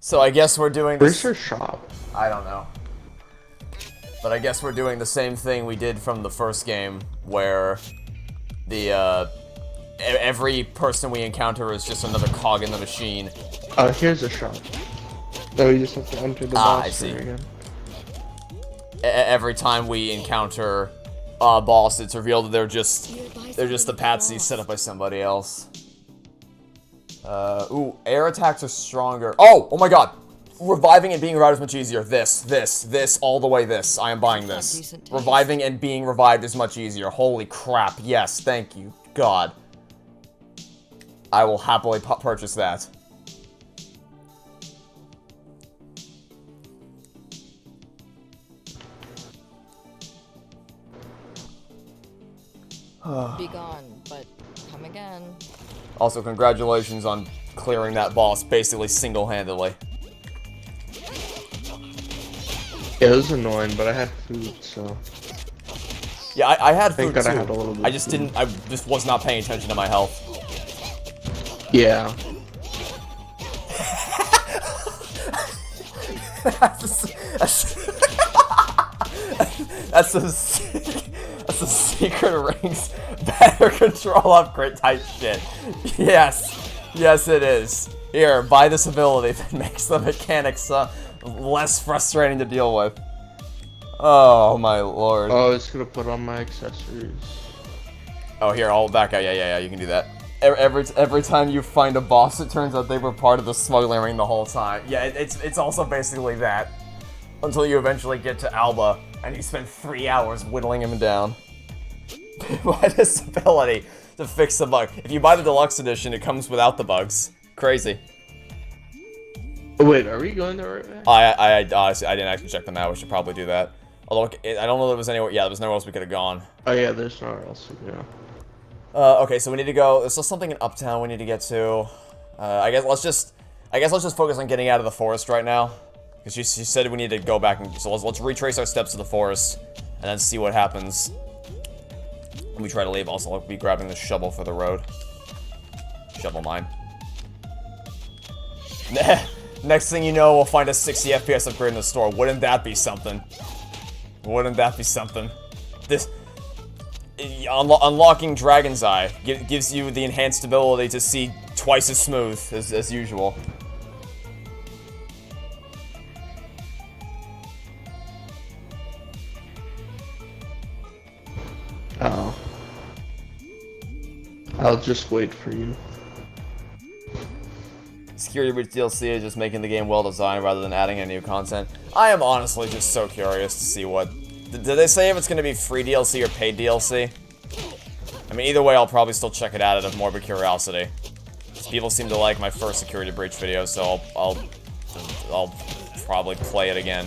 So I guess we're doing
Where's
this.
her shop?
I don't know. But I guess we're doing the same thing we did from the first game, where the every person we encounter is just another cog in the machine.
Here's a shop. So you just have to enter the
Ah,
boss
I see.
room again.
Every time we encounter a boss, it's revealed that they're just the patsies set up by somebody else. Ooh, air attacks are stronger. Oh my god! Reviving and being revived is much easier. This, all the way this. I am buying this. Reviving and being revived is much easier. Holy crap, yes, thank you, God. I will happily purchase that.
Be gone, but come again.
Also, congratulations on clearing that boss basically single-handedly.
Yeah, it was annoying, but I had food, so.
Yeah, I had
Thank
food
God
too.
I had a little bit
I
of
just
food.
didn't. I just was not paying attention to my health.
Yeah.
That's a secret rings better control upgrade type shit. Yes it is. Here, buy this ability that makes the mechanics less frustrating to deal with. Oh my lord.
Oh, it's gonna put on my accessories.
Oh, here, I'll back out. Yeah, you can do that. Every time you find a boss, it turns out they were part of the smuggling ring the whole time. Yeah, it's also basically that. Until you eventually get to Alba, and you spend 3 hours whittling him down. Buy this ability to fix the bug. If you buy the deluxe edition, it comes without the bugs. Crazy.
Oh, wait, are we going there right now?
I honestly, I didn't actually check them out. We should probably do that. Although, I don't know if there was anywhere. Yeah, there was nowhere else we could have gone.
Oh yeah, there's nowhere else to go.
Okay, so we need to go. There's still something in Uptown we need to get to. I guess let's just focus on getting out of the forest right now, because she said we need to go back and so let's retrace our steps to the forest and then see what happens when we try to leave. Also, I'll be grabbing the shovel for the road. Shovel mine. Next thing you know, we'll find a 60 FPS upgrade in the store. Wouldn't that be something? Wouldn't that be something? This. Unlocking Dragon's Eye gives you the enhanced ability to see twice as smooth as usual.
Oh. I'll just wait for you.
Security Breach DLC is just making the game well designed rather than adding any new content. I am honestly just so curious to see what... Did they say if it's going to be free DLC or paid DLC? I mean, either way, I'll probably still check it out out of morbid curiosity. People seem to like my first Security Breach video, so I'll probably play it again.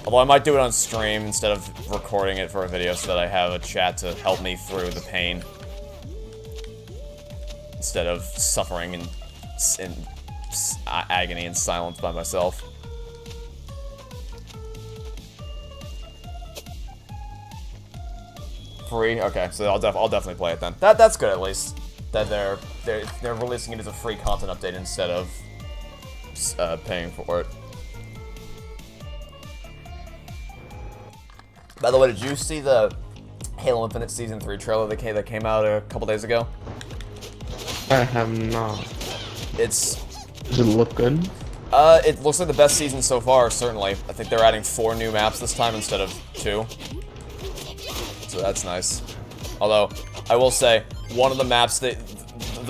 Although I might do it on stream instead of recording it for a video so that I have a chat to help me through the pain. Instead of suffering in agony and silence by myself. Free? Okay, so I'll definitely play it then. That's good at least. That they're releasing it as a free content update instead of paying for it. By the way, did you see the Halo Infinite Season 3 trailer that came out a couple days ago?
I have not.
Does
it look good?
It looks like the best season so far, certainly. I think they're adding 4 new maps this time instead of 2. So that's nice. Although, I will say, one of the maps the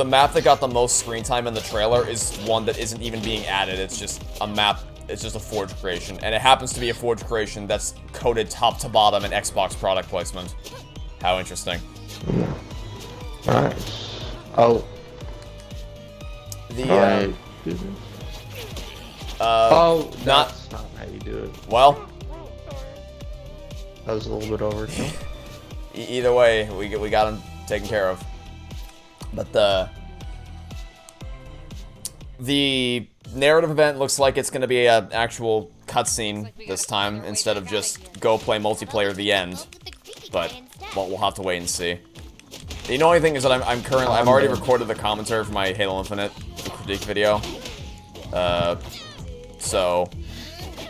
map that got the most screen time in the trailer is one that isn't even being added. It's just a map, it's just a Forge creation. And it happens to be a Forge creation that's coded top to bottom in Xbox product placement. How interesting.
Nice. Oh.
The,
oh, that's not how you do it.
Well,
that was a little bit overkill.
Either way, we got him taken care of. But the narrative event looks like it's going to be an actual cutscene this time instead of just go play multiplayer the end. But we'll have to wait and see. The annoying thing is that I've already recorded the commentary for my Halo Infinite critique video. So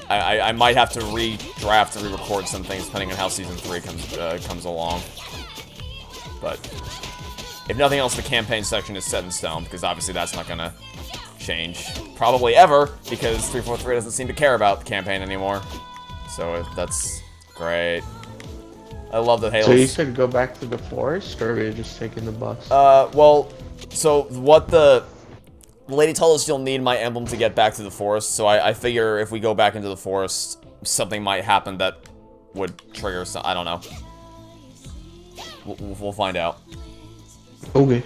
I might have to redraft and re-record some things depending on how Season 3 comes along. But if nothing else, the campaign section is set in stone, because obviously that's not gonna change probably ever, because 343 doesn't seem to care about the campaign anymore. So that's great. I love the Halo.
So you said go back to the forest, or are you just taking the bus?
Well, so what the lady told us, you'll need my emblem to get back to the forest, so I figure if we go back into the forest, something might happen that would trigger some, I don't know. We'll find out.
Okay.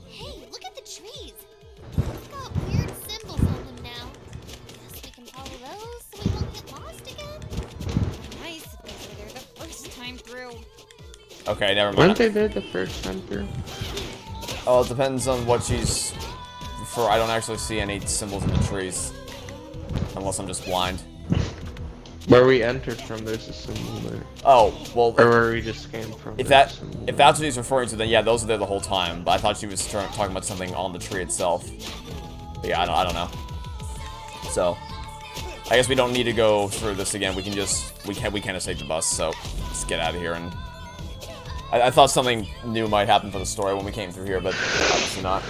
Hey, look at the trees. They've got weird symbols on them now. Guess we can follow those so we won't get lost again.
Nice if they were there the first time through.
Okay, never
Weren't
mind.
they there the first time through?
Oh, it depends on what she's for. I don't actually see any symbols in the trees. Unless I'm just blind.
Where we entered from, there's a symbol there.
Oh, well,
Or where we just came from.
if
there's a symbol
if
there.
that's what he's referring to, then yeah, those are there the whole time. But I thought she was talking about something on the tree itself. But yeah, I don't know. So, I guess we don't need to go through this again. We can just we can just take the bus. So let's get out of here. And I thought something new might happen for the story when we came through here, but obviously not.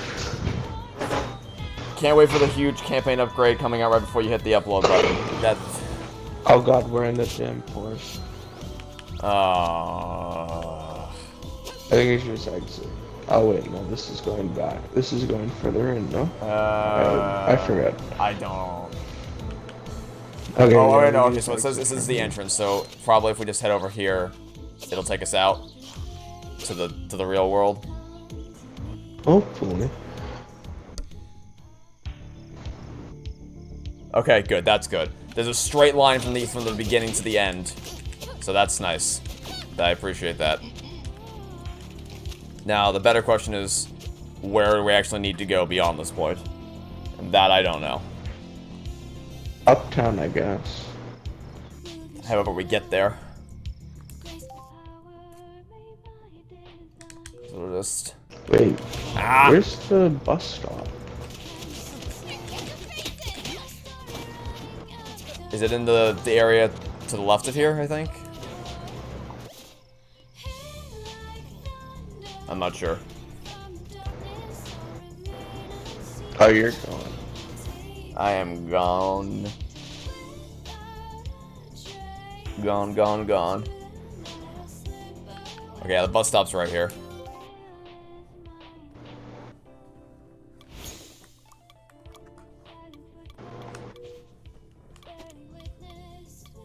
Can't wait for the huge campaign upgrade coming out right before you hit the upload button. That.
Oh god, we're in the damn forest.
Uh,
I think it's just exit. Oh wait, no, this is going back. This is going further in, no? I forget.
I don't.
Okay.
Oh,
yeah,
wait, no,
we
okay,
just
so it says
exit
this is
from
the
here.
entrance, so probably if we just head over here, it'll take us out to the real world.
Hopefully.
Okay, good, that's good. There's a straight line from the beginning to the end, so that's nice. I appreciate that. Now, the better question is, where do we actually need to go beyond this point? And that I don't know.
Uptown, I guess.
However we get there. So we'll just...
Wait,
Ah!
where's the bus stop?
Is it in the area to the left of here, I think? I'm not sure.
Oh, you're gone.
I am gone. Gone, gone, gone. Okay, yeah, the bus stop's right here.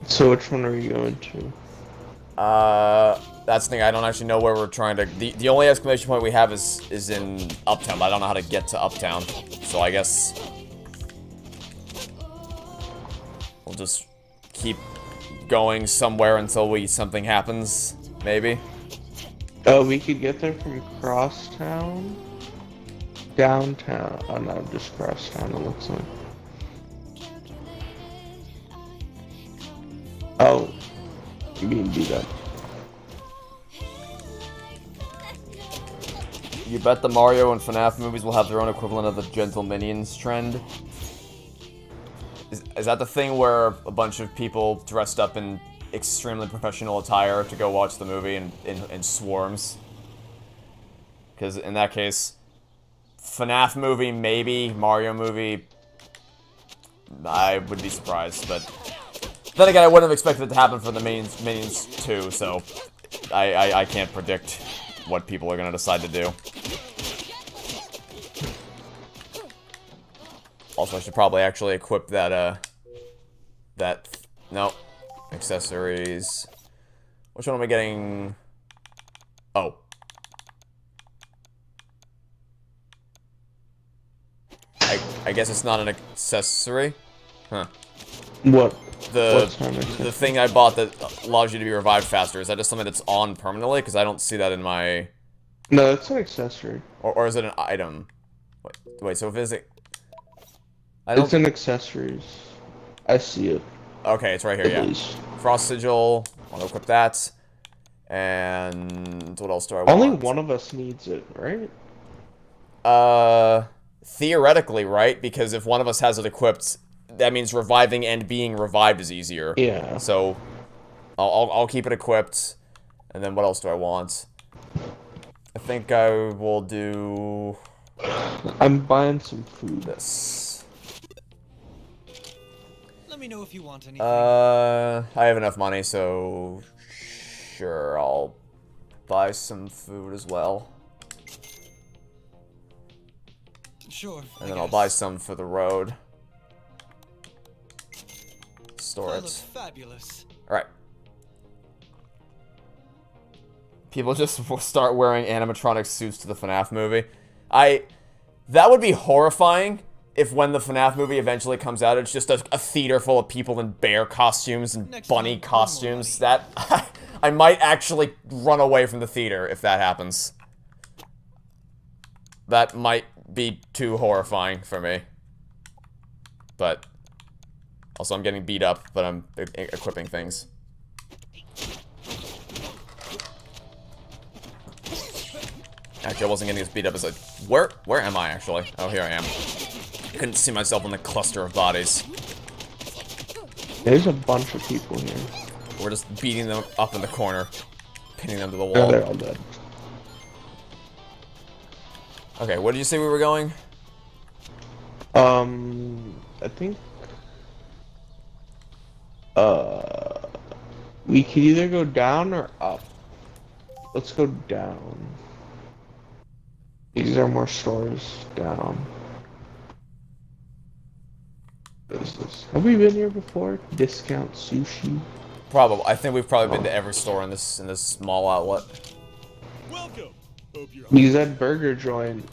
So which one are you going to?
That's the thing, I don't actually know where we're trying to... The only exclamation point we have is in Uptown, but I don't know how to get to Uptown. So I guess... we'll just keep going somewhere until something happens, maybe?
Oh, we could get there from Crosstown? Downtown. Oh no, just Crosstown it looks like. Oh, you mean do that?
You bet the Mario and FNAF movies will have their own equivalent of the Gentle Minions trend? Is that the thing where a bunch of people dressed up in extremely professional attire to go watch the movie in swarms? Because in that case, FNAF movie, maybe. Mario movie, I would be surprised. But then again, I wouldn't have expected it to happen for the Minions too, so I can't predict what people are going to decide to do. Also, I should probably actually equip that, no. Accessories. Which one am I getting? Oh. I guess it's not an accessory? Huh.
What?
The
What's an accessory?
thing I bought that allows you to be revived faster, is that just something that's on permanently? Because I don't see that in my...
No, it's an accessory.
Or is it an item? Wait, so if is it... I don't...
It's an accessories. I see it.
Okay, it's right here,
At
yeah.
least.
Frost Sigil, I'll equip that. And what else do I want?
Only one of us needs it, right?
Theoretically, right? Because if one of us has it equipped, that means reviving and being revived is easier.
Yeah.
So, I'll keep it equipped. And then what else do I want? I think I will do
I'm buying some food.
this.
Let me know if you want anything.
I have enough money, so sure, I'll buy some food as well.
Sure.
And then I'll buy some for the road. Store
That looks
it.
fabulous.
Alright. People just start wearing animatronic suits to the FNAF movie. That would be horrifying if when the FNAF movie eventually comes out, it's just a theater full of people in bear costumes and
Next
bunny
time, one more
costumes. That, I might actually run away from the theater if that happens. That might be too horrifying for me. But, also I'm getting beat up, but I'm equipping things. Actually, I wasn't getting as beat up as where am I, actually? Oh, here I am. I couldn't see myself in the cluster of bodies.
There's a bunch of people here.
We're just beating them up in the corner. Pinning them to the
Yeah,
wall.
they're all dead.
Okay, where did you say we were going?
I think... we could either go down or up. Let's go down. These are more stores down. What is this? Have we been here before? Discount sushi.
Probably. I think we've probably been to every store in this small outlet.
Welcome. Hope you're
Because that burger joint.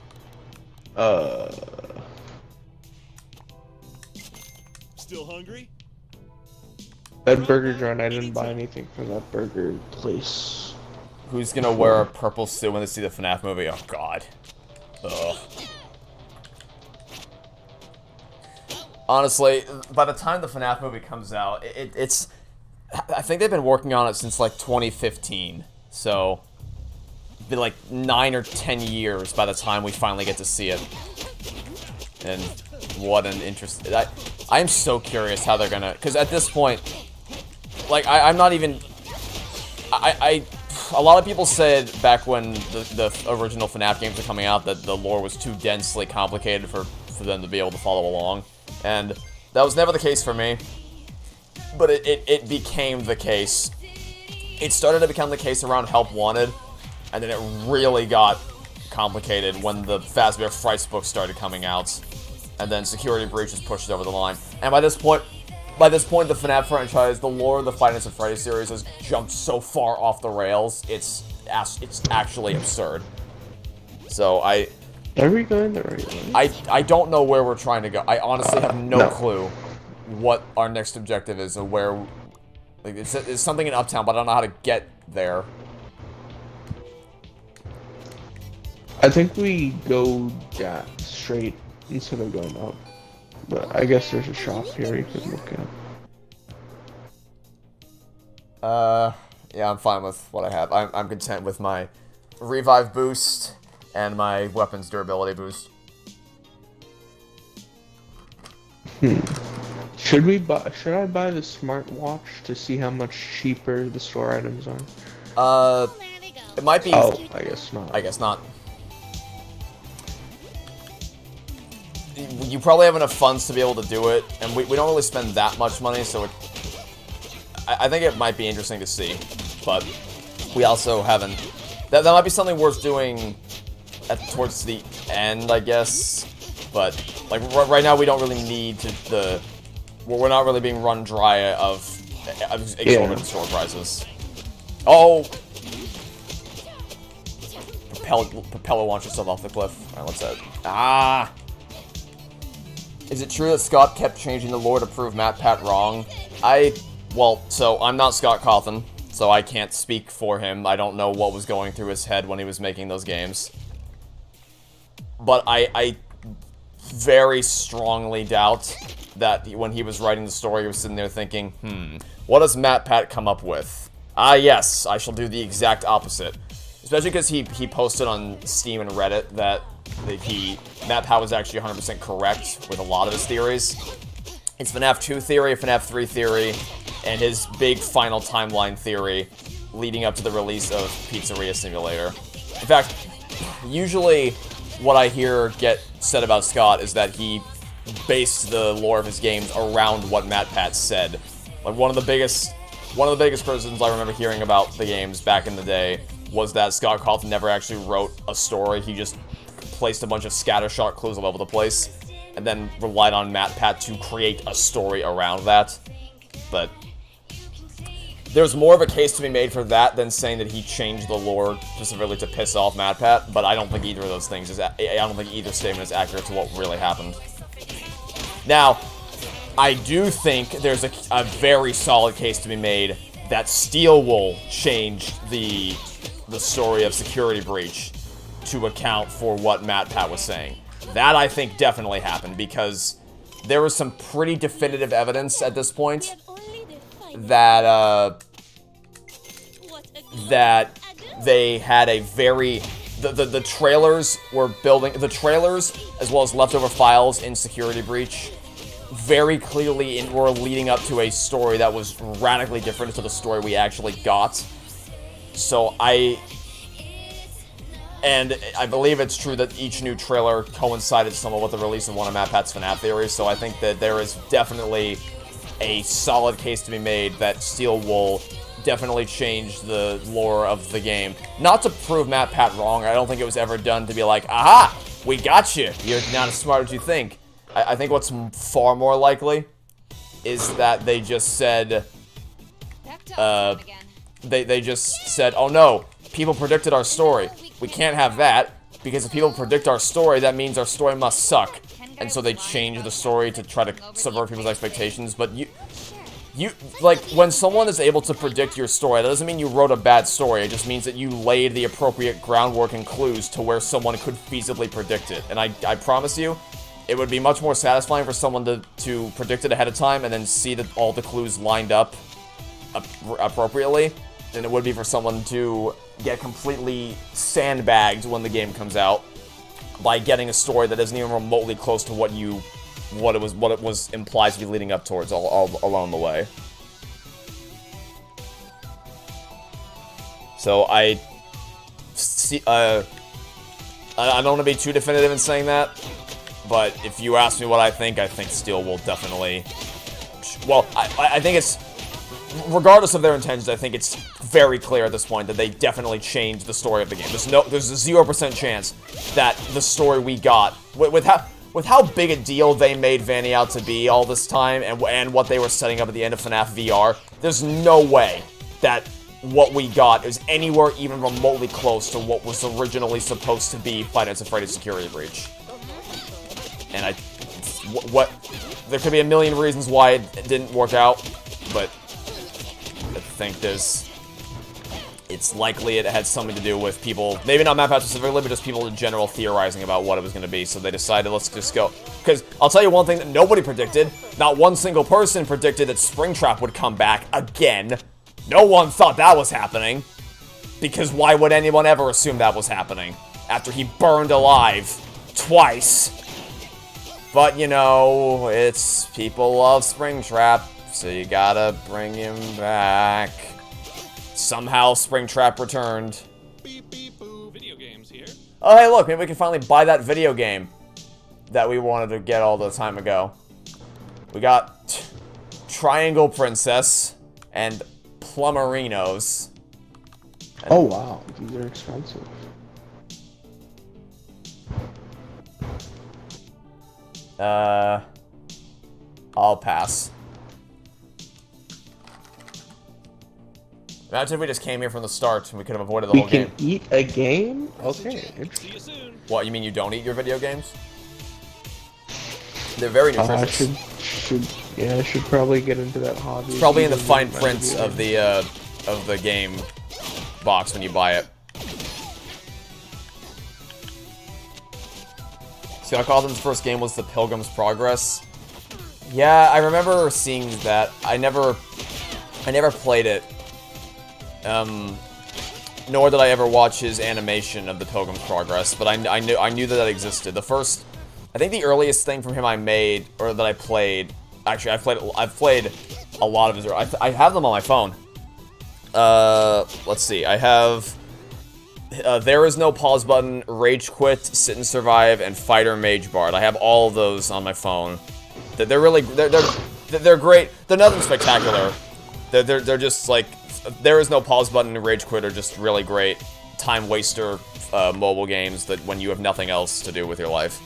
still hungry.
That burger joint. I didn't buy anything from that burger place.
Who's gonna wear a purple suit when they see the FNAF movie? Oh God. Ugh. Honestly, by the time the FNAF movie comes out, it's... I think they've been working on it since, like, 2015. So, it's been, like, 9 or 10 years by the time we finally get to see it. And what an interest... I am so curious how they're gonna... Because at this point, like, I'm not even... A lot of people said back when the original FNAF games were coming out that the lore was too densely complicated for them to be able to follow along. And that was never the case for me. But it became the case. It started to become the case around Help Wanted, and then it really got complicated when the Fazbear Frights book started coming out. And then Security Breach was pushed over the line. And by this point, the FNAF franchise, the lore of the Five Nights at Freddy's series has jumped so far off the rails, it's actually absurd. So
Are we going the right way?
I don't know where we're trying to go. I honestly have no clue what our next objective is or where... Like, it's something in Uptown, but I don't know how to get there.
I think we go down straight instead of going up. But I guess there's a shop here you could look at.
Yeah, I'm fine with what I have. I'm content with my revive boost and my weapons durability boost.
Should I buy the smartwatch to see how much cheaper the store items are?
Oh, there they go.
It might be...
Oh, I guess not.
I guess not. You probably have enough funds to be able to do it, and we don't really spend that much money, so I think it might be interesting to see, but we also haven't... That might be something worth doing towards the end, I guess, but like right now we don't really need to... We're not really being run dry of exorbitant store prices. Oh! Propeller launch yourself off the cliff. Alright, let's head. Ah! Is it true that Scott kept changing the lore to prove MatPat wrong? Well, so I'm not Scott Cawthon, so I can't speak for him. I don't know what was going through his head when he was making those games. But I very strongly doubt that when he was writing the story, he was sitting there thinking, what does MatPat come up with? Yes, I shall do the exact opposite. Especially because he posted on Steam and Reddit that Matt Pat was actually 100% correct with a lot of his theories. It's FNAF 2 theory, FNAF 3 theory, and his big final timeline theory leading up to the release of Pizzeria Simulator. In fact, usually what I hear get said about Scott is that he based the lore of his games around what Matt Pat said. Like one of the biggest criticisms I remember hearing about the games back in the day was that Scott Cawthon never actually wrote a story. He just placed a bunch of scattershot clues all over the place, and then relied on Matt Pat to create a story around that. But there's more of a case to be made for that than saying that he changed the lore specifically to piss off Matt Pat. But I don't think either of those things is. I don't think either statement is accurate to what really happened. Now, I do think there's a very solid case to be made that Steel Wool changed the story of Security Breach to account for what Matt Pat was saying. That, I think, definitely happened, because there was some pretty definitive evidence at this point that, that they had a very... The trailers were building... The trailers, as well as leftover files in Security Breach, very clearly were leading up to a story that was radically different to the story we actually got. So I believe it's true that each new trailer coincided somewhat with the release of one of Matt Pat's FNAF theories, so I think that there is definitely a solid case to be made that Steel Wool definitely changed the lore of the game. Not to prove Matt Pat wrong, I don't think it was ever done to be like, aha, we got you, you're not as smart as you think. I think what's far more likely is that they just said, they just said, oh no, people predicted our story. We can't have that, because if people predict our story, that means our story must suck. And so they changed the story to try to subvert people's expectations. But like, when someone is able to predict your story, that doesn't mean you wrote a bad story. It just means that you laid the appropriate groundwork and clues to where someone could feasibly predict it. And I promise you, it would be much more satisfying for someone to predict it ahead of time and then see that all the clues lined up appropriately than it would be for someone to get completely sandbagged when the game comes out by getting a story that isn't even remotely close to what it was implied to be leading up towards all along the way. So I don't want to be too definitive in saying that, but if you ask me what I think Steel will definitely... Well, I think it's... Regardless of their intentions, I think it's very clear at this point that they definitely changed the story of the game. There's a 0% chance that the story we got, with how big a deal they made Vanny out to be all this time, and what they were setting up at the end of FNAF VR, there's no way that what we got is anywhere even remotely close to what was originally supposed to be Five Nights at Freddy's Security Breach. And there could be a million reasons why it didn't work out, but I think it's likely it had something to do with people, maybe not Matt Pat specifically, but just people in general theorizing about what it was going to be, so they decided, let's just go. Because I'll tell you one thing that nobody predicted, not one single person predicted that Springtrap would come back again. No one thought that was happening, because why would anyone ever assume that was happening after he burned alive twice? But, you know, it's people love Springtrap, so you gotta bring him back. Somehow Springtrap returned.
Beep beep boo, video games here.
Oh, hey, look, maybe we can finally buy that video game that we wanted to get all the time ago. We got Triangle Princess and Plumberinos.
Oh, wow. These are expensive.
I'll pass. Imagine if we just came here from the start and we could have avoided the whole game.
We can eat a game? Okay.
See you soon.
What, you mean you don't eat your video games? They're very nutritious.
I should probably get into that hobby.
It's probably in the fine print of the game box when you buy it. Scott Cawthon's first game was The Pilgrim's Progress. Yeah, I remember seeing that. I never played it. Nor did I ever watch his animation of the Pilgrim's Progress, but I knew that existed. I think the earliest thing from him I made, or that I played, actually I've played a lot of his, I have them on my phone. Let's see, I have, There Is No Pause Button, Rage Quit, Sit and Survive, and Fighter Mage Bard. I have all of those on my phone. They're really, they're great. They're nothing spectacular. They're just like, There Is No Pause Button and Rage Quit are just really great time waster mobile games that when you have nothing else to do with your life.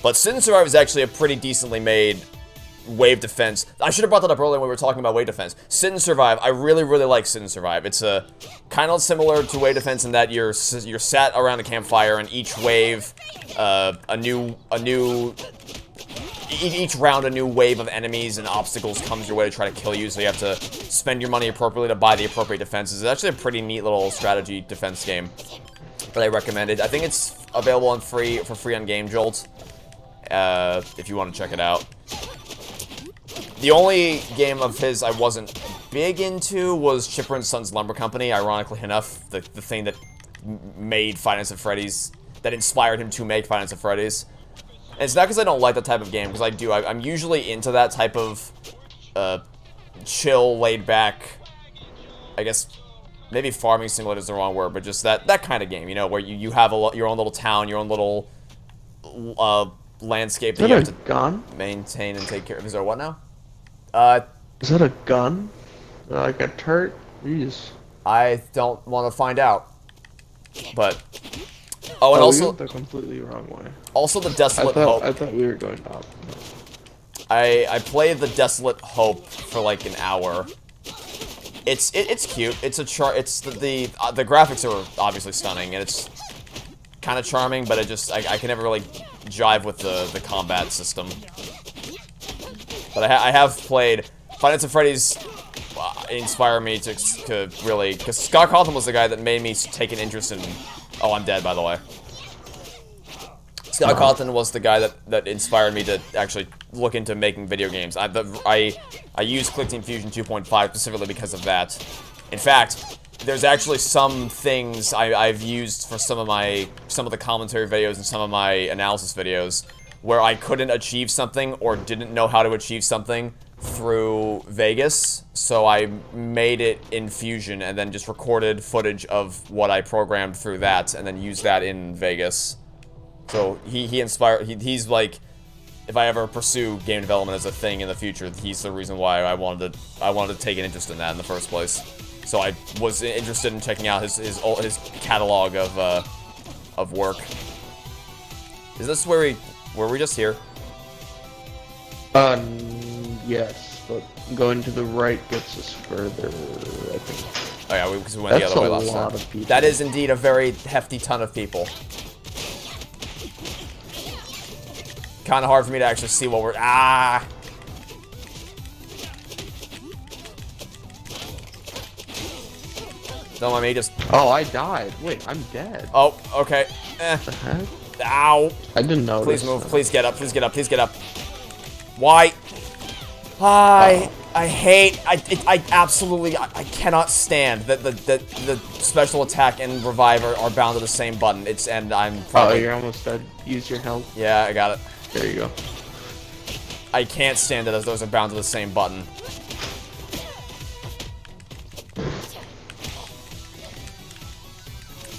But Sit and Survive is actually a pretty decently made wave defense. I should have brought that up earlier when we were talking about wave defense. Sit and Survive, I really like Sit and Survive. It's a kind of similar to wave defense in that you're sat around a campfire and each wave, each round a new wave of enemies and obstacles comes your way to try to kill you, so you have to spend your money appropriately to buy the appropriate defenses. It's actually a pretty neat little strategy defense game that I recommended. I think it's available for free on Game Jolt, if you want to check it out. The only game of his I wasn't big into was Chipper and Sons Lumber Company, ironically enough, the thing that made Five Nights at Freddy's, that inspired him to make Five Nights at Freddy's. And it's not because I don't like that type of game, because I do. I'm usually into that type of chill, laid back, I guess, maybe farming simulator is the wrong word, but just that kind of game, you know, where you have your own little town, your own little landscape that you have to maintain and take care of. Is there what now?
Is that a gun? Like a turret? Jeez.
I don't want to find out. But oh, and also
you went the completely wrong way.
Also, the Desolate Hope.
I thought we were going up.
I played the Desolate Hope for like an hour. It's cute. It's the graphics are obviously stunning, and it's kind of charming, but I can never really jive with the combat system. But I have played Five Nights at Freddy's. Inspired me to really, because Scott Cawthon was the guy that made me take an interest in. Oh, I'm dead, by the way. Scott Cawthon was the guy that inspired me to actually look into making video games. I used ClickTeam Fusion 2.5 specifically because of that. In fact, there's actually some things I've used for some of the commentary videos and some of my analysis videos where I couldn't achieve something or didn't know how to achieve something through Vegas, so I made it in Fusion and then just recorded footage of what I programmed through that and then used that in Vegas. So he inspired, he's like, if I ever pursue game development as a thing in the future, he's the reason why I wanted to take an interest in that in the first place. So I was interested in checking out his catalog of work. Is this where we just here?
Yes, but going to the right gets us further, I think.
Oh yeah, because we went the other way last time.
That's a lot of people.
That is indeed a very hefty ton of people. Kind of hard for me to actually see what we're... Ah! Don't let me just...
Oh, I died. Wait, I'm dead.
Oh, okay.
What the heck?
Ow!
I didn't know.
Please move. Please get up. Please get up. Please get up. Why? I hate. I absolutely. I cannot stand that the special attack and revive are bound to the same button. And I'm probably.
Oh, you're almost dead. Use your health.
Yeah, I got it.
There you go.
I can't stand it as those are bound to the same button.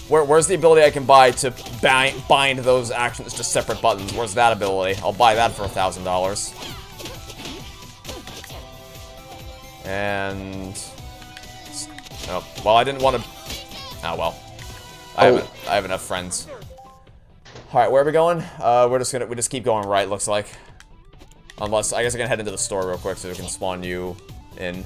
Where's the ability I can buy to bind those actions to separate buttons? Where's that ability? I'll buy that for $1,000. And... oh, well, I didn't want to... oh, well. I have enough friends. Alright, where are we going? We just keep going right, looks like. Unless, I guess I can head into the store real quick so we can spawn you in.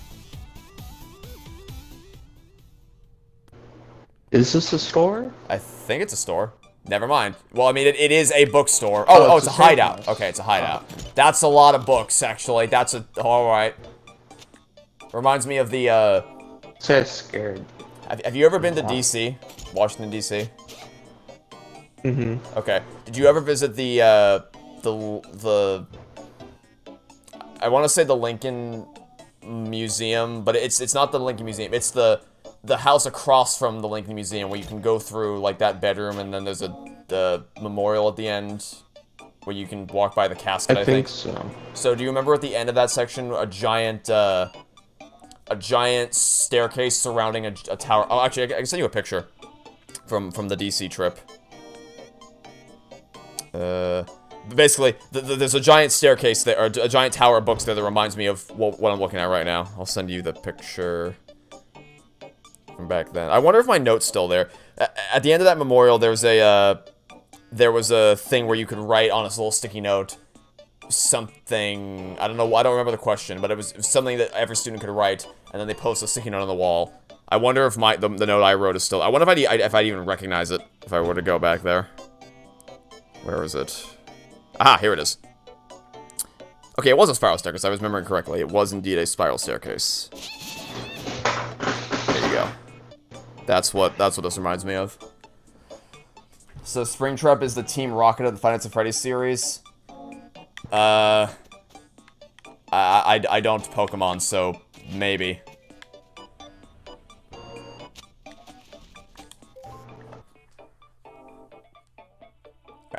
Is this a store?
I think it's a store. Never mind. Well, I mean, it is a bookstore. Oh, it's a hideout. Okay, it's a hideout. That's a lot of books, actually. That's a... alright. Reminds me of the,
So scared.
Have you ever been to D.C.? Washington, D.C.?
Mm-hmm.
Okay. Did you ever visit the I want to say the Lincoln Museum, but it's not the Lincoln Museum. It's the the house across from the Lincoln Museum, where you can go through like that bedroom, and then there's the memorial at the end, where you can walk by the casket. I think
so.
So do you remember at the end of that section a giant staircase surrounding a tower? Oh, actually, I can send you a picture from the DC trip. Basically, there's a giant staircase there, or a giant tower of books there that reminds me of what I'm looking at right now. I'll send you the picture from back then. I wonder if my note's still there. At the end of that memorial, there was a thing where you could write on a little sticky note something. I don't know. I don't remember the question, but it was something that every student could write, and then they post a sticky note on the wall. I wonder if the note I wrote is still. I wonder if I'd even recognize it if I were to go back there. Where is it? Ah, here it is. Okay, it was a spiral staircase. I was remembering correctly. It was indeed a spiral staircase. There you go. That's what this reminds me of. So Springtrap is the Team Rocket of the Five Nights at Freddy's series. I don't Pokemon, so maybe.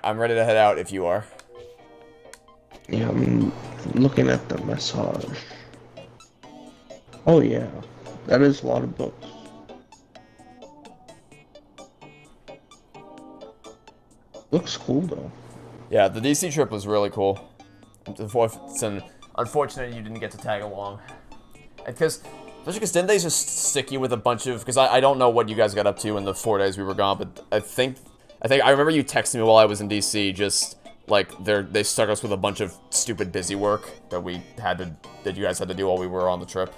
I'm ready to head out if you are.
Yeah, I'm looking at the massage. Oh yeah, that is a lot of books. Looks cool though.
Yeah, the DC trip was really cool. It's unfortunate you didn't get to tag along. Especially because didn't they just stick you with a bunch of... Because I don't know what you guys got up to in the 4 days we were gone, but I think I remember you texting me while I was in DC, just like they stuck us with a bunch of stupid busy work that you guys had to do while we were on the trip.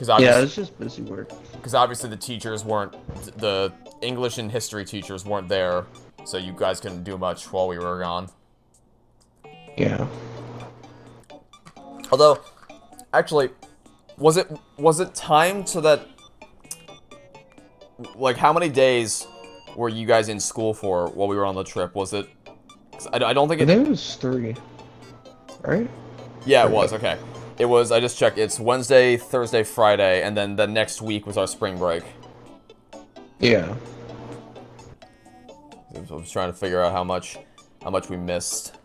Yeah, it's just busy work.
Because obviously the teachers weren't, the English and history teachers weren't there, so you guys couldn't do much while we were gone.
Yeah.
Although, actually, was it timed so that, like, how many days were you guys in school for while we were on the trip? Was it? I don't think it.
I think it was 3, right?
Yeah, it was. Okay, it was. I just checked. It's Wednesday, Thursday, Friday, and then the next week was our spring break.
Yeah.
I was trying to figure out how much we missed.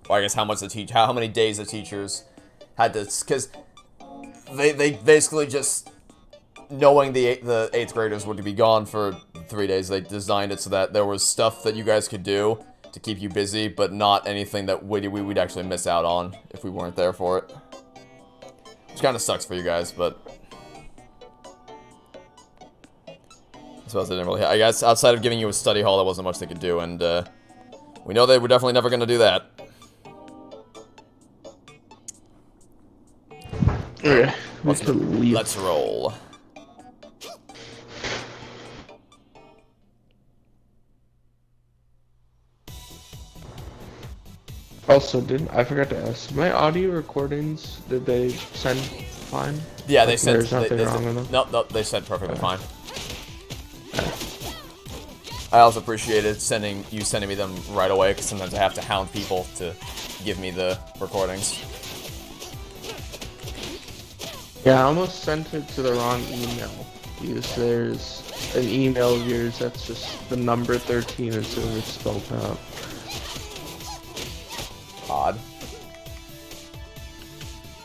Or I guess how many days the teachers had to, because they basically just, knowing the 8th graders would be gone for 3 days, they designed it so that there was stuff that you guys could do to keep you busy, but not anything that we'd actually miss out on if we weren't there for it. Which kind of sucks for you guys, but I suppose they didn't really. I guess outside of giving you a study hall, there wasn't much they could do, and we know they were definitely never going to do that.
Yeah,
let's roll.
Also, I forgot to ask, my audio recordings, did they send fine?
Yeah, they
like,
said
there's nothing wrong with them?
Nope, they said perfectly fine. I also appreciated you sending me them right away, because sometimes I have to hound people to give me the recordings.
Yeah, I almost sent it to the wrong email, because there's an email of yours that's just the number 13 instead of it's spelled out.
Odd.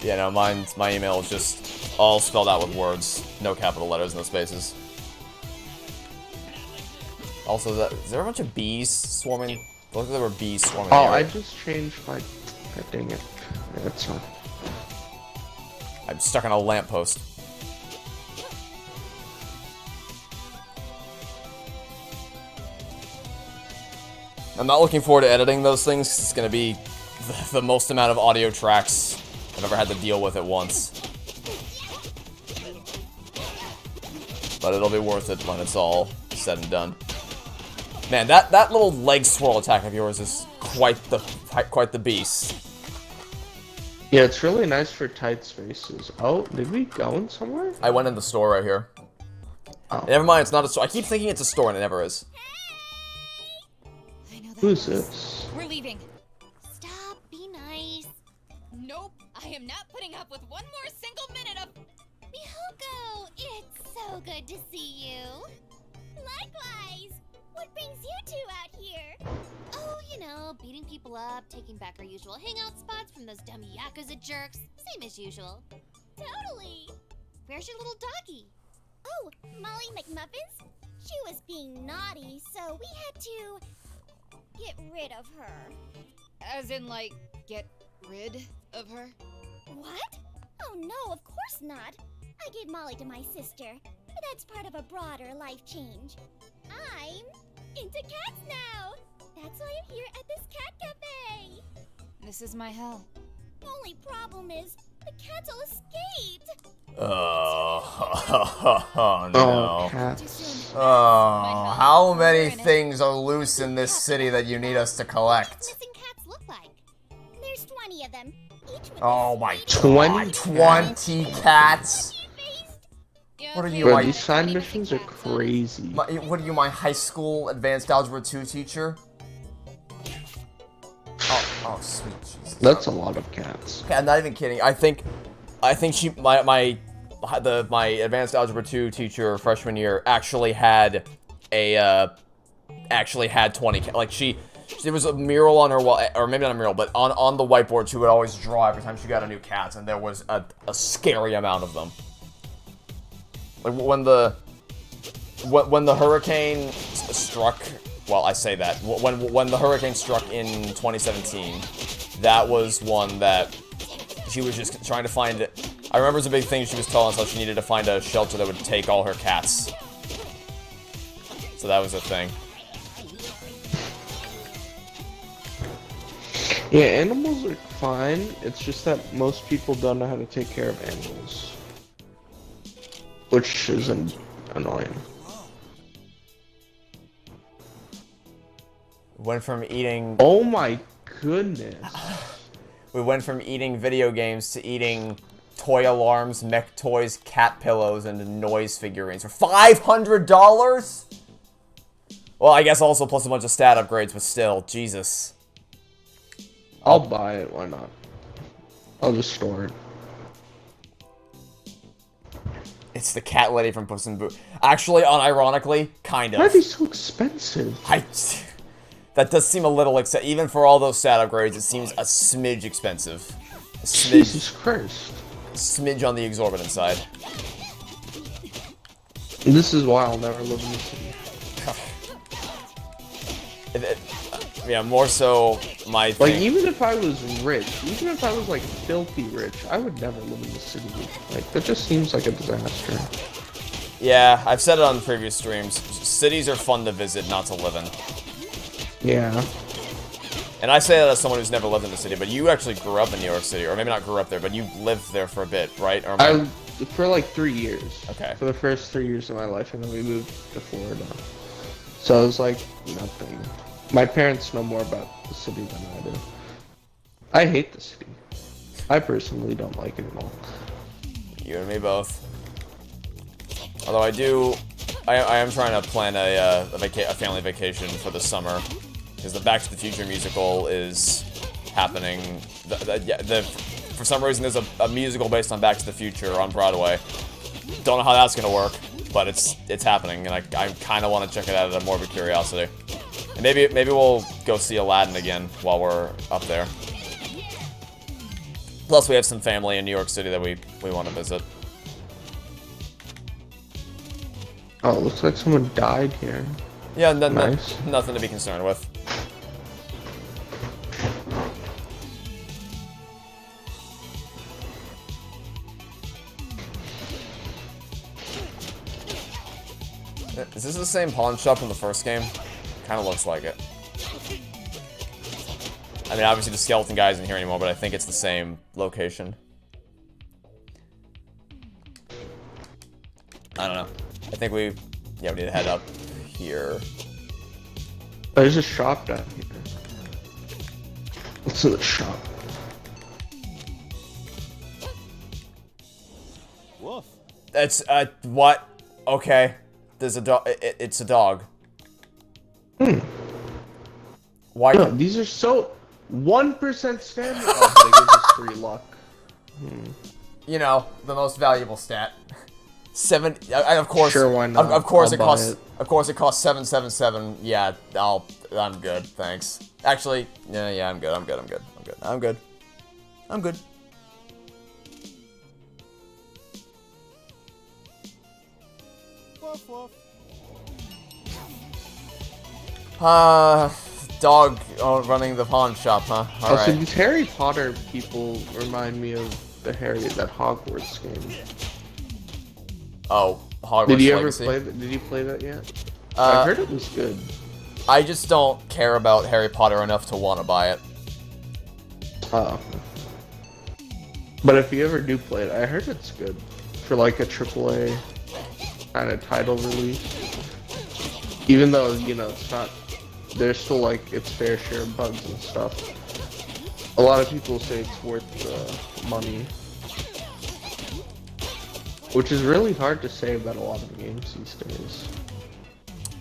Yeah, no, my email is just all spelled out with words, no capital letters, no spaces. Also, is there a bunch of bees swarming? It looked like there were bees swarming.
Oh, I just changed my... God dang it. Yeah, that's fine.
I'm stuck on a lamppost. I'm not looking forward to editing those things. It's going to be the most amount of audio tracks I've ever had to deal with at once. But it'll be worth it when it's all said and done. Man, that little leg swirl attack of yours is quite the beast.
Yeah, it's really nice for tight spaces. Oh, did we go in somewhere?
I went in the store right here.
Oh.
Never mind, it's not a store. I keep thinking it's a store and it never is.
I know that.
Who's this?
We're leaving.
Stop, be nice.
Nope, I am not putting up with one more single minute of...
Mihoko, it's so good to see you. Likewise. What brings you two out here? Oh, you know, beating people up, taking back our usual hangout spots from those dummy Yakuza jerks. Same as usual. Totally. Where's your little doggy? Oh, Molly McMuffins? She was being naughty, so we had to get rid of her.
As in, like, get rid of her?
What? Oh no, of course not. I gave Molly to my sister, but that's part of a broader life change. I'm into cats now. That's why I'm here at this cat cafe.
This is my hell.
Only problem is, the cats all escaped.
Oh, no.
Oh, cats.
Oh, how many things are loose in this city that you need us to collect?
Missing cats look like? There's 20 of them. Each with
Oh my
this
20
20 cats?
Yeah,
What are
okay,
you,
Bro,
like-
these side missions are crazy.
What are you, my high school advanced algebra 2 teacher? Oh, sweet Jesus.
That's a lot of cats.
Okay, I'm not even kidding. I think my advanced algebra 2 teacher freshman year actually had 20 like there was a mural on her wall, or maybe not a mural, but on the whiteboard she would always draw every time she got a new cat, and there was a scary amount of them. Like when the hurricane struck, well, I say that when the hurricane struck in 2017, that was one that she was just trying to find it. I remember it was a big thing. She was telling us how she needed to find a shelter that would take all her cats. So that was a thing.
Yeah, animals are fine. It's just that most people don't know how to take care of animals. Which is annoying.
Went from eating.
Oh my goodness.
We went from eating video games to eating toy alarms, mech toys, cat pillows, and noise figurines for $500. Well, I guess also plus a bunch of stat upgrades, but still, Jesus.
I'll buy it, why not? I'll just store it.
It's the cat lady from Puss in Boots. Actually, unironically, kind of.
Why are they so expensive?
That does seem a little even for all those stat upgrades, it seems a smidge expensive. A smidge,
Jesus Christ.
smidge on the exorbitant side.
This is why I'll never live in the city.
Yeah, more so my thing.
Like, even if I was rich, even if I was, like, filthy rich, I would never live in the city. Like, that just seems like a disaster.
Yeah, I've said it on previous streams. Cities are fun to visit, not to live in.
Yeah.
And I say that as someone who's never lived in the city, but you actually grew up in New York City, or maybe not grew up there, but you lived there for a bit, right? Or
For like 3 years.
Okay.
For the first 3 years of my life, and then we moved to Florida. So it was like nothing. My parents know more about the city than I do. I hate the city. I personally don't like it at all.
You and me both. Although I am trying to plan a family vacation for the summer, because the Back to the Future musical is happening. For some reason, there's a musical based on Back to the Future on Broadway. Don't know how that's gonna work, but it's happening, and I kind of want to check it out out of morbid curiosity. And maybe we'll go see Aladdin again while we're up there. Plus, we have some family in New York City that we want to visit.
Oh, it looks like someone died here.
Yeah,
Nice.
nothing to be concerned with. Is this the same pawn shop from the first game? Kind of looks like it. I mean, obviously the skeleton guy isn't here anymore, but I think it's the same location. I don't know. I think we need to head up here.
There's a shop down here. What's in the shop?
Woof.
It's, what? Okay. There's a dog. It's a dog. Why?
No, these are so 1% standard. Oh, they give us 3 luck.
You know, the most valuable stat. Of course.
Sure, why not?
Of course
I'll
it
buy
costs.
it.
Of course it costs 777. Yeah, I'm good. Thanks. Actually, yeah, I'm good. I'm good.
Woof woof.
Dog running the pawn shop, huh? All
Also,
right.
these Harry Potter people remind me of that Hogwarts game.
Oh, Hogwarts
Did you ever
Legacy.
play that? Did you play that yet? I heard it was good.
I just don't care about Harry Potter enough to want to buy it.
But if you ever do play it, I heard it's good for like a AAA kind of title release. Even though, you know, it's not, there's still like its fair share of bugs and stuff. A lot of people say it's worth the money. Which is really hard to say about a lot of games these days.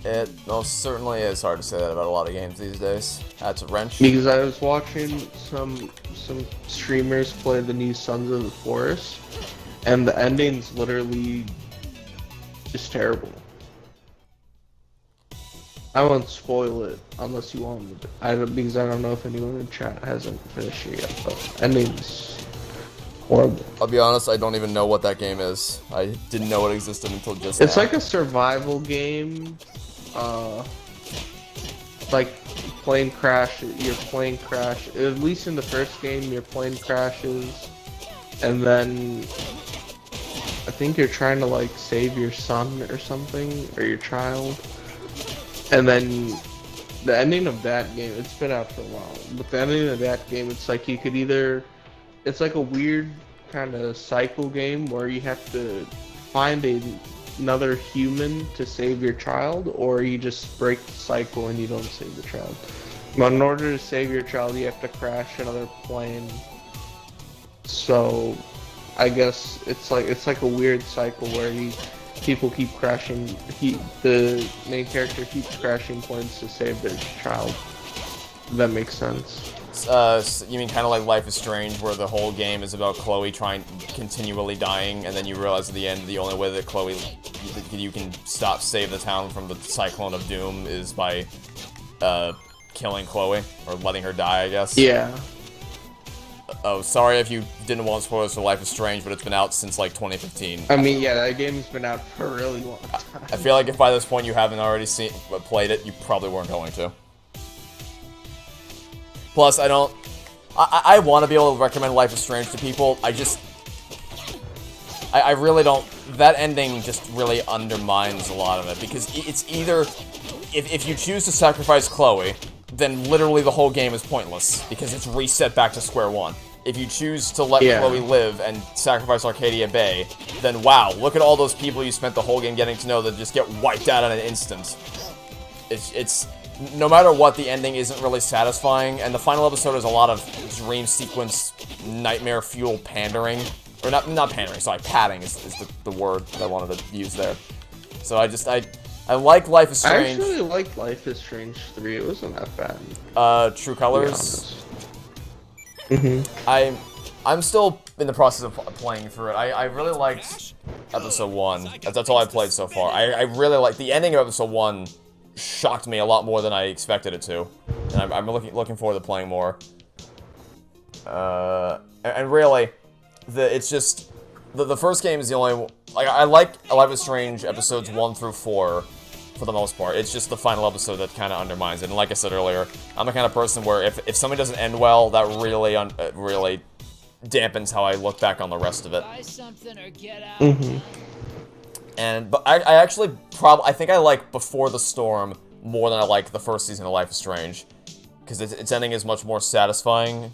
It most certainly is hard to say that about a lot of games these days. That's a wrench.
Because I was watching some streamers play the new Sons of the Forest, and the ending's literally just terrible. I won't spoil it unless you want me to. Because I don't know if anyone in chat hasn't finished it yet, but ending's horrible.
I'll be honest, I don't even know what that game is. I didn't know it existed until just
It's
now.
like a survival game. Like plane crash. Your plane crash. At least in the first game, your plane crashes, and then I think you're trying to like save your son or something, or your child. And then the ending of that game, it's been out for a while, but the ending of that game, it's like you could either, it's like a weird kind of cycle game where you have to find another human to save your child, or you just break the cycle and you don't save the child. But in order to save your child, you have to crash another plane. So I guess it's like a weird cycle where people keep crashing. The main character keeps crashing planes to save their child. If that makes sense.
You mean kind of like Life is Strange, where the whole game is about Chloe continually dying, and then you realize at the end the only way that you can save the town from the cyclone of doom is by killing Chloe, or letting her die, I guess.
Yeah.
Oh, sorry if you didn't want spoilers for Life is Strange, but it's been out since like 2015.
I mean, yeah, that game's been out for a really long time.
I feel like if by this point you haven't already played it, you probably weren't going to. Plus, I want to be able to recommend Life is Strange to people. I really don't. That ending just really undermines a lot of it, because it's either, if you choose to sacrifice Chloe, then literally the whole game is pointless, because it's reset back to square one. If you choose to let Chloe live and sacrifice Arcadia Bay, then wow, look at all those people you spent the whole game getting to know that just get wiped out in an instant. It's no matter what, the ending isn't really satisfying, and the final episode is a lot of dream sequence, nightmare fuel pandering. Or not pandering, sorry, padding is the word that I wanted to use there. So I like Life is Strange.
I actually liked Life is Strange 3, it wasn't that bad.
True Colors.
Mm-hmm.
I'm still in the process of playing through it. I really liked episode 1. That's all I played so far. I really like the ending of episode 1. Shocked me a lot more than I expected it to, and I'm looking forward to playing more. And really, it's just the first game is the only, like, I like Life is Strange episodes 1 through 4 for the most part. It's just the final episode that kind of undermines it. And like I said earlier, I'm the kind of person where if something doesn't end well, that really dampens how I look back on the rest of it.
Buy something or get out.
Mm-hmm.
But I actually I think I like Before the Storm more than I like the first season of Life is Strange, because its ending is much more satisfying.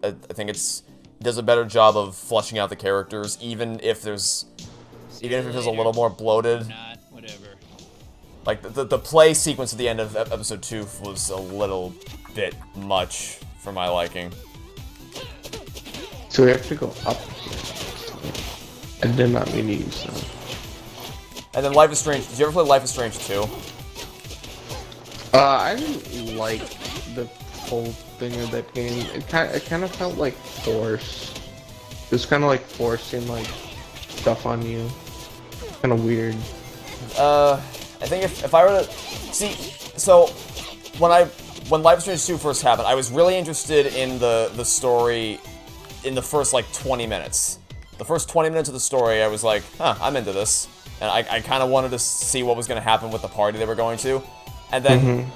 I think it does a better job of fleshing out the characters, even if it feels a little more bloated.
Not, whatever.
Like the play sequence at the end of episode 2 was a little bit much for my liking.
So we have to go up here. I did not mean to use that.
And then Life is Strange. Did you ever play Life is Strange 2?
I didn't like the whole thing of that game. It kind of felt like forced. It was kind of like forcing like stuff on you. kind of weird.
I think if I were to see, so when Life is Strange 2 first happened, I was really interested in the story in the first like 20 minutes. The first 20 minutes of the story, I was like, huh, I'm into this, and I kind of wanted to see what was going to happen with the party they were going to, and then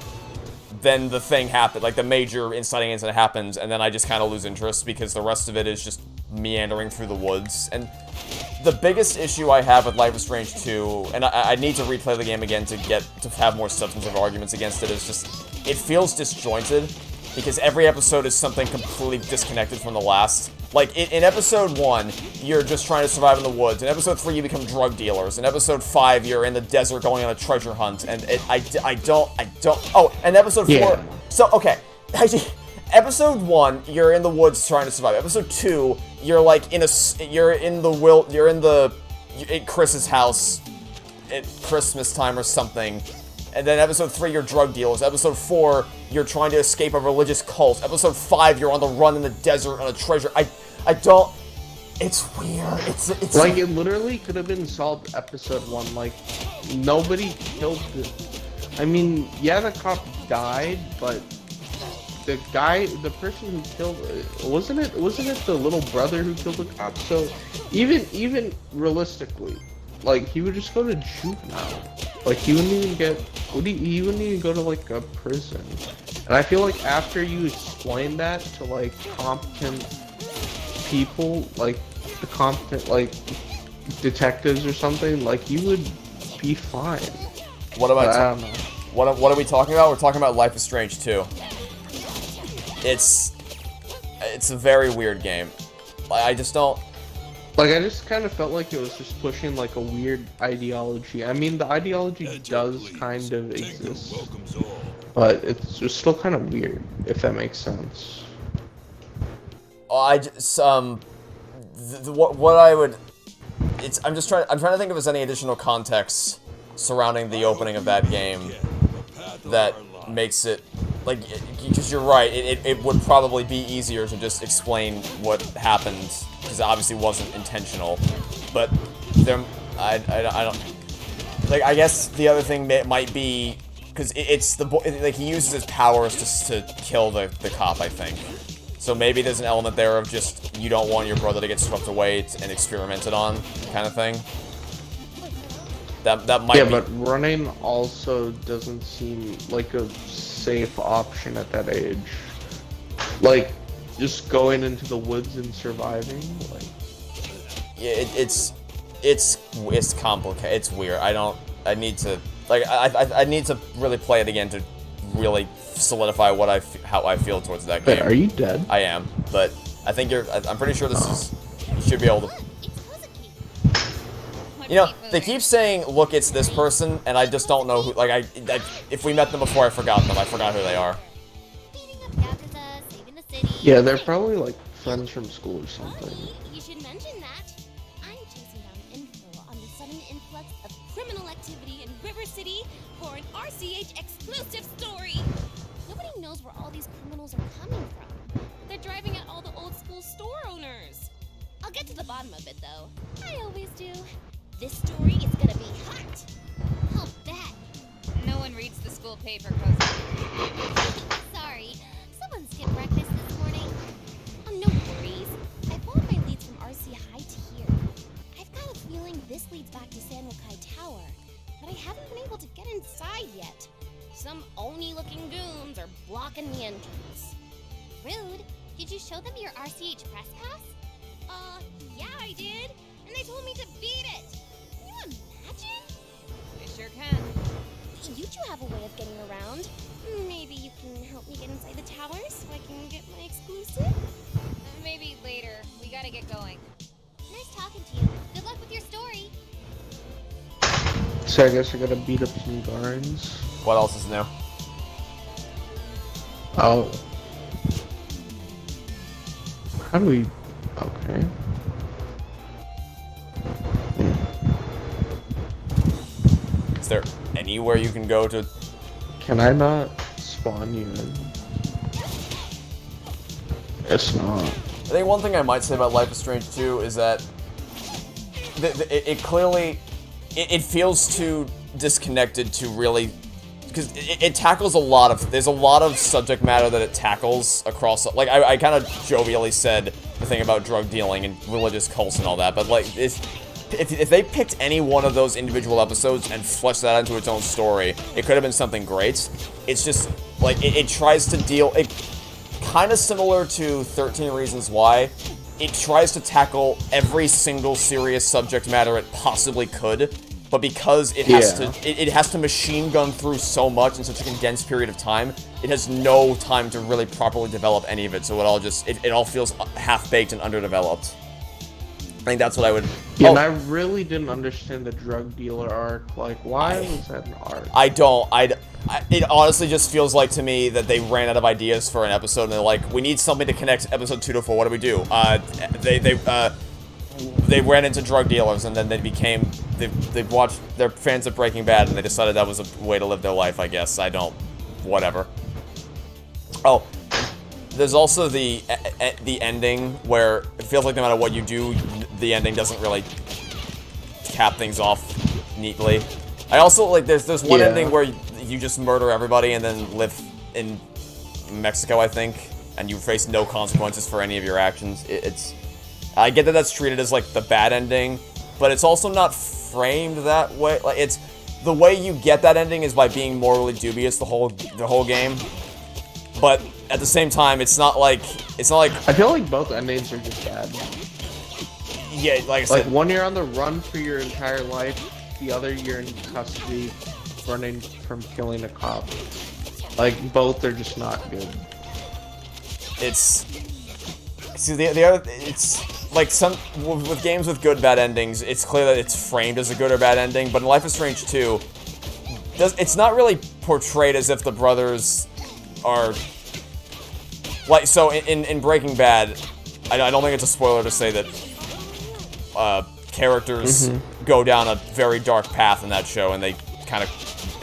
then the thing happened, like the major inciting incident happens, and then I just kind of lose interest because the rest of it is just meandering through the woods. And the biggest issue I have with Life is Strange 2, and I need to replay the game again to have more substantive arguments against it, is just, it feels disjointed, because every episode is something completely disconnected from the last. Like, in episode 1, you're just trying to survive in the woods. In episode 3, you become drug dealers. In episode 5, you're in the desert going on a treasure hunt. And I don't, oh, and episode 4,
Yeah.
so, okay. Episode 1, you're in the woods trying to survive. Episode 2, you're like you're at Chris's house at Christmas time or something. And then episode 3, you're drug dealers. Episode 4, you're trying to escape a religious cult. Episode 5, you're on the run in the desert on a treasure. I don't. It's weird. It's
Like, it literally could have been solved episode 1. Like, nobody killed I mean, yeah, the cop died, but the person who killed, wasn't it the little brother who killed the cop? So, even realistically, like, he would just go to juvenile. Like, he wouldn't even go to, like, a prison. And I feel like after you explain that to, like, competent people, like, the competent, like, detectives or something, like, you would be fine.
What am I
don't know.
What are we talking about? We're talking about Life is Strange 2. It's a very weird game. I just don't.
Like, I just kind of felt like it was just pushing, like, a weird ideology. I mean, the ideology does kind of exist, but it's just still kind of weird, if that makes sense.
I just what I would. I'm trying to think if there's any additional context surrounding the opening of that game that makes it, like, because you're right, it would probably be easier to just explain what happened, because it obviously wasn't intentional, but there, I don't, like, I guess the other thing might be, because it's like, he uses his powers to kill the cop, I think, so maybe there's an element there of just, you don't want your brother to get swept away and experimented on, kind of thing. That might
Yeah,
be.
but running also doesn't seem like a safe option at that age. Like, just going into the woods and surviving, like...
Yeah, it's complicated. It's weird. I need to, like, I need to really play it again to really solidify how I feel towards that game.
Wait, are you dead?
I am, but I think I'm pretty sure this is, you should be able to. You know, they keep saying, look, it's this person, and I just don't know who, like, if we met them before, I forgot them. I forgot who they are.
Yeah, they're probably, like, friends from school or something.
You should mention that. I'm chasing down info on the sudden influx of criminal activity in River City for an RCH exclusive story. Nobody knows where all these criminals are coming from. They're driving at all the old school store owners. I'll get to the bottom of it, though. I always do. This story is gonna be hot. I'll bet.
No one reads the school paper, Cozy.
Sorry, someone skipped breakfast this morning. No worries. I followed my leads from RC High to here. I've got a feeling this leads back to Sanwo Kai Tower, but I haven't been able to get inside yet. Some Oni-looking goons are blocking the entrance. Rude. Did you show them your RCH press pass? Yeah, I did. And they told me to beat it. Can you imagine?
I sure can.
You two have a way of getting around. Maybe you can help me get inside the tower so I can get my exclusive?
Maybe later. We gotta get going.
Nice talking to you. Good luck with your story.
So I guess I gotta beat up some guards.
What else is new?
Oh. How do we... Okay.
Is there anywhere you can go to?
Can I not spawn you in? It's not.
I think one thing I might say about Life is Strange 2 is that it clearly, it feels too disconnected to really, because it tackles a lot of, there's a lot of subject matter that it tackles across, like, I kind of jovially said the thing about drug dealing and religious cults and all that, but, like, if they picked any one of those individual episodes and fleshed that into its own story, it could have been something great. It's just, like, it tries to deal, kind of similar to 13 Reasons Why, it tries to tackle every single serious subject matter it possibly could, but because it has it has to machine gun through so much in such a condensed period of time, it has no time to really properly develop any of it, so it all feels half-baked and underdeveloped. I think that's what I would...
Yeah, and I really didn't understand the drug dealer arc. Like, why was that an arc?
I don't. It honestly just feels like to me that they ran out of ideas for an episode, and they're like, we need something to connect episode 2 to 4. What do we do? They ran into drug dealers, and then they watched, they're fans of Breaking Bad, and they decided that was a way to live their life, I guess. Whatever. Oh, there's also the ending where it feels like no matter what you do, the ending doesn't really cap things off neatly. I also, like, there's one ending where you just murder everybody and then live in Mexico, I think, and you face no consequences for any of your actions. I get that that's treated as, like, the bad ending, but it's also not framed that way. Like, it's the way you get that ending is by being morally dubious the whole game. But at the same time, it's not like
I feel like both endings are just bad.
Yeah, like I said,
like one you're on the run for your entire life, the other you're in custody, running from killing a cop. Like both are just not good.
It's like some with games with good bad endings, it's clear that it's framed as a good or bad ending. But in Life is Strange 2, it's not really portrayed as if the brothers are like, so in Breaking Bad, I don't think it's a spoiler to say that characters go down a very dark path in that show, and it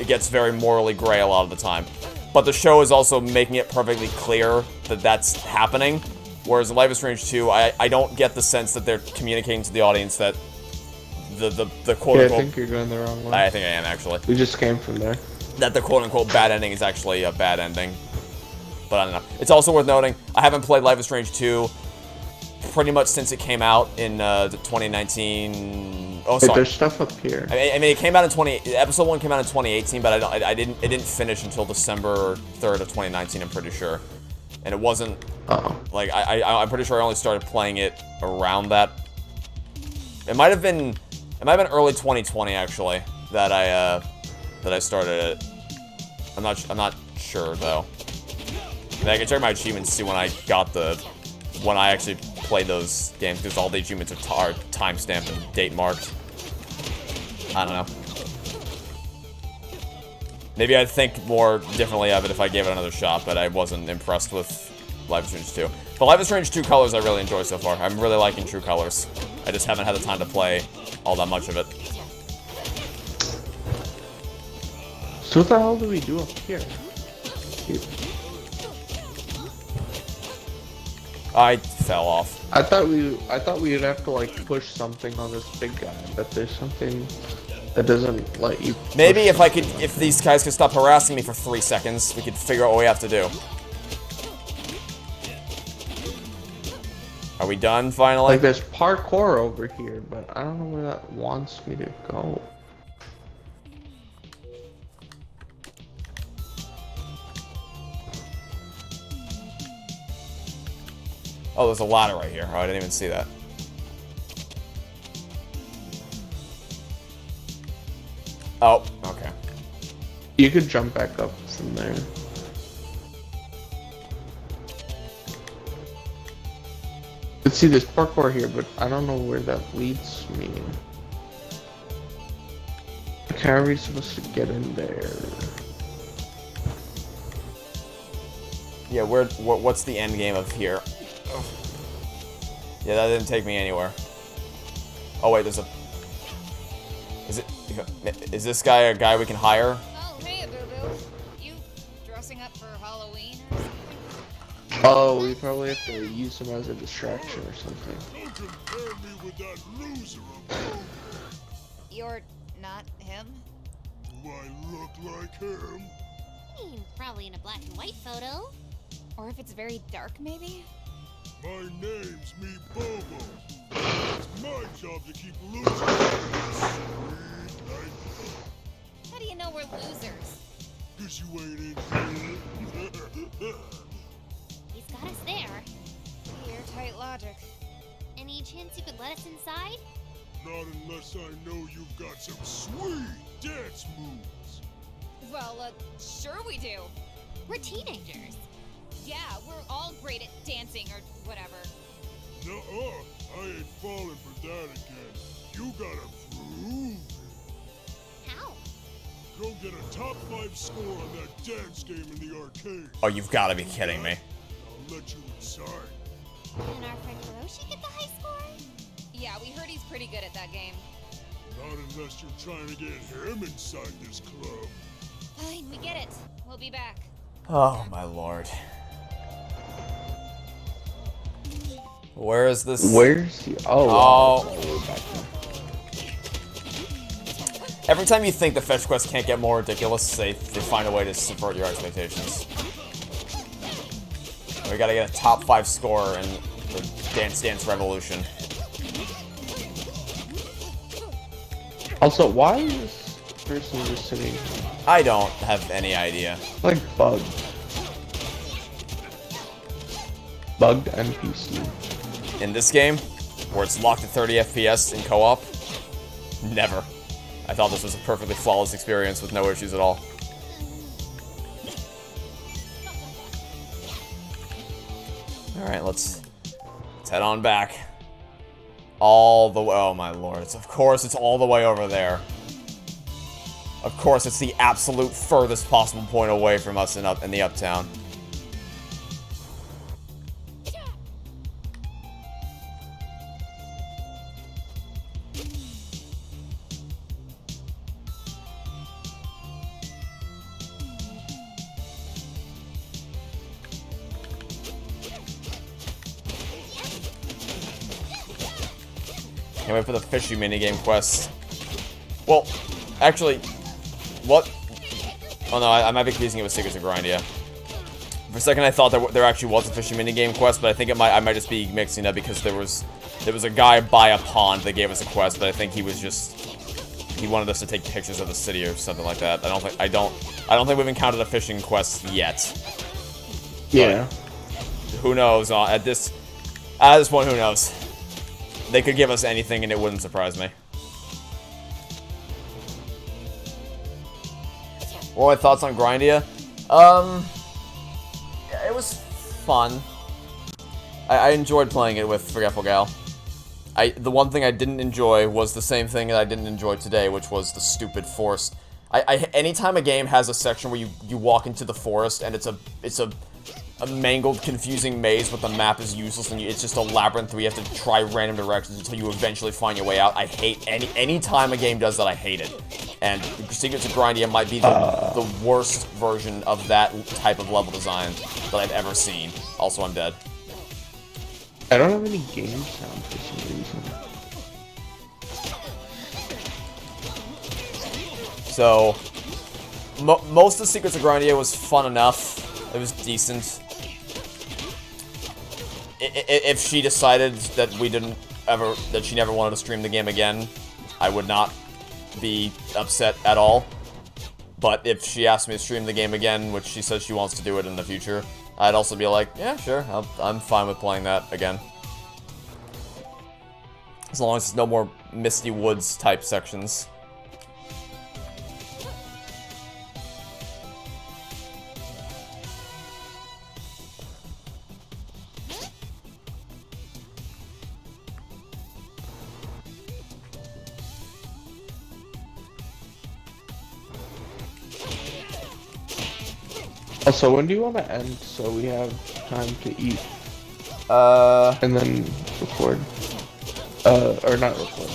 gets very morally gray a lot of the time. But the show is also making it perfectly clear that that's happening, whereas in Life is Strange 2, I don't get the sense that they're communicating to the audience that the quote-unquote...
Yeah, I think you're going the wrong way.
I think I am, actually.
We just came from there.
That the quote-unquote bad ending is actually a bad ending. But I don't know. It's also worth noting, I haven't played Life is Strange 2 pretty much since it came out in 2019. Oh, sorry.
Wait, there's stuff up here.
I mean, it came out in episode 1 came out in 2018, but it didn't finish until December 3rd of 2019, I'm pretty sure. And it wasn't, like, I'm pretty sure I only started playing it around that. It might have been early 2020, actually, that I started it. I'm not sure, though. I mean, I can check my achievements to see when I actually played those games, because all the achievements are time-stamped and date marked. I don't know. Maybe I'd think more differently of it if I gave it another shot, but I wasn't impressed with Life is Strange 2. But Life is Strange 2 Colors I really enjoy so far. I'm really liking True Colors. I just haven't had the time to play all that much of it.
So what the hell do we do up here?
I fell off.
I thought we'd have to like push something on this big guy, but there's something that doesn't let you.
Maybe if these guys could stop harassing me for 3 seconds, we could figure out what we have to do. Are we done finally?
Like there's parkour over here, but I don't know where that wants me to go.
Oh, there's a ladder right here. Oh, I didn't even see that. Oh, okay.
You could jump back up from there. Let's see, there's parkour here, but I don't know where that leads me. How are we supposed to get in there?
Yeah, what's the end game of here? Oh. Yeah, that didn't take me anywhere. Oh wait, is this guy a guy we can hire?
Oh, hey, Boo-Boo. You dressing up for Halloween or something?
Oh, we probably have to use him as a distraction or something.
You're not him?
Do I look like him?
I mean, probably in a black and white photo.
Or if it's very dark, maybe?
My name's Me Bobo. It's my job to keep losing. Sweet night.
How do you know we're losers?
'Cause you ain't in here.
He's got us there.
Airtight logic.
Any chance you could let us inside?
Not unless I know you've got some sweet dance moves.
Well, sure we do.
We're teenagers.
Yeah, we're all great at dancing or whatever.
Nuh-uh. I ain't falling for that again. You gotta prove it.
How?
Go get a top 5 score on that dance game in the arcade.
Oh, you've got to be kidding me.
I'll let you inside.
Can our friend Hiroshi get the high score?
Yeah, we heard he's pretty good at that game.
Not unless you're trying to get him inside this club.
Fine, we get it. We'll be back.
Oh, my lord. Where is this?
Where's he? Oh.
Oh.
Back
Every time you think the fetch quest can't get more ridiculous, they find a way to subvert your expectations. We gotta get a top 5 score in the Dance Dance Revolution.
Also, why is this person just sitting
I don't have any idea.
like bugged? Bugged NPC.
In this game, where it's locked at 30 FPS in co-op, never. I thought this was a perfectly flawless experience with no issues at all. Alright, let's head on back. All the way. Oh my lords. Of course it's all the way over there. Of course it's the absolute furthest possible point away from us in the uptown. Can't wait for the fishy minigame quest. Well, actually, what? Oh no, I might be confusing it with Secrets of Grindia. For a second, I thought there actually was a fishy minigame quest, but I think I might just be mixing up because there was a guy by a pond that gave us a quest, but I think he wanted us to take pictures of the city or something like that. I don't think we've encountered a fishing quest yet.
Yeah.
But who knows? At this point, who knows? They could give us anything and it wouldn't surprise me. What are my thoughts on Grindia? Yeah, it was fun. I enjoyed playing it with Forgetful Gal. The one thing I didn't enjoy was the same thing that I didn't enjoy today, which was the stupid forest. Anytime a game has a section where you walk into the forest and it's a mangled, confusing maze, but the map is useless and it's just a labyrinth where you have to try random directions until you eventually find your way out. I hate any time a game does that. I hate it. And Secrets of Grindia might be the worst version of that type of level design that I've ever seen. Also, I'm dead.
I don't have any game sound for some reason.
So, most of Secrets of Grindia was fun enough. It was decent. If she decided that she never wanted to stream the game again, I would not be upset at all. But if she asked me to stream the game again, which she says she wants to do it in the future, I'd also be like, yeah, sure, I'm fine with playing that again. As long as it's no more Misty Woods type sections.
Also, when do you want to end so we have time to eat and then record? Or not record.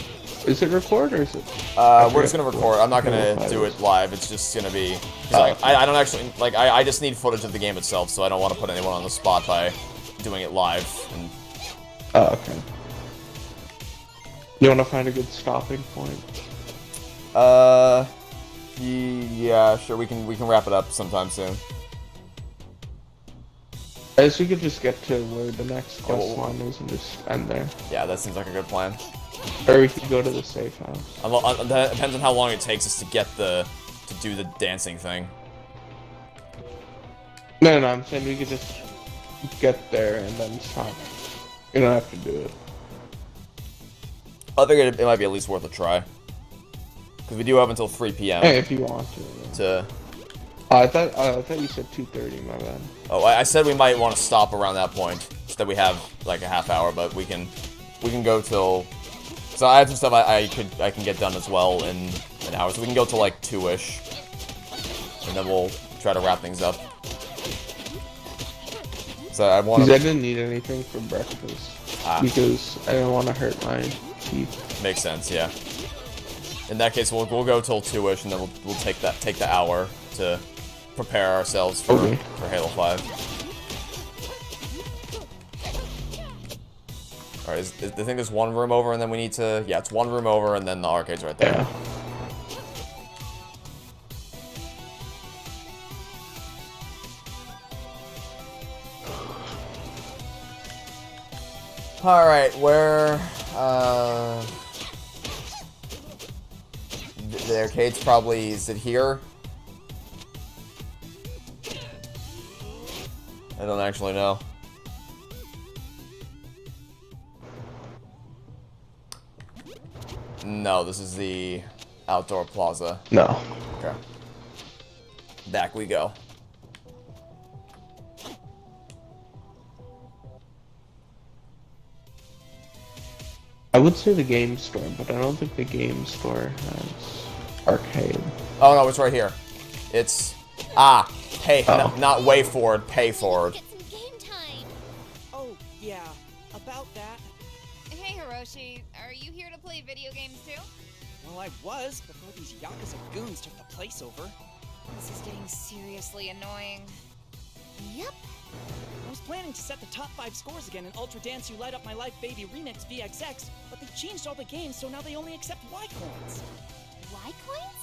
Is it record or is it?
We're just gonna record. I'm not gonna do it live. It's just gonna be. I don't actually like. I just need footage of the game itself, so I don't want to put anyone on the spot by doing it live. And
Oh, okay. You want to find a good stopping point?
Yeah, sure. We can wrap it up sometime soon.
I guess we could just get to where the next
Yeah,
quest line is and just end there.
Yeah, that seems like a good plan.
Or we could go to the safe house.
That depends on how long it takes us to get to do the dancing thing.
No, I'm saying we could just get there and then stop. You don't have to do it.
I think it might be at least worth a try. Because we do have until 3 p.m.
Hey, if you want to. Yeah.
to...
I thought you said 2:30. My bad.
Oh, I said we might want to stop around that point, so that we have like a half hour, but we can go till. So I have some stuff I can get done as well in an hour, so we can go till like 2-ish, and then we'll try to wrap things up. So I want.
Because I didn't need anything for breakfast because I didn't want to hurt my teeth.
Makes sense, yeah. In that case, we'll go till 2-ish, and then we'll take the hour to prepare ourselves for Halo 5. Alright, I think there's one room over and then we need to... Yeah, it's one room over and then the arcade's right there.
Yeah.
Alright, where... The arcade's probably... Is it here? I don't actually know. No, this is the outdoor plaza.
No.
Okay. Back we go.
I would say the game store, but I don't think the game store has arcade.
Oh no, it's right here. It's... Pay,
Oh.
not way forward, pay forward.
Get some game time.
Oh, yeah. About that.
Hey, Hiroshi, are you here to play video games too?
Well, I was before these Yakuza goons took the place over.
This is getting seriously annoying.
Yep.
I was planning to set the top 5 scores again in Ultra Dance You Light Up My Life Baby Remix VXX, but they changed all the games, so now they only accept Y coins.
Y coins?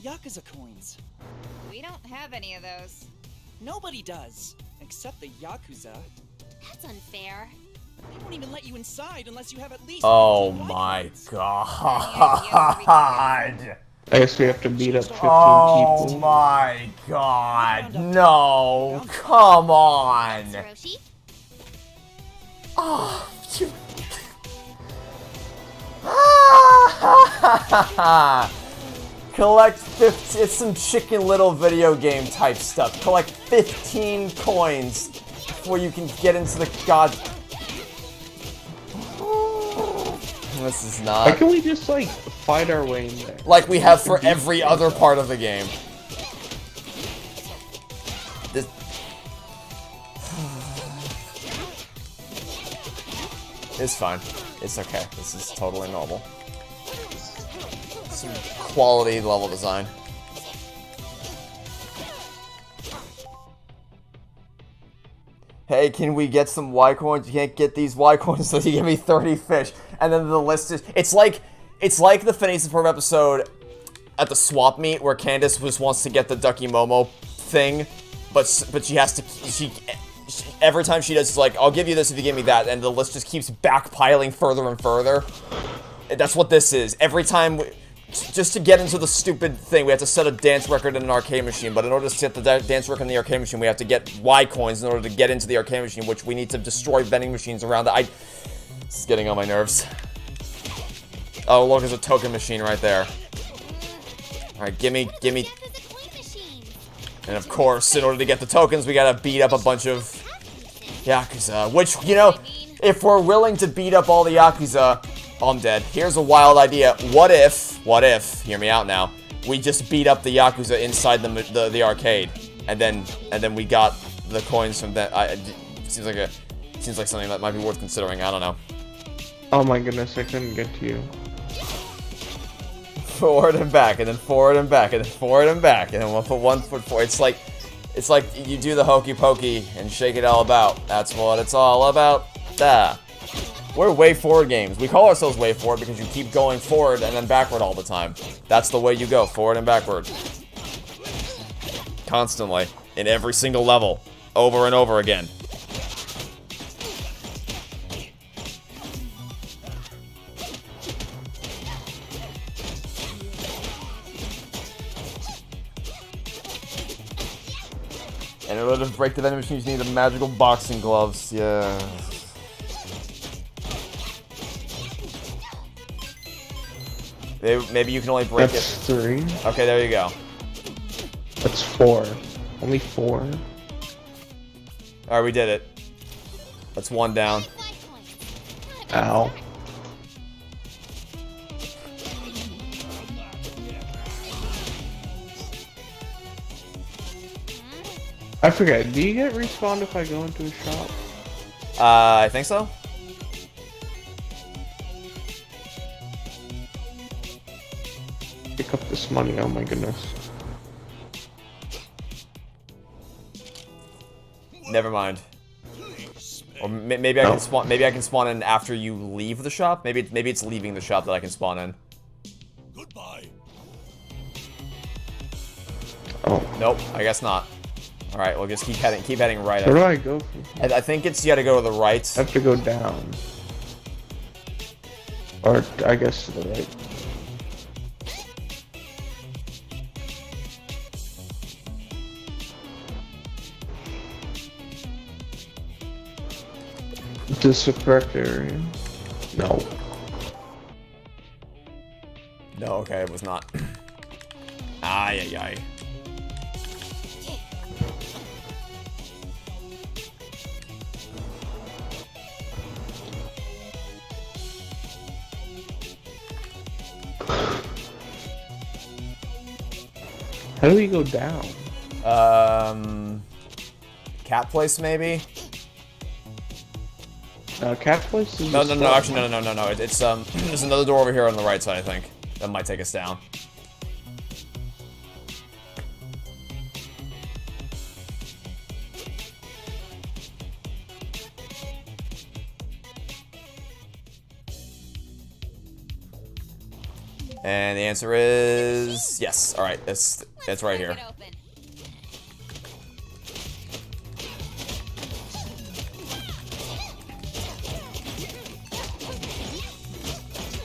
Yakuza coins.
We don't have any of those.
Nobody does, except the Yakuza.
That's unfair.
They won't even let you inside unless you have at least.
Oh
15 Y
my
coins.
god.
I guess we have to beat up 15
Oh
people.
my god. No. Come on.
Hiroshi?
Oh, you... Collect 15. It's some Chicken Little video game type stuff. Collect 15 coins before you can get into the god. This is
Why
not
can't we just like fight our way in there?
like we have for every other part of the game. This... It's fine. It's okay. This is totally normal. Some quality level design. Hey, can we get some Y coins? You can't get these Y coins, so you give me 30 fish. And then the list is... It's like the Phineas and Ferb episode at the swap meet where Candace just wants to get the Ducky Momo thing, but she has to... She every time she does, it's like, I'll give you this if you give me that, and the list just keeps backpiling further and further. That's what this is. Every time... Just to get into the stupid thing, we have to set a dance record in an arcade machine, but in order to set the dance record in the arcade machine, we have to get Y coins in order to get into the arcade machine, which we need to destroy vending machines around that. It's getting on my nerves. Oh, look, there's a token machine right there. Alright, gimme.
Yakuza coin machine.
And of course, in order to get the tokens, we gotta beat up a bunch of Yakuza, which, you know, if we're willing to beat up all the Yakuza... Oh, I'm dead. Here's a wild idea. What if, hear me out now, we just beat up the Yakuza inside the arcade, and then we got the coins from that. Seems like something that might be worth considering. I don't know.
Oh my goodness, I couldn't get to you.
Forward and back, and then forward and back, and then forward and back, and then we'll put 1 foot forward. It's like you do the hokey pokey and shake it all about. That's what it's all about. We're way forward games. We call ourselves way forward because you keep going forward and then backward all the time. That's the way you go, forward and backward. Constantly. In every single level. Over and over again. And in order to break the vending machines, you need the magical boxing gloves. Yeah. Maybe you can only break
That's
it.
3.
Okay, there you go.
That's 4. Only 4.
Alright, we did it. That's 1 down.
Ow. I forget, do you get respawned if I go into a shop?
I think so.
Pick up this money, oh my goodness.
Never mind. Or maybe I can spawn. Maybe I can spawn in after you leave the shop. Maybe it's leaving the shop that I can spawn in.
Goodbye.
Oh.
Nope, I guess not. All right, we'll just keep heading right.
Where do I go from here?
I think it's you got to go to the right.
I have to go down. Or, I guess to the right. Is this the correct area? No.
No, okay, it was not. Ay, ay, ay.
How do we go down?
Cat place maybe?
Cat place is
No, actually, no. It's there's another door over here on the right side, I think. That might take us down. And the answer is yes. All right, it's right here.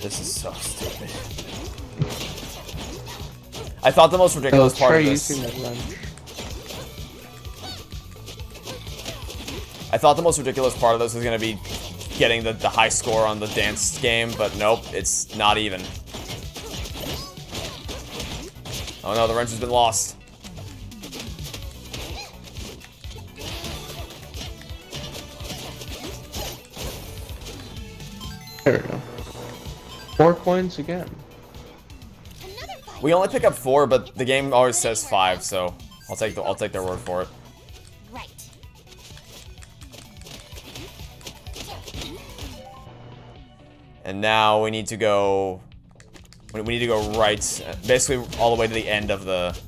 This is so stupid. I thought the most ridiculous part of this. I thought the most ridiculous part of this was gonna be getting the high score on the dance game, but nope, it's not even. Oh no, the wrench has been lost.
There we go. 4 coins again.
We only pick up 4, but the game always says 5, so I'll take their word for it.
Right.
And now we need to go. We need to go right, basically all the way to the end of the.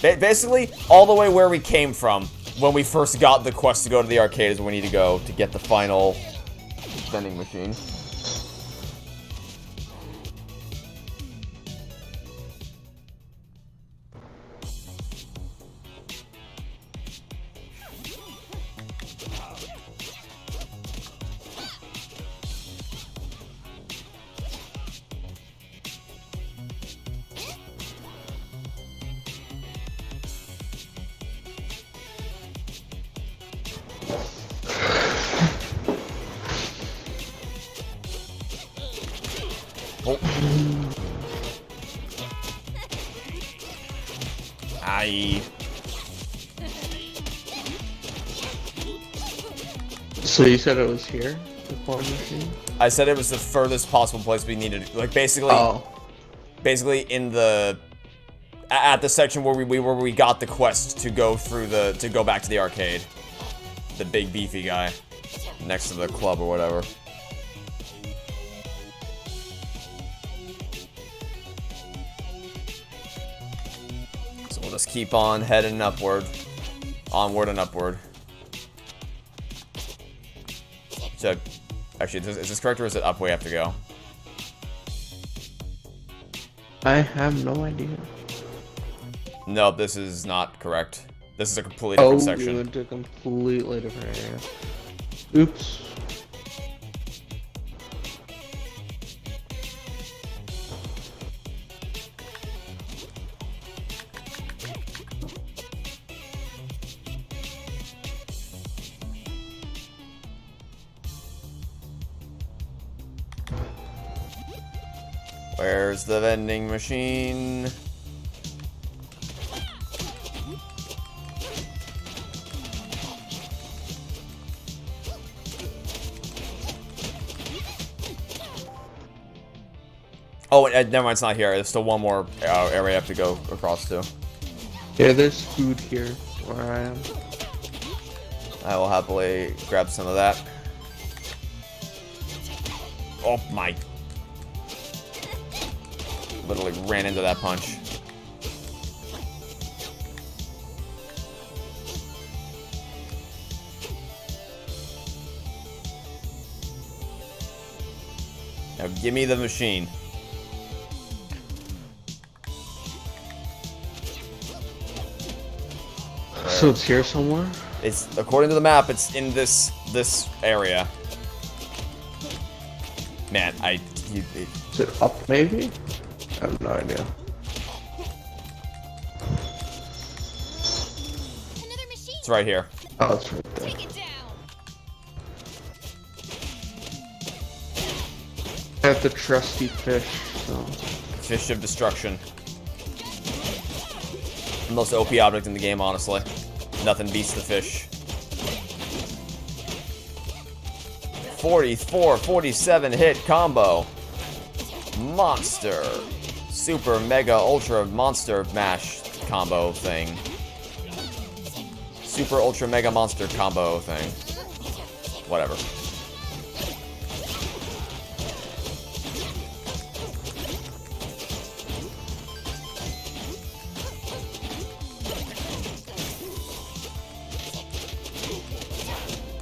Basically all the way where we came from when we first got the quest to go to the arcade is where we need to go to get the final vending machine. Aye.
So you said it was here, the coin machine?
I said it was the furthest possible place we needed. Like basically, basically in the at the section where we got the quest to go through to go back to the arcade. The big beefy guy next to the club or whatever. So we'll just keep on heading upward. Onward and upward. To Actually, is this correct or is it up we have to go?
I have no idea.
No, this is not correct. This is a completely different
We
section.
went to a completely different area. Oops.
Where's the vending machine? Oh, never mind, it's not here. There's still one more area I have to go across to.
Yeah, there's food here where I am.
I will happily grab some of that. Oh my. Literally ran into that punch. Now give me the machine.
So it's here somewhere?
It's, according to the map, it's in this area. Man,
Is it up maybe? I have no idea.
Another machine.
It's right here.
Oh, it's right there.
Take it down.
I have the trusty fish, so...
Fish of Destruction. The most OP object in the game, honestly. Nothing beats the fish. 44, 47 hit combo. Monster. Super, mega, ultra, monster mash combo thing. Super, ultra, mega, monster combo thing. Whatever.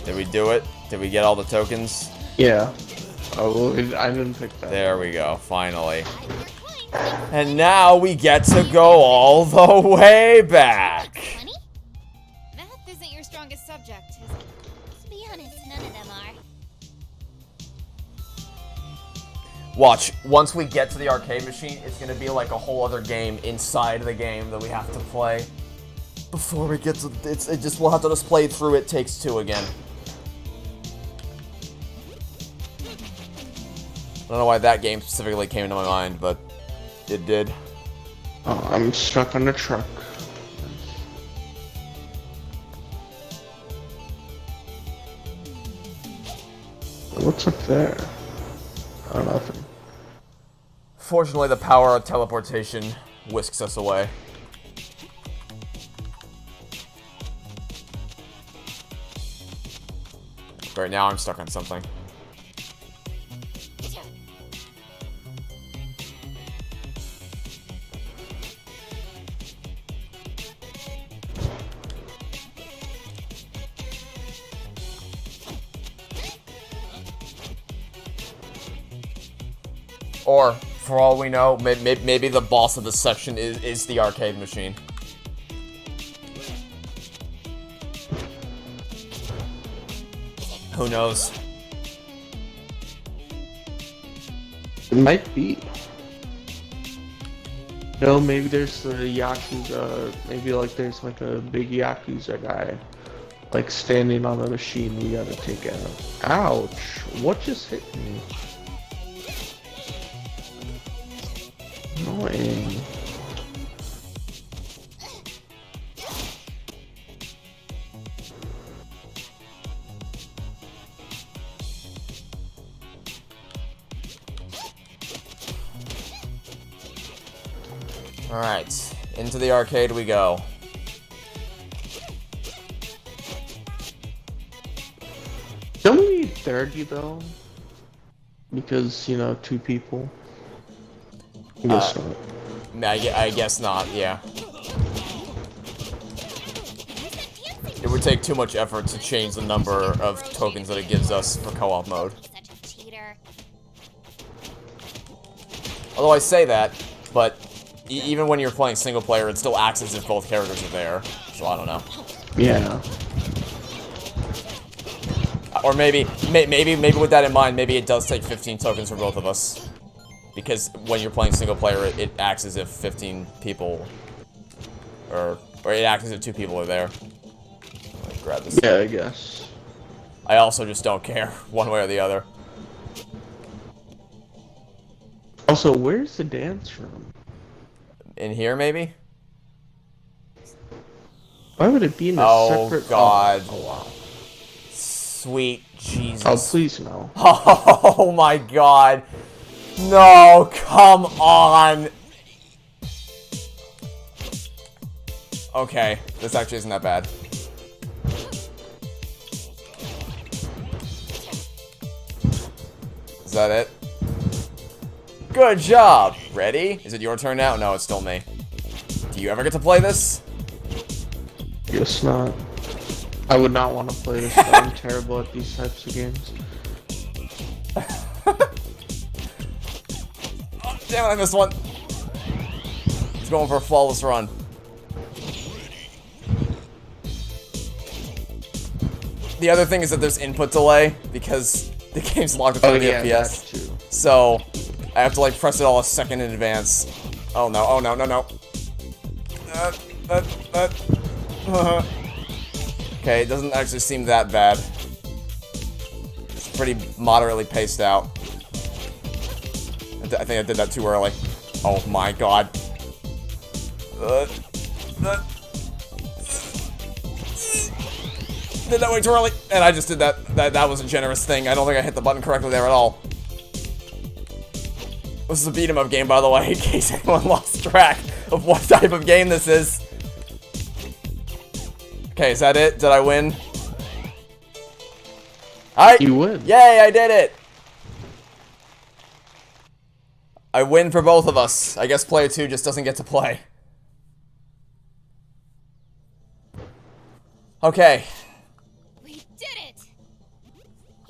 Did we do it? Did we get all the tokens?
Yeah. Oh, well, I didn't pick that.
There we go, finally. And now we get to go all the way back.
Money?
Math isn't your strongest subject, is it?
To be honest, none of them are.
Watch, once we get to the arcade machine, it's gonna be like a whole other game inside the game that we have to play. Before we get to, we'll have to just play through It Takes Two again. I don't know why that game specifically came to my mind, but it did.
Oh, I'm stuck on the truck. What's up there? Oh, nothing.
Fortunately, the power of teleportation whisks us away. Right now, I'm stuck on something. Or, for all we know, maybe the boss of this section is the arcade machine. Who knows?
It might be. No, maybe there's the Yakuza, maybe like there's like a big Yakuza guy, like standing on the machine we gotta take out. Ouch! What just hit me? Annoying.
Alright, into the arcade we go.
Don't we need 30 though? Because, you know, 2 people. I guess not.
I guess not, yeah. It would take too much effort to change the number of tokens that it gives us for co-op mode.
Such
Although I say that, but even when you're playing single player, it still acts as if both characters are there. So I don't know.
Yeah.
Or maybe with that in mind, maybe it does take 15 tokens for both of us. Because when you're playing single player, it acts as if 15 people, or it acts as if 2 people are there. Let me grab this.
Yeah, I guess.
I also just don't care, one way or the other.
Also, where's the dance room?
In here, maybe?
Why would it be in a separate...
Oh, God.
Oh, wow.
Sweet Jesus.
Oh, please no.
Oh, my God. No, come on. Okay, this actually isn't that bad. Is that it? Good job! Ready? Is it your turn now? No, it's still me. Do you ever get to play this?
Guess not. I would not want to play this. I'm terrible at these types of games.
Oh, damn it, I missed one. He's going for a flawless run. The other thing is that there's input delay because the game's locked at 30 FPS.
That too.
So I have to like press it all a second in advance. Oh no, oh no, no, no. Okay, it doesn't actually seem that bad. It's pretty moderately paced out. I think I did that too early. Oh my god. Did that way too early, and I just did that. That was a generous thing. I don't think I hit the button correctly there at all. This is a beat 'em up game, by the way, in case anyone lost track of what type of game this is. Okay, is that it? Did I win?
You win.
Yay, I did it! I win for both of us. I guess player 2 just doesn't get to play. Okay.
We did it!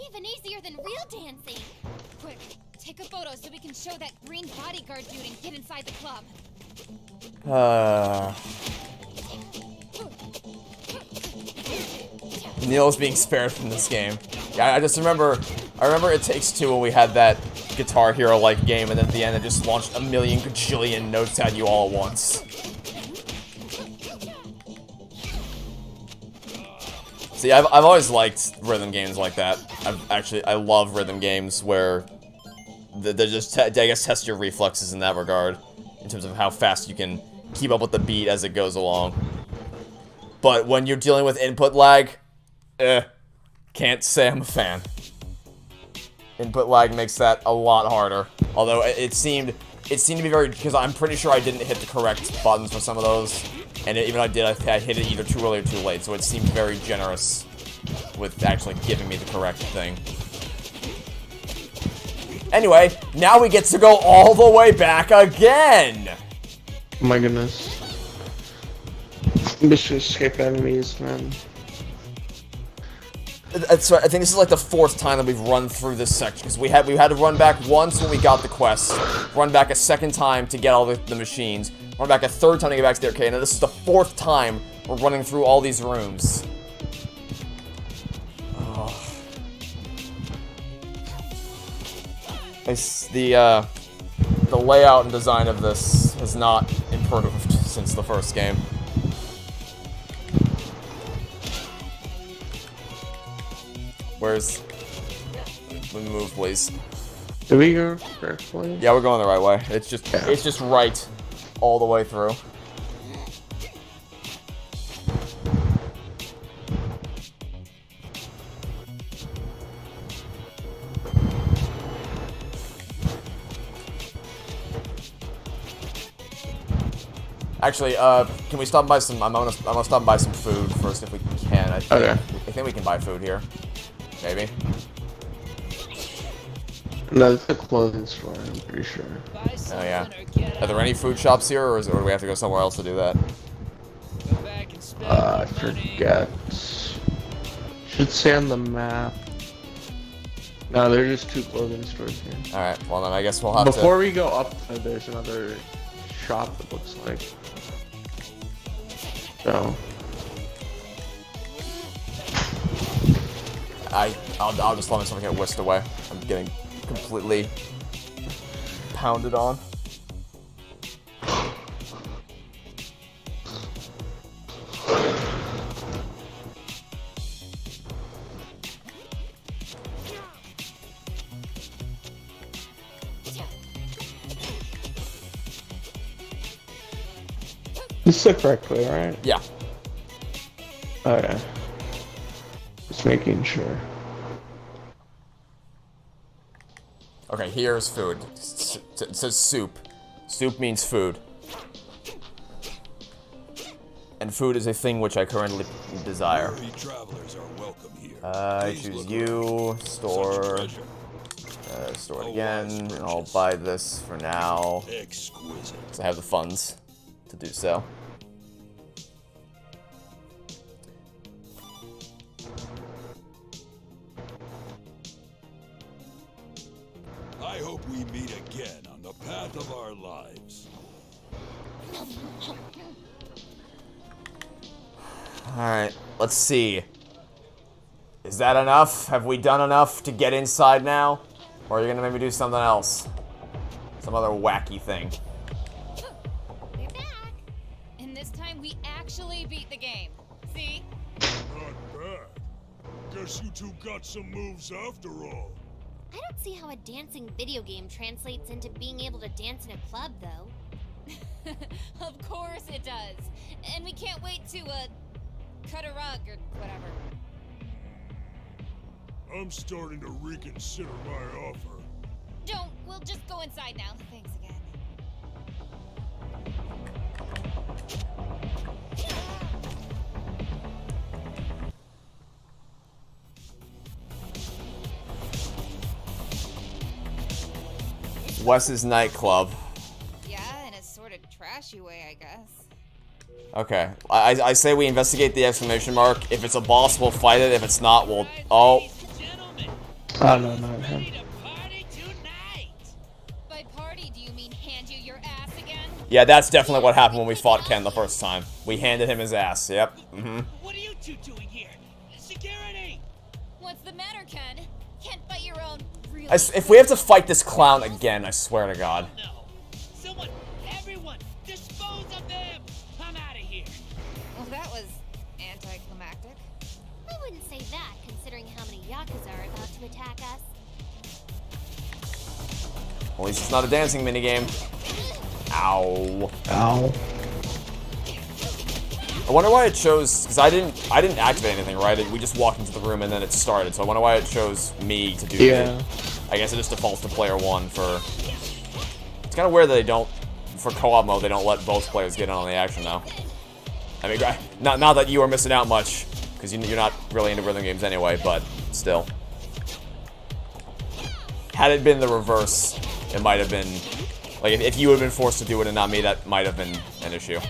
Even easier than real dancing.
Quick, take a photo so we can show that green bodyguard dude and get inside the club.
Neil's being spared from this game. Yeah, I remember It Takes Two when we had that Guitar Hero-like game, and then at the end it just launched a million gajillion notes at you all at once. See, I've always liked rhythm games like that. I love rhythm games where they just, I guess, test your reflexes in that regard, in terms of how fast you can keep up with the beat as it goes along. But when you're dealing with input lag, can't say I'm a fan. Input lag makes that a lot harder. Although it seemed to be very, because I'm pretty sure I didn't hit the correct buttons for some of those, and even if I did, I hit it either too early or too late. So it seemed very generous with actually giving me the correct thing. Anyway, now we get to go all the way back again.
Oh my goodness. Mission escape enemies, man.
So I think this is like the 4th time that we've run through this section, because we had to run back once when we got the quest, run back a 2nd time to get all the machines, run back a 3rd time to get back to the arcade, and this is the 4th time we're running through all these rooms. Oh. The layout and design of this has not improved since the first game. Where's... Let me move, please.
Did we go correct way?
Yeah, we're going the right way. It's just right all the way through. Actually, can we stop by some? I'm gonna stop by some food first if we can. I think we can buy food here. Maybe.
No, it's a clothing store, I'm pretty sure.
Oh yeah. Are there any food shops here, or do we have to go somewhere else to do that?
I forget. Should say on the map. No, they're just 2 clothing stores here.
Alright, well then I guess we'll have
Before we go up, there's another shop, it looks like. So.
I'll just let myself get whisked away. I'm getting completely pounded on.
This is the correct way, right?
Yeah.
Okay. Just making sure.
Okay, here's food. It says soup. Soup means food. And food is a thing which I currently desire.
Weary travelers are welcome here.
I
Please
choose
look
you,
around.
store,
Such treasure.
store it
A
again,
wise
and
purchase.
I'll buy this for now,
Exquisite.
because I have the funds to do so.
I hope we meet again on the path of our lives.
Alright, let's see. Is that enough? Have we done enough to get inside now? Or are you gonna make me do something else? Some other wacky thing.
We're back. And this time we actually beat the game. See?
Not bad. Guess you two got some moves after all.
I don't see how a dancing video game translates into being able to dance in a club, though.
Of course it does. And we can't wait to, cut a rug or whatever.
I'm starting to reconsider my offer.
Don't. We'll just go inside now. Thanks again.
Wes's nightclub.
Yeah, in a sort of trashy way, I guess.
Okay, I say we investigate the exclamation mark. If it's a boss, we'll fight it. If it's not, we'll... Oh.
Oh, no, not him.
By party, do you mean hand you your ass again?
Yeah, that's definitely what happened when we fought Ken the first time. We handed him his ass, yep. Mm-hmm.
What are you two doing here? Security!
What's the matter, Ken? Can't fight your own. Really?
If we have to fight this clown again, I swear to God.
No. Someone, everyone, dispose of them! I'm out of here.
Well, that was anticlimactic.
I wouldn't say that, considering how many Yakuza are about to attack us.
At least it's not a dancing minigame. Ow.
Ow.
I wonder why it chose, because I didn't activate anything, right? We just walked into the room and then it started, so I wonder why it chose me to do
Yeah.
it. I guess it just defaults to player one for... It's kind of weird that they don't, for co-op mode, they don't let both players get in on the action now. I mean, not that you are missing out much, because you're not really into rhythm games anyway, but still. Had it been the reverse, it might have been... Like, if you would have been forced to do it and not me, that might have been an issue.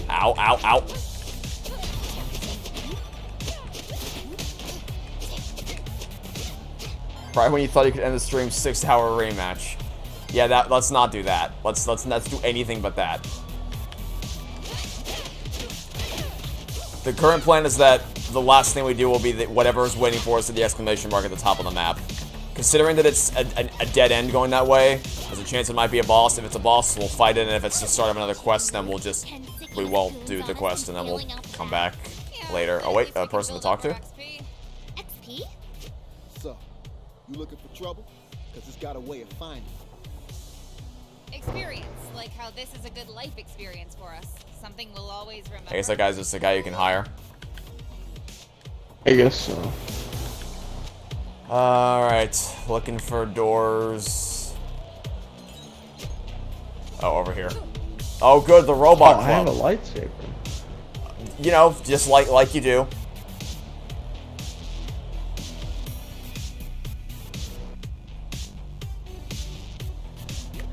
Ow, ow, ow. Right when you thought you could end the stream, 6-hour rematch. Yeah, let's not do that. Let's do anything but that. The current plan is that the last thing we do will be whatever is waiting for us at the exclamation mark at the top of the map. Considering that it's a dead end going that way, there's a chance it might be a boss. If it's a boss, we'll fight it, and if it's the start of another quest, then we won't do the quest, and then we'll come back later. Oh wait, a person to talk to?
XP?
So, you looking for trouble? Because it's got a way of finding you.
Experience, like how this is a good life experience for us. Something we'll always remember.
I guess that guy's just a guy you can hire.
I guess so.
Alright, looking for doors. Oh, over here. Oh, good, the robot
I have a
club.
lightsaber.
You know, just like you do.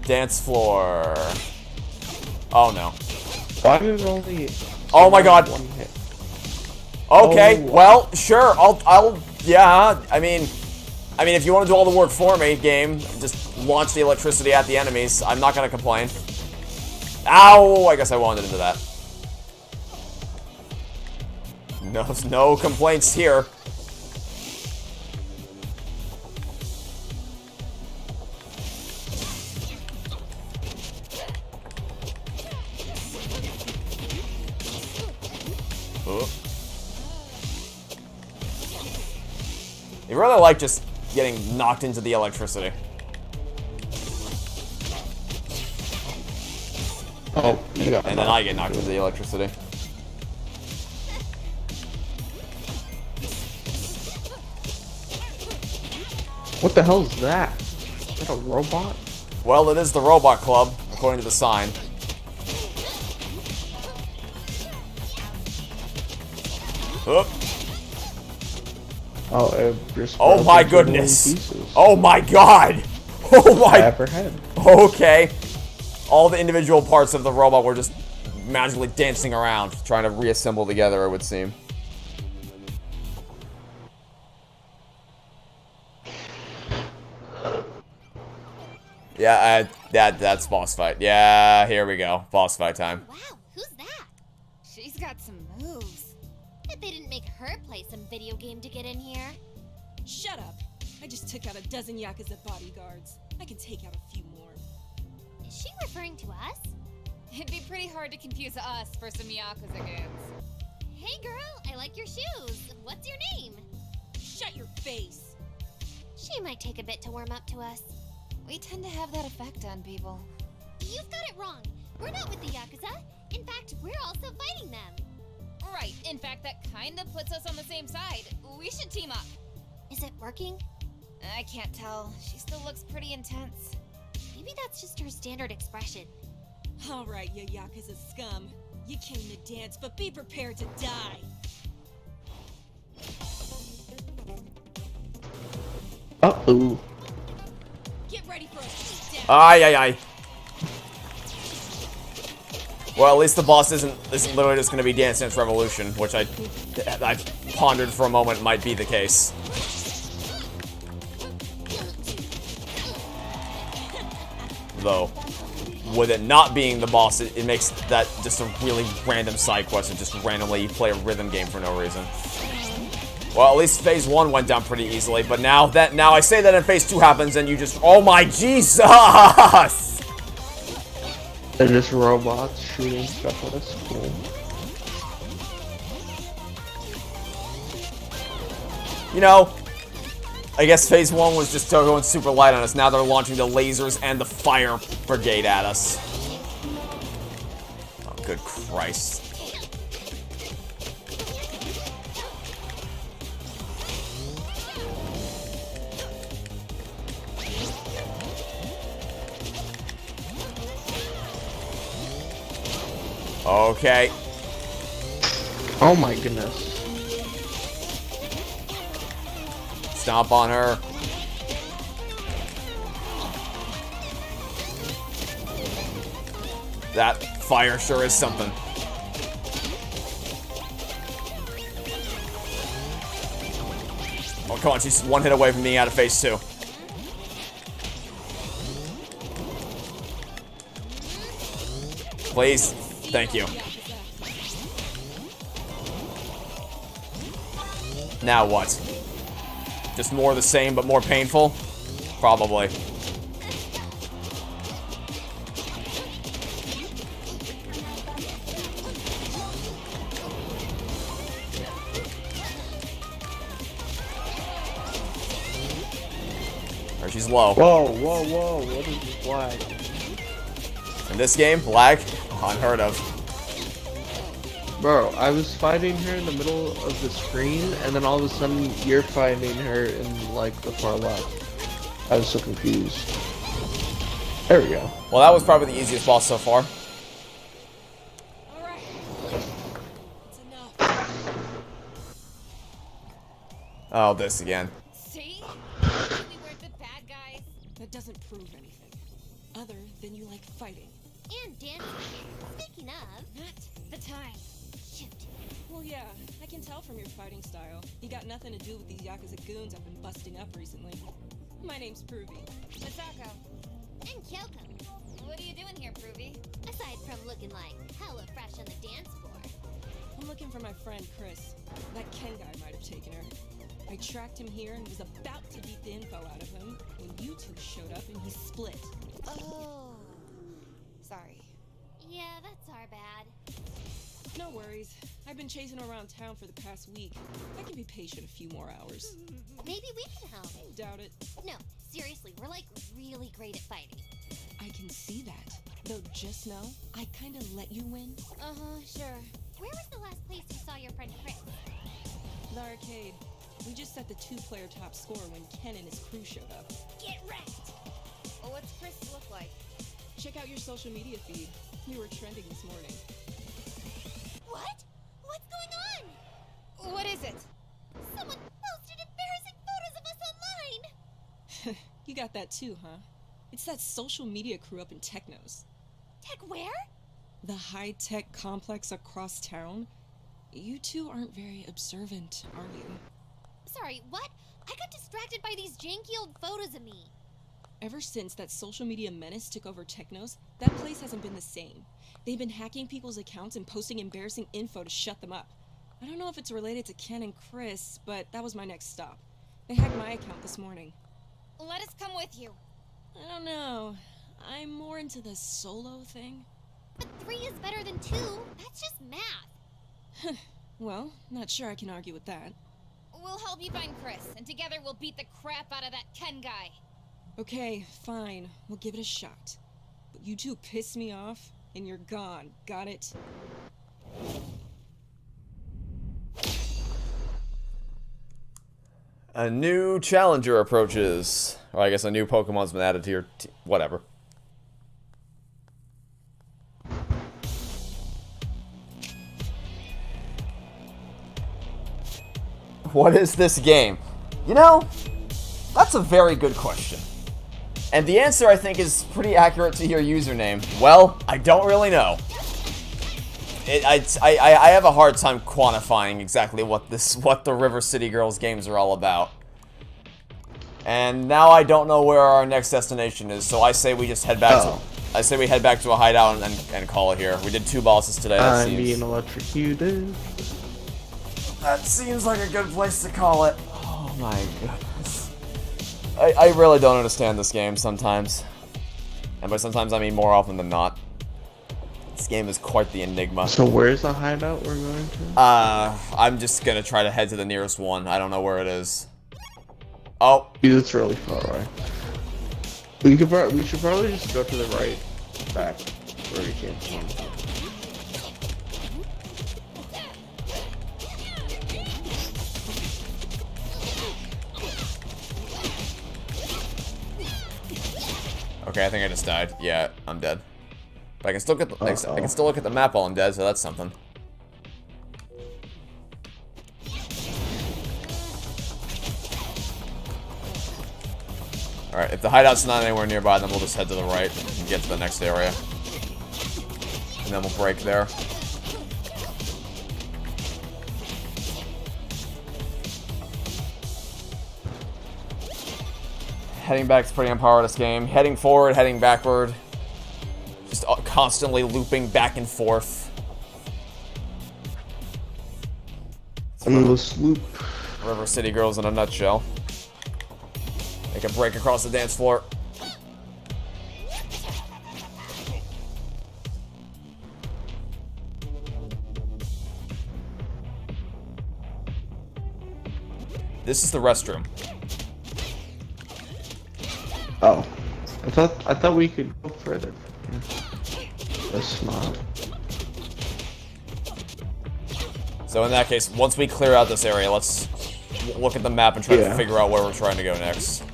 Dance floor. Oh no.
Why did it only...
Oh my God.
One hit?
Okay,
Oh.
well, sure. Yeah. I mean, if you want to do all the work for me, game, just launch the electricity at the enemies. I'm not gonna complain. Ow! I guess I wanted into that. No complaints here. Oh. You really like just getting knocked into the electricity.
Oh, you got
And then I get knocked into the electricity.
What the hell is that? Is that a robot?
Well, it is the Robot Club, according to the sign. Oh,
Oh, it just
oh
broke
my
into a million
goodness.
pieces.
Oh my god. Oh my.
Apprehend.
Okay. All the individual parts of the robot were just magically dancing around, trying to reassemble together, it would seem. Yeah, that's boss fight. Yeah, here we go. Boss fight time.
Wow, who's that?
She's got some moves.
Bet they didn't make her play some video game to get in here.
Shut up. I just took out a dozen Yakuza bodyguards. I can take out a few more.
Is she referring to us?
It'd be pretty hard to confuse us for some Yakuza games.
Hey girl, I like your shoes. What's your name?
Shut your face.
She might take a bit to warm up to us.
We tend to have that effect on people.
You've got it wrong. We're not with the Yakuza. In fact, we're also fighting them.
Right, in fact, that kinda puts us on the same side. We should team up.
Is it working?
I can't tell. She still looks pretty intense.
Maybe that's just her standard expression.
All right, you Yakuza scum. You came to dance, but be prepared to die.
Uh-oh.
Get ready for a beatdown.
Aye. Well, at least the boss isn't literally just gonna be Dance Dance Revolution, which I pondered for a moment might be the case. Though, with it not being the boss, it makes that just a really random side quest and just randomly play a rhythm game for no reason. Well, at least phase 1 went down pretty easily, but now I say that and phase 2 happens and you just, oh my Jesus!
They're just robots shooting stuff at us. Cool.
You know, I guess phase 1 was just going super light on us. Now they're launching the lasers and the fire brigade at us. Oh, good Christ. Okay.
Oh my goodness.
Stomp on her. That fire sure is something. Oh, come on, she's one hit away from being out of phase 2. Please. Thank you. Now what? Just more of the same, but more painful? Probably. Or she's low.
Whoa, what is this lag?
In this game, lag? Unheard of.
Bro, I was fighting her in the middle of the screen, and then all of a sudden, you're fighting her in, like, the far left. I was so confused. There we go.
Well, that was probably the easiest boss so far.
Alright. That's enough.
Oh, this again.
See? We weren't the bad guys.
That doesn't prove anything. Other than you like fighting.
And dancing. Speaking of,
Not the time.
shoot.
Well, yeah, I can tell from your fighting style. You got nothing to do with these Yakuza goons I've been busting up recently. My name's Pruvi.
Masako.
And Kyoko.
What are you doing here, Pruvi?
Aside from looking like hella fresh on the dance floor.
I'm looking for my friend Chris. That Ken guy might have taken her. I tracked him here and was about to beat the info out of him when you two showed up and he split.
Oh. Sorry.
Yeah, that's our bad.
No worries. I've been chasing him around town for the past week. I can be patient a few more hours.
Maybe we can help.
Doubt it.
No, seriously, we're like really great at fighting.
I can see that. Though just now, I kinda let you win.
Uh-huh, sure. Where was the last place you saw your friend Chris?
The arcade. We just set the 2-player top score when Ken and his crew showed up.
Get wrecked!
Well, what's Chris look like?
Check out your social media feed. We were trending this morning.
What? What's going on?
What is it?
Someone posted embarrassing photos of us online!
You got that too, huh? It's that social media crew up in Technos.
Tech where?
The high-tech complex across town. You two aren't very observant, are you?
Sorry, what? I got distracted by these janky old photos of me.
Ever since that social media menace took over Technos, that place hasn't been the same. They've been hacking people's accounts and posting embarrassing info to shut them up. I don't know if it's related to Ken and Chris, but that was my next stop. They hacked my account this morning.
Let us come with you.
I don't know. I'm more into the solo thing.
But 3 is better than 2. That's just math.
Well, not sure I can argue with that.
We'll help you find Chris, and together we'll beat the crap out of that Ken guy.
Okay, fine. We'll give it a shot. But you two pissed me off, and you're gone. Got it?
A new challenger approaches. Or I guess a new Pokemon's been added to your whatever. What is this game? You know, that's a very good question. And the answer, I think, is pretty accurate to your username. Well, I don't really know. I have a hard time quantifying exactly what the River City Girls games are all about. And now I don't know where our next destination is, so I say we just head back to... I say we head back to a hideout and call it here. We did 2 bosses today, that seems...
being electrocuted.
That seems like a good place to call it. Oh my goodness. I really don't understand this game sometimes. And by sometimes I mean more often than not. This game is quite the enigma.
So where's the hideout we're going to?
I'm just gonna try to head to the nearest one. I don't know where it is. Oh.
Dude, it's really far away. We should probably just go to the right back where we came from.
Okay, I think I just died. Yeah, I'm dead. But I can still get the I can still look at the map while I'm dead, so that's something. Alright, if the hideout's not anywhere nearby, then we'll just head to the right and get to the next area. And then we'll break there. Heading back is pretty on par with this game. Heading forward, heading backward. Just constantly looping back and forth.
Endless loop.
River City Girls in a nutshell. Make a break across the dance floor. This is the restroom.
Oh, I thought we could go further. That's not.
So in that case, once we clear out this area, let's look at the map and try to figure out where we're trying to go next.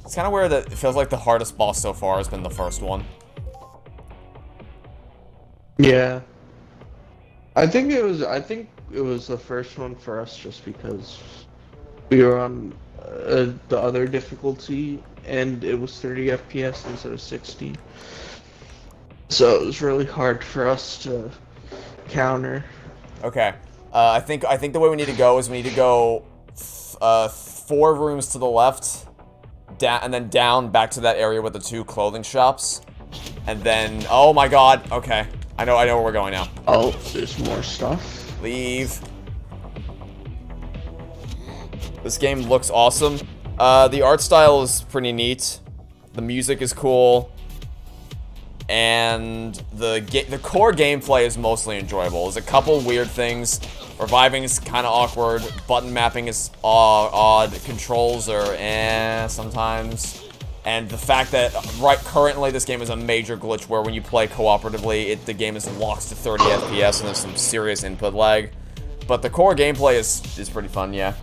It's kind of weird that it feels like the hardest boss so far has been the first one.
Yeah. I think it was the first one for us just because we were on the other difficulty and it was 30 FPS instead of 60. So it was really hard for us to counter.
Okay. I think the way we need to go is we need to go 4 rooms to the left, down, and then down back to that area with the 2 clothing shops, and then oh my god. Okay, I know where we're going now.
Oh, there's more stuff.
Leave. This game looks awesome. The art style is pretty neat. The music is cool. And the core gameplay is mostly enjoyable. There's a couple weird things. Reviving is kind of awkward. Button mapping is odd. Controls are sometimes. And the fact that currently this game is a major glitch where when you play cooperatively, the game is locked to 30 FPS and there's some serious input lag. But the core gameplay is pretty fun, yeah.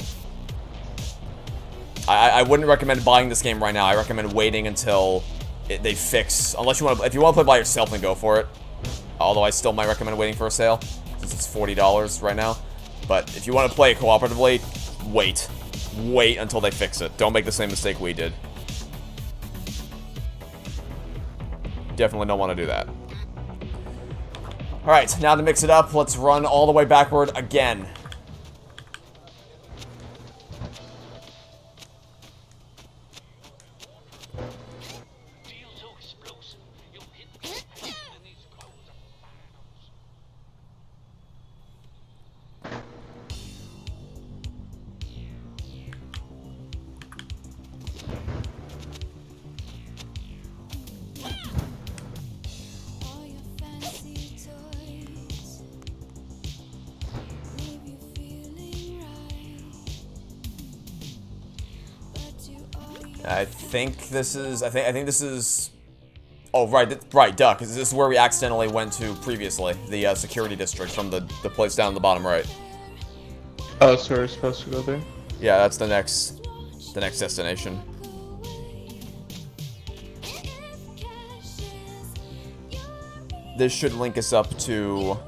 I wouldn't recommend buying this game right now. I recommend waiting until they fix, if you want to play by yourself, then go for it. Although I still might recommend waiting for a sale, since it's $40 right now. But if you want to play it cooperatively, wait until they fix it. Don't make the same mistake we did. Definitely don't want to do that. Alright, now to mix it up, let's run all the way backward again. I think this is. Oh, right, duh, because this is where we accidentally went to previously, the security district from the place down in the bottom right.
Oh, so we're supposed to go there?
Yeah, that's the next destination. This should link us up to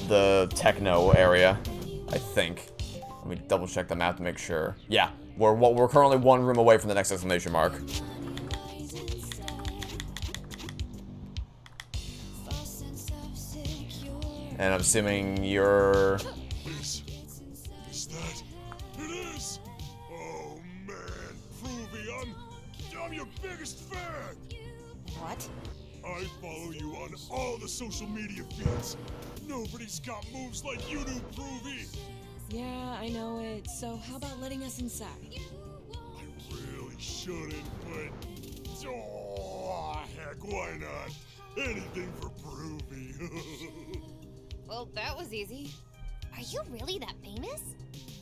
the techno area, I think. Let me double check the map to make sure. Yeah, we're currently 1 room away from the next exclamation mark. And I'm assuming you're...
Is that? It is! Oh man, Provy, I'm your biggest fan!
What?
I follow you on all the social media feeds. Nobody's got moves like you do, Provy!
Yeah, I know it. So how about letting us inside?
I really shouldn't, but... Oh, heck, why not? Anything for Provy.
Well, that was easy.
Are you really that famous?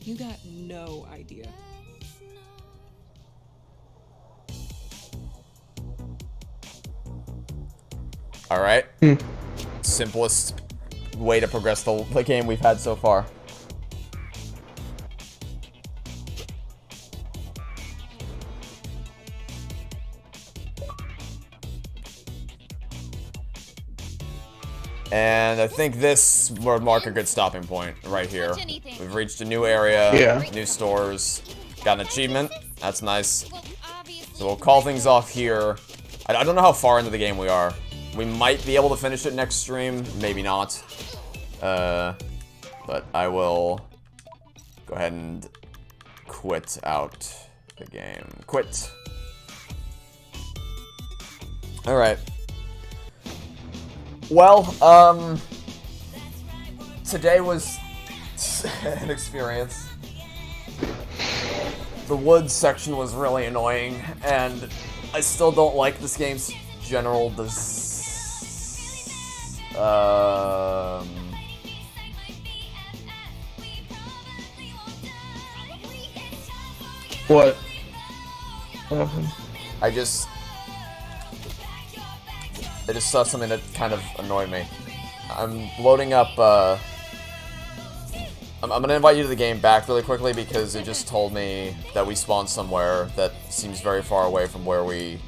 You got no idea.
Alright. Simplest way to progress the game we've had so far. And I think this would mark a good stopping point right here. We've reached a new area, new stores, got an achievement. That's nice. So we'll call things off here. I don't know how far into the game we are. We might be able to finish it next stream, maybe not. But I will go ahead and quit out the game. Quit. Alright. Well, today was an experience. The woods section was really annoying, and I still don't like this game's general
What?
I just saw something that kind of annoyed me. I'm loading up, I'm gonna invite you to the game back really quickly because it just told me that we spawned somewhere that seems very far away from where we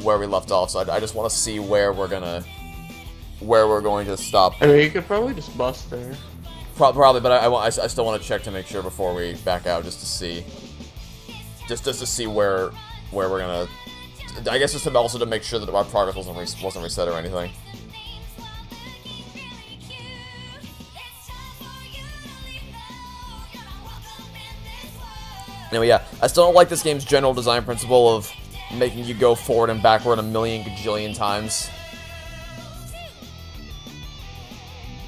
left off. So I just want to see where we're going to stop.
I mean, you could probably just bust there.
Probably, but I still want to check to make sure before we back out, just to see, just to see where we're gonna. I guess just also to make sure that our progress wasn't reset or anything. Anyway, yeah, I still don't like this game's general design principle of making you go forward and backward a million gajillion times.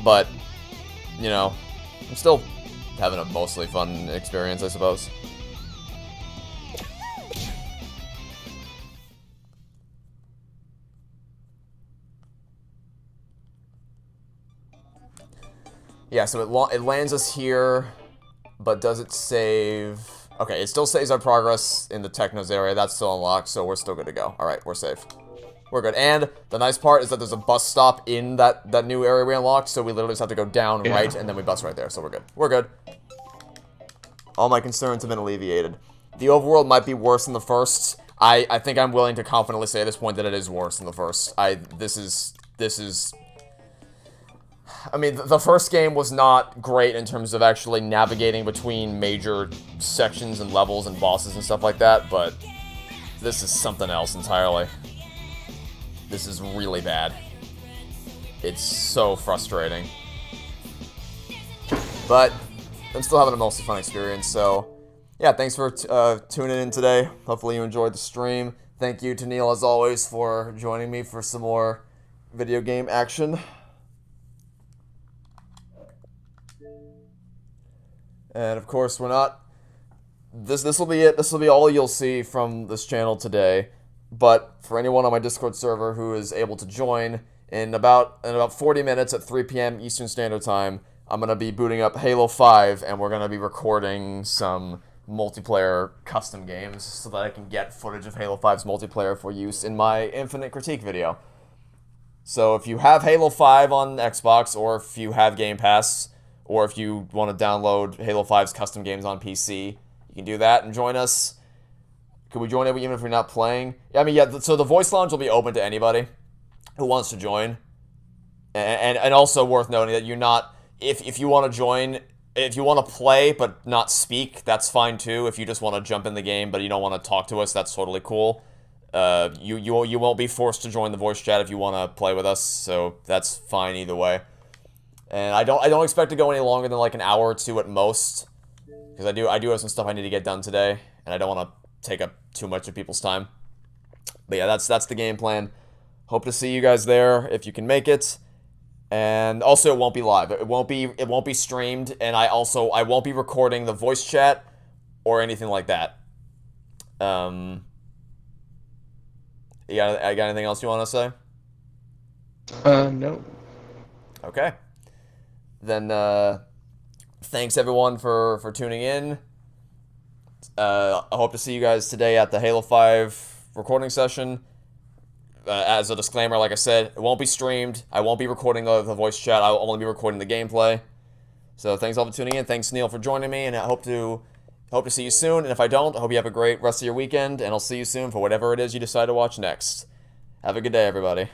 But, you know, I'm still having a mostly fun experience, I suppose. Yeah, so it lands us here, but does it save... Okay, it still saves our progress in the Technos area. That's still unlocked, so we're still good to go. Alright, we're safe. We're good. And the nice part is that there's a bus stop in that new area we unlocked, so we literally just have to go down right, and then we bus right there, so we're good. We're good. All my concerns have been alleviated. The overworld might be worse than the first. I think I'm willing to confidently say at this point that it is worse than the first. This is... I mean, the first game was not great in terms of actually navigating between major sections and levels and bosses and stuff like that, but this is something else entirely. This is really bad. It's so frustrating. But I'm still having a mostly fun experience, so yeah, thanks for tuning in today. Hopefully you enjoyed the stream. Thank you to Neil, as always, for joining me for some more video game action. And of course, we're not... This will be it. This will be all you'll see from this channel today. But for anyone on my Discord server who is able to join, in about 40 minutes at 3 p.m. Eastern Standard Time, I'm going to be booting up Halo 5, and we're going to be recording some multiplayer custom games so that I can get footage of Halo 5's multiplayer for use in my Infinite Critique video. So if you have Halo 5 on Xbox, or if you have Game Pass, or if you want to download Halo 5's custom games on PC, you can do that and join us. Could we join it even if you're not playing? Yeah, I mean, yeah, so the voice lounge will be open to anybody who wants to join. And also worth noting that you're not, if you want to join, if you want to play but not speak, that's fine too. If you just want to jump in the game but you don't want to talk to us, that's totally cool. You won't be forced to join the voice chat if you want to play with us, so that's fine either way. And I don't expect to go any longer than like an hour or two at most, because I do have some stuff I need to get done today, and I don't want to take up too much of people's time. But yeah, that's the game plan. Hope to see you guys there if you can make it. And also, it won't be live. It won't be streamed, and I won't be recording the voice chat or anything like that. I got anything else you want to say?
No.
Okay. Then, thanks everyone for tuning in. I hope to see you guys today at the Halo 5 recording session. As a disclaimer, like I said, it won't be streamed. I won't be recording the voice chat. I'll only be recording the gameplay. So thanks all for tuning in. Thanks, Neil, for joining me, and I hope to see you soon. And if I don't, I hope you have a great rest of your weekend, and I'll see you soon for whatever it is you decide to watch next. Have a good day, everybody.